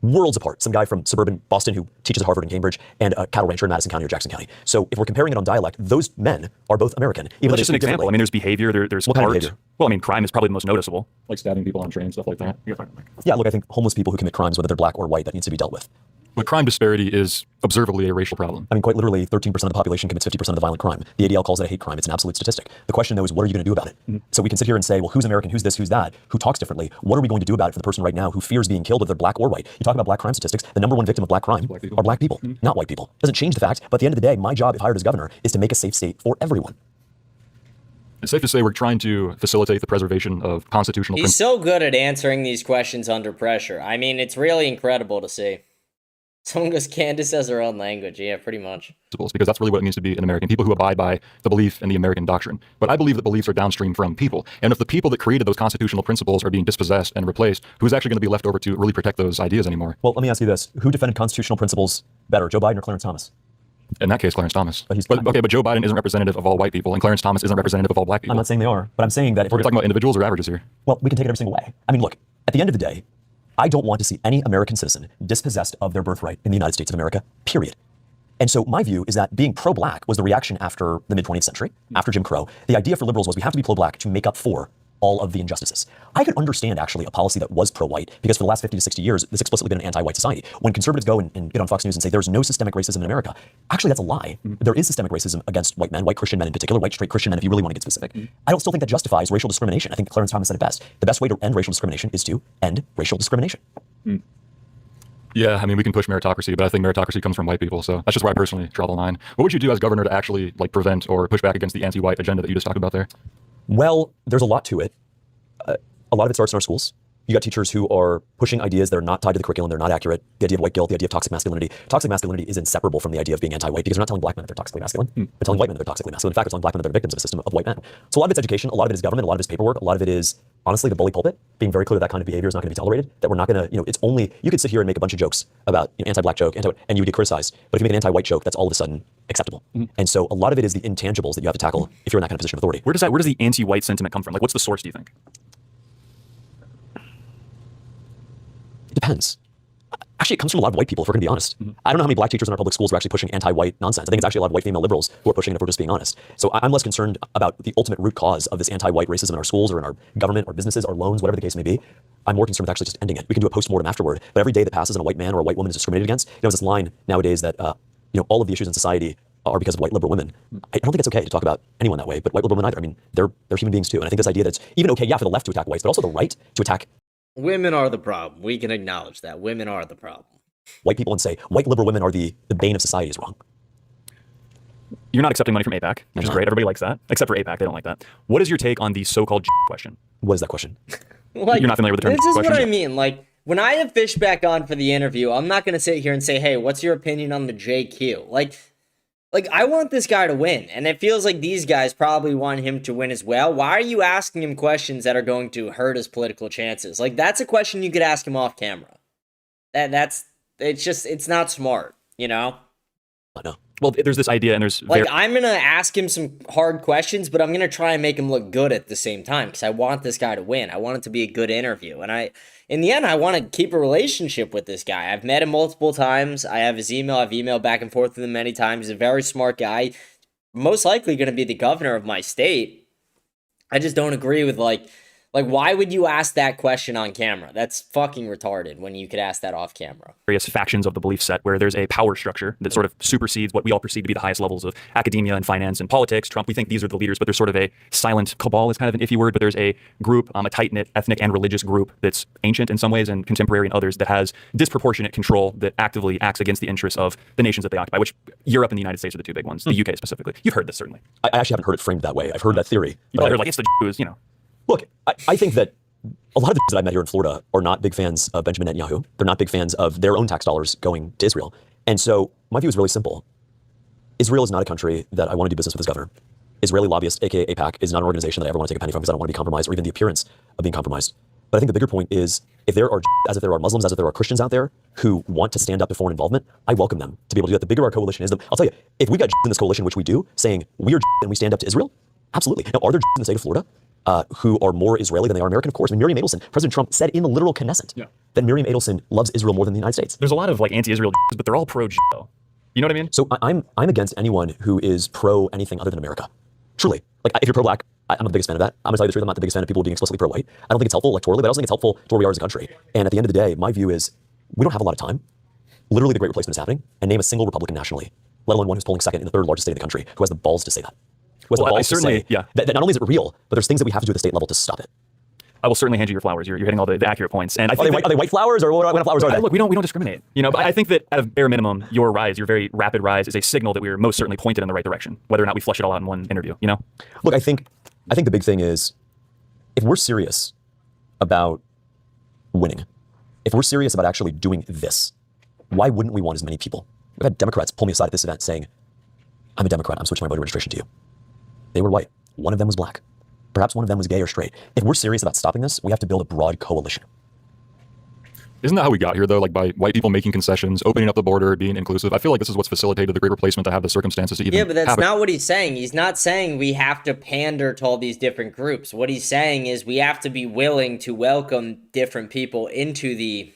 Worlds apart. Some guy from suburban Boston who teaches at Harvard and Cambridge, and a cattle rancher in Madison County or Jackson County. So if we're comparing it on dialect, those men are both American. Even well, just an example. I mean, there's behavior, there's what kind of behavior? Well, I mean, crime is probably the most noticeable. Like stabbing people on trains, stuff like that. Yeah, look, I think homeless people who commit crimes, whether they're black or white, that needs to be dealt with. But crime disparity is observably a racial problem. I mean, quite literally, 13% of the population commits 50% of the violent crime. The ADL calls it a hate crime. It's an absolute statistic. The question, though, is what are you going to do about it? So we can sit here and say, well, who's American, who's this, who's that, who talks differently? What are we going to do about it for the person right now who fears being killed, whether they're black or white? You talk about black crime statistics, the number one victim of black crime are black people, not white people. Doesn't change the fact, but at the end of the day, my job, if hired as governor, is to make a safe state for everyone. It's safe to say we're trying to facilitate the preservation of constitutional He's so good at answering these questions under pressure. I mean, it's really incredible to see. Someone goes, Candace has her own language. Yeah, pretty much. Because that's really what it means to be an American. People who abide by the belief in the American doctrine. But I believe that beliefs are downstream from people. And if the people that created those constitutional principles are being dispossessed and replaced, who's actually going to be left over to really protect those ideas anymore? Well, let me ask you this. Who defended constitutional principles better, Joe Biden or Clarence Thomas? In that case, Clarence Thomas. But Joe Biden isn't representative of all white people, and Clarence Thomas isn't representative of all black people. I'm not saying they are, but I'm saying that if we're talking about individuals or averages here. Well, we can take it every single way. I mean, look, at the end of the day, I don't want to see any American citizen dispossessed of their birthright in the United States of America, period. And so my view is that being pro-black was the reaction after the mid-20th century, after Jim Crow. The idea for liberals was we have to be pro-black to make up for all of the injustices. I could understand actually a policy that was pro-white because for the last 50 to 60 years, this explicitly been an anti-white society. When conservatives go and get on Fox News and say there's no systemic racism in America, actually that's a lie. There is systemic racism against white men, white Christian men in particular, white straight Christian men if you really want to get specific. I don't still think that justifies racial discrimination. I think Clarence Thomas said it best. The best way to end racial discrimination is to end racial discrimination. Yeah, I mean, we can push meritocracy, but I think meritocracy comes from white people, so that's just where I personally draw the line. What would you do as governor to actually prevent or push back against the anti-white agenda that you just talked about there? Well, there's a lot to it. A lot of it starts in our schools. You got teachers who are pushing ideas that are not tied to the curriculum, they're not accurate. The idea of white guilt, the idea of toxic masculinity. Toxic masculinity is inseparable from the idea of being anti-white because we're not telling black men that they're toxically masculine. We're telling white men that they're toxically masculine. In fact, we're telling black men that they're victims of a system of white men. So a lot of it's education, a lot of it is government, a lot of it is paperwork, a lot of it is, honestly, the bully pulpit, being very clear that kind of behavior is not going to be tolerated, that we're not going to, it's only, you could sit here and make a bunch of jokes about anti-black joke, and you would get criticized. But if you make an anti-white joke, that's all of a sudden acceptable. And so a lot of it is the intangibles that you have to tackle if you're in that kind of position of authority. Where does the anti-white sentiment come from? What's the source, do you think? It depends. Actually, it comes from a lot of white people, if we're going to be honest. I don't know how many black teachers in our public schools are actually pushing anti-white nonsense. I think it's actually a lot of white female liberals who are pushing it, if we're just being honest. So I'm less concerned about the ultimate root cause of this anti-white racism in our schools or in our government or businesses or loans, whatever the case may be. I'm more concerned with actually just ending it. We can do a post-mortem afterward, but every day that passes and a white man or a white woman is discriminated against, there's this line nowadays that all of the issues in society are because of white liberal women. I don't think it's okay to talk about anyone that way, but white liberal women either. I mean, they're human beings too. And I think this idea that it's even okay, for the left to attack whites, but also the right to attack women are the problem. We can acknowledge that. Women are the problem. White people and say white liberal women are the bane of society is wrong. You're not accepting money from AIPAC, which is great. Everybody likes that, except for AIPAC. They don't like that. What is your take on the so-called question? What is that question? You're not familiar with the term This is question? what I mean. When I have Fishback on for the interview, I'm not going to sit here and say, hey, what's your opinion on the JQ? I want this guy to win, and it feels like these guys probably want him to win as well. Why are you asking him questions that are going to hurt his political chances? That's a question you could ask him off camera. It's not smart, I know. Well, there's this idea, and there's I'm gonna ask him some hard questions, but I'm gonna try and make him look good at the same time because I want this guy to win. I want it to be a good interview, and in the end, I want to keep a relationship with this guy. I've met him multiple times. I have his email. I've emailed back and forth with him many times. He's a very smart guy. Most likely going to be the governor of my state. I just don't agree with Like, why would you ask that question on camera? That's fucking retarded when you could ask that off camera. Various factions of the belief set where there's a power structure that sort of supersedes what we all perceive to be the highest levels of academia and finance and politics. Trump, we think these are the leaders, but there's sort of a silent cabal is kind of an iffy word, but there's a group, a tight-knit ethnic and religious group that's ancient in some ways and contemporary in others that has disproportionate control that actively acts against the interests of the nations that they occupy, which Europe and the United States are the two big ones, the UK specifically. You've heard this, certainly. I actually haven't heard it framed that way. I've heard that theory. You've probably heard, like, it's the Jews, you know. Look, I think that a lot of the Jews that I've met here in Florida are not big fans of Benjamin Netanyahu. They're not big fans of their own tax dollars going to Israel. And so my view is really simple. Israel is not a country that I want to do business with as governor. Israeli lobbyists, aka AIPAC, is not an organization that I ever want to take a penny from because I don't want to be compromised or even the appearance of being compromised. But I think the bigger point is if there are, as if there are Muslims, as if there are Christians out there who want to stand up to foreign involvement, I welcome them to be able to do that. The bigger our coalition is, I'll tell you, if we got in this coalition, which we do, saying we are and we stand up to Israel, absolutely. Now, are there in the state of Florida who are more Israeli than they are American? Of course. I mean, Miriam Adelson, President Trump said in the literal Knesset that Miriam Adelson loves Israel more than the United States. There's a lot of like anti-Israel, but they're all pro-Jew. You know what I mean? So I'm against anyone who is pro anything other than America. Truly. Like, if you're pro-black, I'm not the biggest fan of that. I'm going to tell you the truth. I'm not the biggest fan of people being explicitly pro-white. I don't think it's helpful electorally, but I also think it's helpful to where we are as a country. And at the end of the day, my view is we don't have a lot of time. Literally, the great replacement is happening. And name a single Republican nationally, let alone one who's polling second in the third largest state in the country, who has the balls to say that. Who has the balls to say that not only is it real, but there's things that we have to do at the state level to stop it. I will certainly hand you your flowers. You're hitting all the accurate points. And I think are they white flowers or what kind of flowers are they? Look, we don't discriminate. You know, but I think that at a bare minimum, your rise, your very rapid rise, is a signal that we're most certainly pointed in the right direction, whether or not we flesh it all out in one interview. You know. Look, I think the big thing is if we're serious about winning, if we're serious about actually doing this, why wouldn't we want as many people? We've had Democrats pull me aside at this event saying, "I'm a Democrat. I'm switching my voter registration to you." They were white. One of them was black. Perhaps one of them was gay or straight. If we're serious about stopping this, we have to build a broad coalition. Isn't that how we got here, though? Like by white people making concessions, opening up the border, being inclusive. I feel like this is what's facilitated the great replacement to have the circumstances to even. Yeah, but that's not what he's saying. He's not saying we have to pander to all these different groups. What he's saying is we have to be willing to welcome different people into the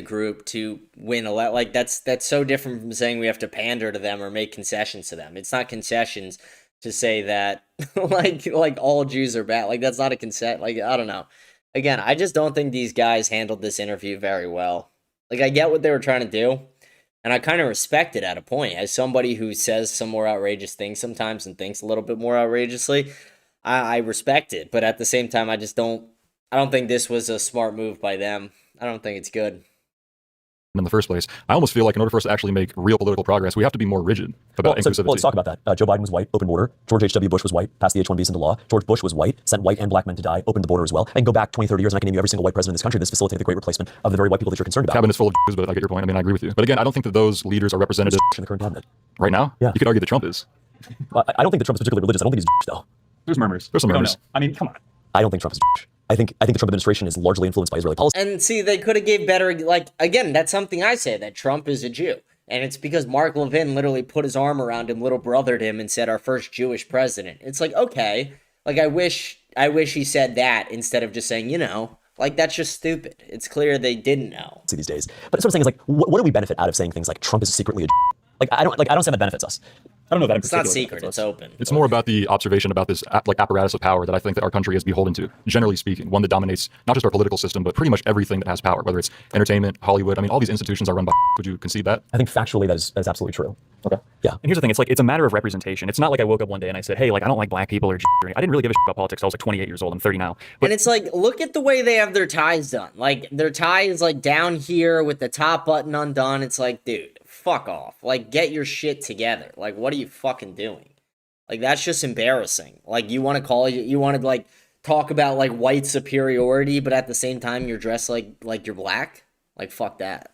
group to win a lot. Like that's so different from saying we have to pander to them or make concessions to them. It's not concessions to say that like all Jews are bad. Like that's not a consent. Like I don't know. Again, I just don't think these guys handled this interview very well. Like I get what they were trying to do, and I kind of respect it at a point. As somebody who says some more outrageous things sometimes and thinks a little bit more outrageously, I respect it. But at the same time, I don't think this was a smart move by them. I don't think it's good. In the first place, I almost feel like in order for us to actually make real political progress, we have to be more rigid about inclusivity. Let's talk about that. Joe Biden was white, open border. George H.W. Bush was white, passed the H-1Bs into law. George Bush was white, sent white and black men to die, opened the border as well. And go back 20, 30 years, and I can name you every single white president in this country that's facilitated the great replacement of the very white people that you're concerned about. Cabinet's full of Jews, but I get your point. I mean, I agree with you. But again, I don't think that those leaders are representative in the current cabinet. Right now? Yeah. You could argue that Trump is. Well, I don't think that Trump is particularly religious. I don't think he's Jewish, though. There's murmurs. There's some murmurs. I mean, come on. I don't think Trump is Jewish. I think the Trump administration is largely influenced by Israeli policy. And see, they could have gave better, like, again, that's something I say, that Trump is a Jew. And it's because Mark Levin literally put his arm around him, little brothered him, and said, our first Jewish president. It's like, okay, like, I wish he said that instead of just saying, you know, like, that's just stupid. It's clear they didn't know. These days. But it's what I'm saying is, like, what do we benefit out of saying things like Trump is secretly a Jew? Like, I don't say that benefits us. I don't know that it's not secret, it's open. It's more about the observation about this like apparatus of power that I think that our country is beholden to, generally speaking, one that dominates not just our political system, but pretty much everything that has power, whether it's entertainment, Hollywood. I mean, all these institutions are run by. Would you concede that? I think factually that is absolutely true. Okay. Yeah. And here's the thing, it's a matter of representation. It's not like I woke up one day and I said, hey, like I don't like black people or I didn't really give a shit about politics. I was like 28 years old. I'm 30 now. But and it's like, look at the way they have their ties done. Like their tie is like down here with the top button undone. It's like, dude, fuck off. Like, get your shit together. Like, what are you fucking doing? Like, that's just embarrassing. Like, you want to like talk about like white superiority, but at the same time you're dressed like you're black? Like, fuck that.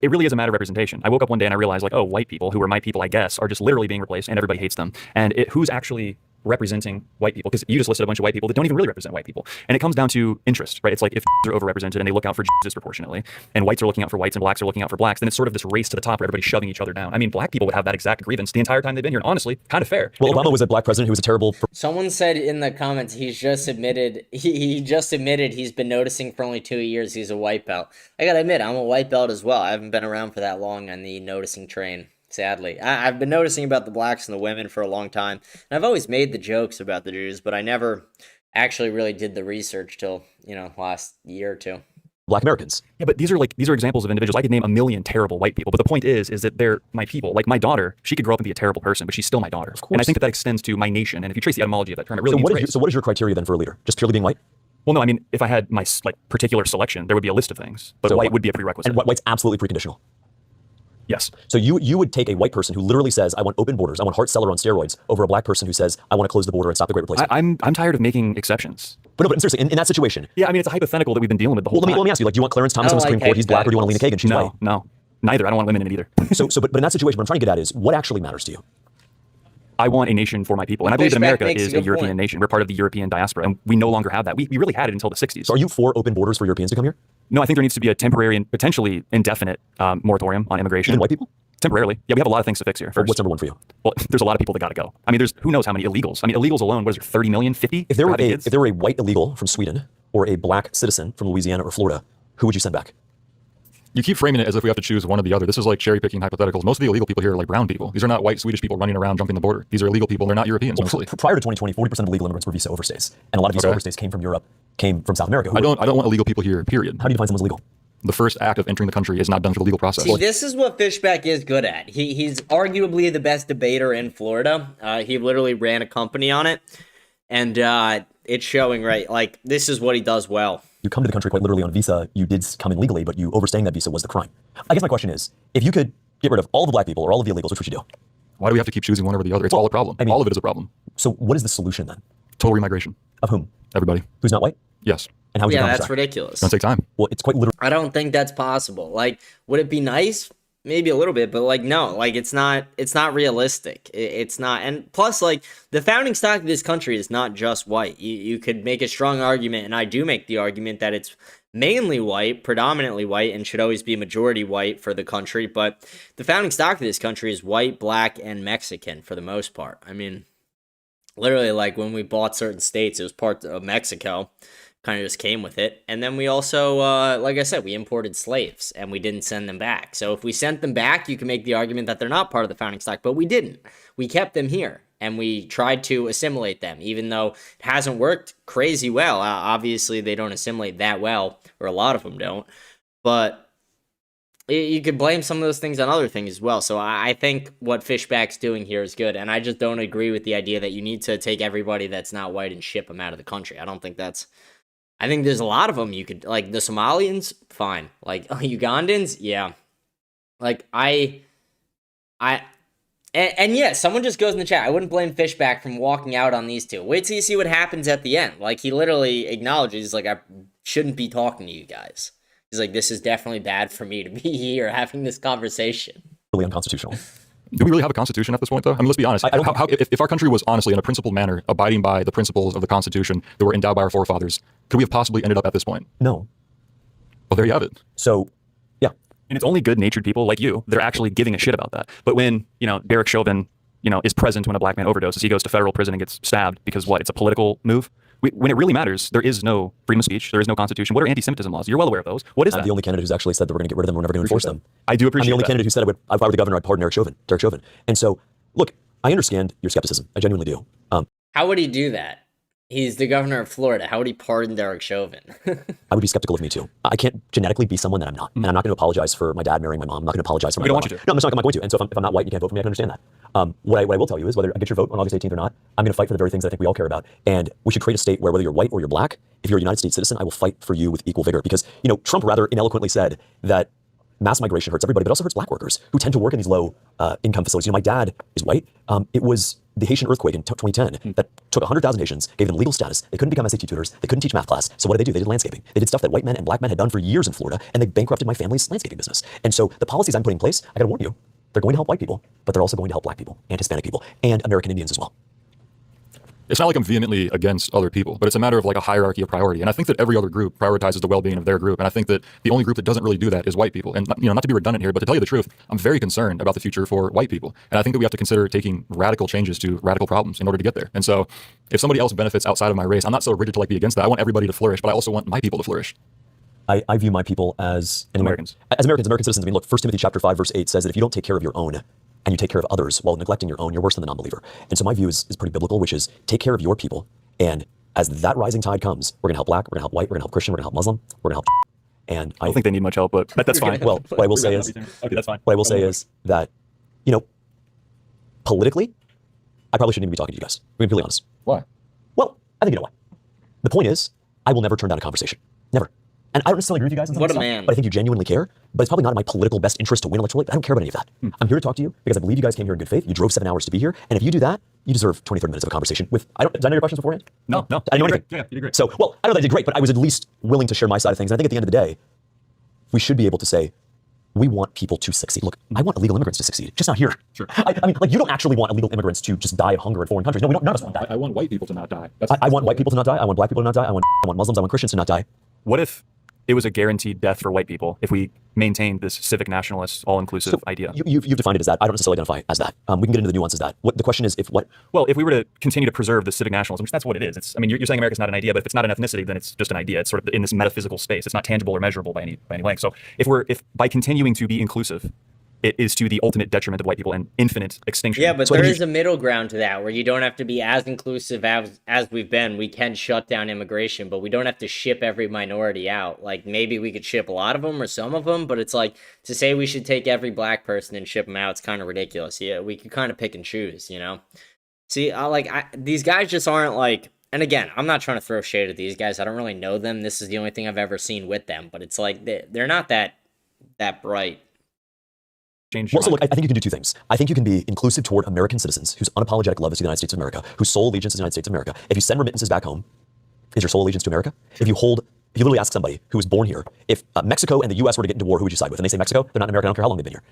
It really is a matter of representation. I woke up one day and I realized, like, oh, white people, who are my people, I guess, are just literally being replaced and everybody hates them. And who's actually representing white people? Because you just listed a bunch of white people that don't even really represent white people. And it comes down to interest, right? It's like if are overrepresented and they look out for disproportionately, and whites are looking out for whites and blacks are looking out for blacks, then it's sort of this race to the top where everybody's shoving each other down. I mean, black people would have that exact grievance the entire time they've been here. And honestly, kind of fair. Well, Obama was a black president who was a terrible... Someone said in the comments he's just admitted, he just admitted he's been noticing for only 2 years he's a white belt. I gotta admit, I'm a white belt as well. I haven't been around for that long on the noticing train. Sadly, I've been noticing about the blacks and the women for a long time, and I've always made the jokes about the Jews, but I never actually really did the research till, last year or two. Black Americans. Yeah, but these are examples of individuals. I could name a million terrible white people, but the point is that they're my people. Like my daughter, she could grow up and be a terrible person, but she's still my daughter. Of course. And I think that extends to my nation. And if you trace the etymology of that term, it really means race. So what is your criteria then for a leader? Just purely being white? Well, no, I mean, if I had my particular selection, there would be a list of things, but white would be a prerequisite. And white's absolutely preconditional. Yes. So you would take a white person who literally says, I want open borders, I want Hart-Celler on steroids, over a black person who says, I want to close the border and stop the Great Replacement. I'm tired of making exceptions. But seriously, in that situation. Yeah, I mean, it's a hypothetical that we've been dealing with the whole time. Let me ask you, do you want Clarence Thomas on the Supreme Court? He's black, or do you want Alina Kagan? She's white. No, neither. I don't want women in it either. But in that situation, what I'm trying to get at is, what actually matters to you? I want a nation for my people. And I believe that America is a European nation. We're part of the European diaspora, and we no longer have that. We really had it until the 60s. So are you for open borders for Europeans to come here? No, I think there needs to be a temporary and potentially indefinite moratorium on immigration. Even white people? Temporarily. Yeah, we have a lot of things to fix here. First. What's number one for you? Well, there's a lot of people that got to go. I mean, who knows how many illegals. I mean, illegals alone, what is there, 30 million, 50? If there were a white illegal from Sweden or a black citizen from Louisiana or Florida, who would you send back? You keep framing it as if we have to choose one or the other. This is like cherry picking hypotheticals. Most of the illegal people here are like brown people. These are not white Swedish people running around jumping the border. These are illegal people. They're not Europeans mostly. Prior to 2020, 40% of legal immigrants were visa overstays. And a lot of visa overstays came from Europe, came from South America. I don't want illegal people here, period. How do you define someone's illegal? The first act of entering the country is not done through the legal process. See, this is what Fishback is good at. He's arguably the best debater in Florida. He literally ran a company on it, and it's showing, right? Like, this is what he does well. You come to the country quite literally on visa. You did come in legally, but you overstaying that visa was the crime. I guess my question is, if you could get rid of all the black people or all of the illegals, which would you do? Why do we have to keep choosing one over the other? It's all a problem. I mean, all of it is a problem. So what is the solution then? Total remigration. Of whom? Everybody. Who's not white? Yes. And how would you accomplish that's that? ridiculous. It's going to take time. Well, it's quite literal. I don't think that's possible. Like, would it be nice? Maybe a little bit, but like, no, like it's not realistic. It's not. And plus, like, the founding stock of this country is not just white. You could make a strong argument, and I do make the argument that it's mainly white, predominantly white, and should always be majority white for the country. But the founding stock of this country is white, black, and Mexican for the most part. I mean, literally, like, when we bought certain states, it was part of Mexico. Kind of just came with it. And then we also, like I said, we imported slaves and we didn't send them back. So if we sent them back, you can make the argument that they're not part of the founding stock, but we didn't. We kept them here and we tried to assimilate them, even though it hasn't worked crazy well. Obviously, they don't assimilate that well, or a lot of them don't. But you could blame some of those things on other things as well. So I think what Fishback's doing here is good. And I just don't agree with the idea that you need to take everybody that's not white and ship them out of the country. I don't think that's... I think there's a lot of them you could, like, the Somalians, fine. Like, Ugandans, yeah. Like, and yeah, someone just goes in the chat. I wouldn't blame Fishback from walking out on these two. Wait till you see what happens at the end. Like, he literally acknowledges, like, I shouldn't be talking to you guys. He's like, this is definitely bad for me to be here having this conversation. Really unconstitutional. Do we really have a constitution at this point, though? I mean, let's be honest. If our country was honestly, in a principled manner, abiding by the principles of the Constitution that were endowed by our forefathers, could we have possibly ended up at this point? No. Well, there you have it. So, yeah. And it's only good-natured people like you that are actually giving a shit about that. But when, Derek Chauvin, is present when a black man overdoses, he goes to federal prison and gets stabbed because what? It's a political move? When it really matters, there is no freedom of speech. There is no constitution. What are anti-Semitism laws? You're well aware of those. What is that? I'm the only candidate who's actually said that we're going to get rid of them. We're never going to enforce them. I do appreciate that. I'm the only candidate who said if I were the governor, I'd pardon Derek Chauvin. And so, look, I understand your skepticism. I genuinely do. How would he do that? He's the governor of Florida. How would he pardon Derek Chauvin? I would be skeptical of me too. I can't genetically be someone that I'm not. And I'm not going to apologize for my dad marrying my mom. I'm not going to apologize for my We don't mom. want you to. No, I'm not going to. And so if I'm not white and you can't vote for me, I can understand that. What I will tell you is whether I get your vote on August 18th or not, I'm going to fight for the very things that I think we all care about. And we should create a state where whether you're white or you're black, if you're a United States citizen, I will fight for you with equal vigor. Because, Trump rather ineloquently said that mass migration hurts everybody, but also hurts black workers who tend to work in these low income facilities. My dad is white. It was the Haitian earthquake in 2010 that took 100,000 Haitians, gave them legal status. They couldn't become SAT tutors. They couldn't teach math class. So what did they do? They did landscaping. They did stuff that white men and black men had done for years in Florida, and they bankrupted my family's landscaping business. And so the policies I'm putting in place, I got to warn you, they're going to help white people, but they're also going to help black people and Hispanic people and American Indians as well. It's not like I'm vehemently against other people, but it's a matter of like a hierarchy of priority. And I think that every other group prioritizes the well-being of their group. And I think that the only group that doesn't really do that is white people. And not to be redundant here, but to tell you the truth, I'm very concerned about the future for white people. And I think that we have to consider taking radical changes to radical problems in order to get there. And so if somebody else benefits outside of my race, I'm not so rigid to be against that. I want everybody to flourish, but I also want my people to flourish. I view my people as Americans. As American citizens. I mean, look, 1 Timothy chapter 5, verse 8 says that if you don't take care of your own and you take care of others while neglecting your own, you're worse than the non-believer. And so my view is pretty biblical, which is take care of your people and as that rising tide comes, we're going to help black, we're going to help white, we're going to help Christian, we're going to help Muslim, we're going to help. And I don't think they need much help, but that's fine. Well, what I will say is, okay, that's fine. What I will say is that, you know, politically, I probably shouldn't even be talking to you guys. I'm being completely honest. Why? Well, I think you know why. The point is, I will never turn down a conversation. Never. And I don't necessarily agree with you guys on some What a stuff, man. but I think you genuinely care. But it's probably not in my political best interest to win electorally. I don't care about any of that. I'm here to talk to you because I believe you guys came here in good faith. You drove 7 hours to be here. And if you do that, you deserve 20, 30 minutes of a conversation with, did I know your questions beforehand? No. I didn't know anything. Yeah, you did great. So, well, I know that I did great, but I was at least willing to share my side of things. And I think at the end of the day, we should be able to say, we want people to succeed. Look, I want illegal immigrants to succeed, just not here. Sure. I mean, like, you don't actually want illegal immigrants to just die of hunger in foreign countries. No, we don't. None of us want that. I want white people to not die. I want white people to not die. I want black people to not die. I want Muslims. I want Christians to not die. What if it was a guaranteed death for white people if we maintained this civic nationalist, all-inclusive idea? You've defined it as that. I don't necessarily identify as that. We can get into the nuances of that. What the question is, if what? Well, if we were to continue to preserve the civic nationalism, which that's what it is. It's, I mean, you're saying America's not an idea, but if it's not an ethnicity, then it's just an idea. It's sort of in this metaphysical space. It's not tangible or measurable by any length. So if by continuing to be inclusive, it is to the ultimate detriment of white people and infinite extinction. Yeah, but so there is a middle ground to that where you don't have to be as inclusive as we've been. We can shut down immigration, but we don't have to ship every minority out. Like, maybe we could ship a lot of them or some of them, but it's like, to say we should take every black person and ship them out, it's kind of ridiculous. Yeah, we could kind of pick and choose, you know? See, these guys just aren't like, and again, I'm not trying to throw shade at these guys. I don't really know them. This is the only thing I've ever seen with them, but it's like, they're not that bright. Well, so look, I think you can do two things. I think you can be inclusive toward American citizens whose unapologetic love is the United States of America, whose sole allegiance is the United States of America. If you send remittances back home, is your sole allegiance to America? If you literally ask somebody who was born here, if Mexico and the U.S. were to get into war, who would you side with? And they say Mexico, they're not American, I don't care how long they've been here.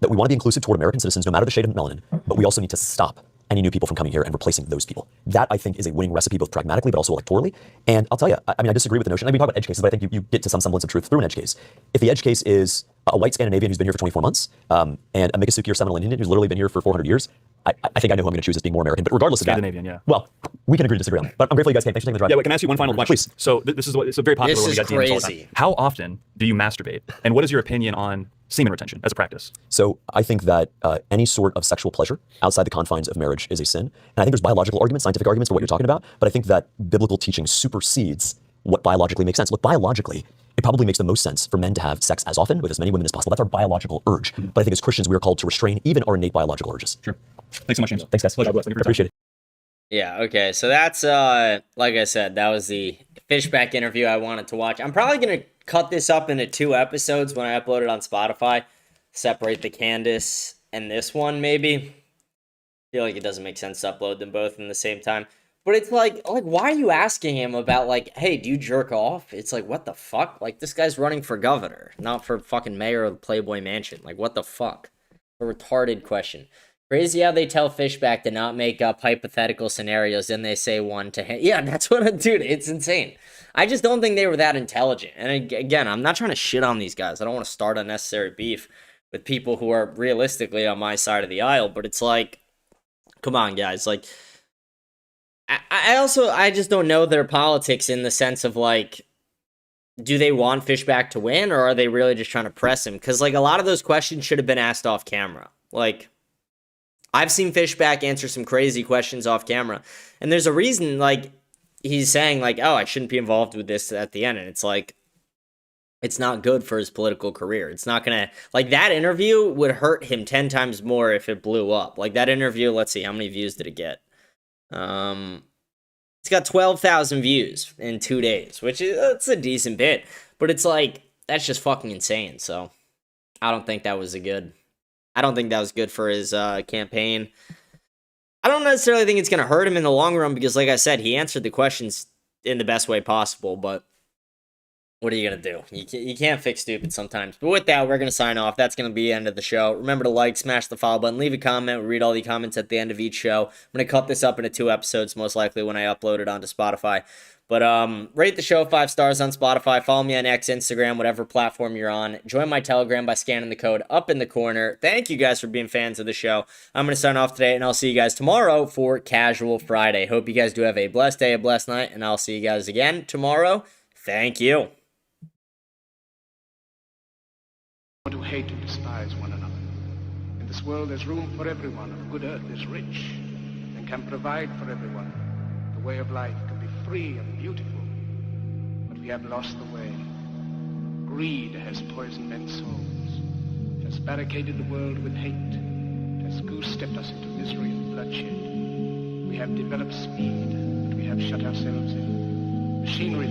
That we want to be inclusive toward American citizens, no matter the shade of melanin, but we also need to stop any new people from coming here and replacing those people. That, I think, is a winning recipe, both pragmatically but also electorally. And I'll tell you, I mean, I disagree with the notion. I mean, we talk about edge cases, but I think you get to some semblance of truth through an edge case. If the edge case is a white Scandinavian who's been here for 24 months, and a Miccosukee or Seminole Indian who's literally been here for 400 years, I think I know who I'm going to choose as being more American. But regardless of that, Scandinavian, yeah. Well, we can agree to disagree on that. But I'm grateful you guys came. Thanks for taking the drive. Yeah, can I ask you one final question? Please. So it's a very popular one. This is DMs all the time. crazy. How often do you masturbate? And what is your opinion on semen retention as a practice? So I think that any sort of sexual pleasure outside the confines of marriage is a sin. And I think there's biological arguments, scientific arguments for what you're talking about. But I think that biblical teaching supersedes what biologically makes sense. Look, biologically, it probably makes the most sense for men to have sex as often with as many women as possible. That's our biological urge. But I think as Christians, we are called to restrain even our innate biological urges. Sure. Thanks so much, James. Thanks, guys. Pleasure. Appreciate it. Yeah, okay, so that's, like I said, that was the Fishback interview I wanted to watch. I'm probably going to cut this up into 2 episodes when I upload it on Spotify. Separate the Candace and this one, maybe. I feel like it doesn't make sense to upload them both in the same time. But it's like, why are you asking him about, like, hey, do you jerk off? It's like, what the fuck? Like, this guy's running for governor, not for fucking mayor of the Playboy Mansion. Like, what the fuck? A retarded question. Crazy how they tell Fishback to not make up hypothetical scenarios, then they say one to him. Yeah, that's what I'm doing. It's insane. I just don't think they were that intelligent. And again, I'm not trying to shit on these guys. I don't want to start unnecessary beef with people who are realistically on my side of the aisle, but it's like, come on, guys. Like, I just don't know their politics in the sense of, like, do they want Fishback to win, or are they really just trying to press him? Because, like, a lot of those questions should have been asked off camera. Like, I've seen Fishback answer some crazy questions off camera, and there's a reason, like, he's saying, like, oh, I shouldn't be involved with this at the end, and it's like, it's not good for his political career. It's not gonna, like, that interview would hurt him 10 times more if it blew up. Like, that interview, let's see, how many views did it get? It's got 12,000 views in 2 days, which is, that's a decent bit, but it's like, that's just fucking insane, so I don't think that was good for his campaign. I don't necessarily think it's going to hurt him in the long run because, like I said, he answered the questions in the best way possible, but what are you going to do? You can't fix stupid sometimes. But with that, we're going to sign off. That's going to be the end of the show. Remember to like, smash the follow button, leave a comment. We read all the comments at the end of each show. I'm going to cut this up into 2 episodes, most likely when I upload it onto Spotify. But rate the show 5 stars on Spotify. Follow me on X, Instagram, whatever platform you're on. Join my Telegram by scanning the code up in the corner. Thank you guys for being fans of the show. I'm going to sign off today, and I'll see you guys tomorrow for Casual Friday. Hope you guys do have a blessed day, a blessed night, and I'll see you guys again tomorrow. Thank you. To hate and despise one another. In this world there's room for everyone, and the good earth is rich and can provide for everyone. The way of life can be free and beautiful. But we have lost the way. Greed has poisoned men's souls. It has barricaded the world with hate. It has goose-stepped us into misery and bloodshed. We have developed speed, but we have shut ourselves in. Machinery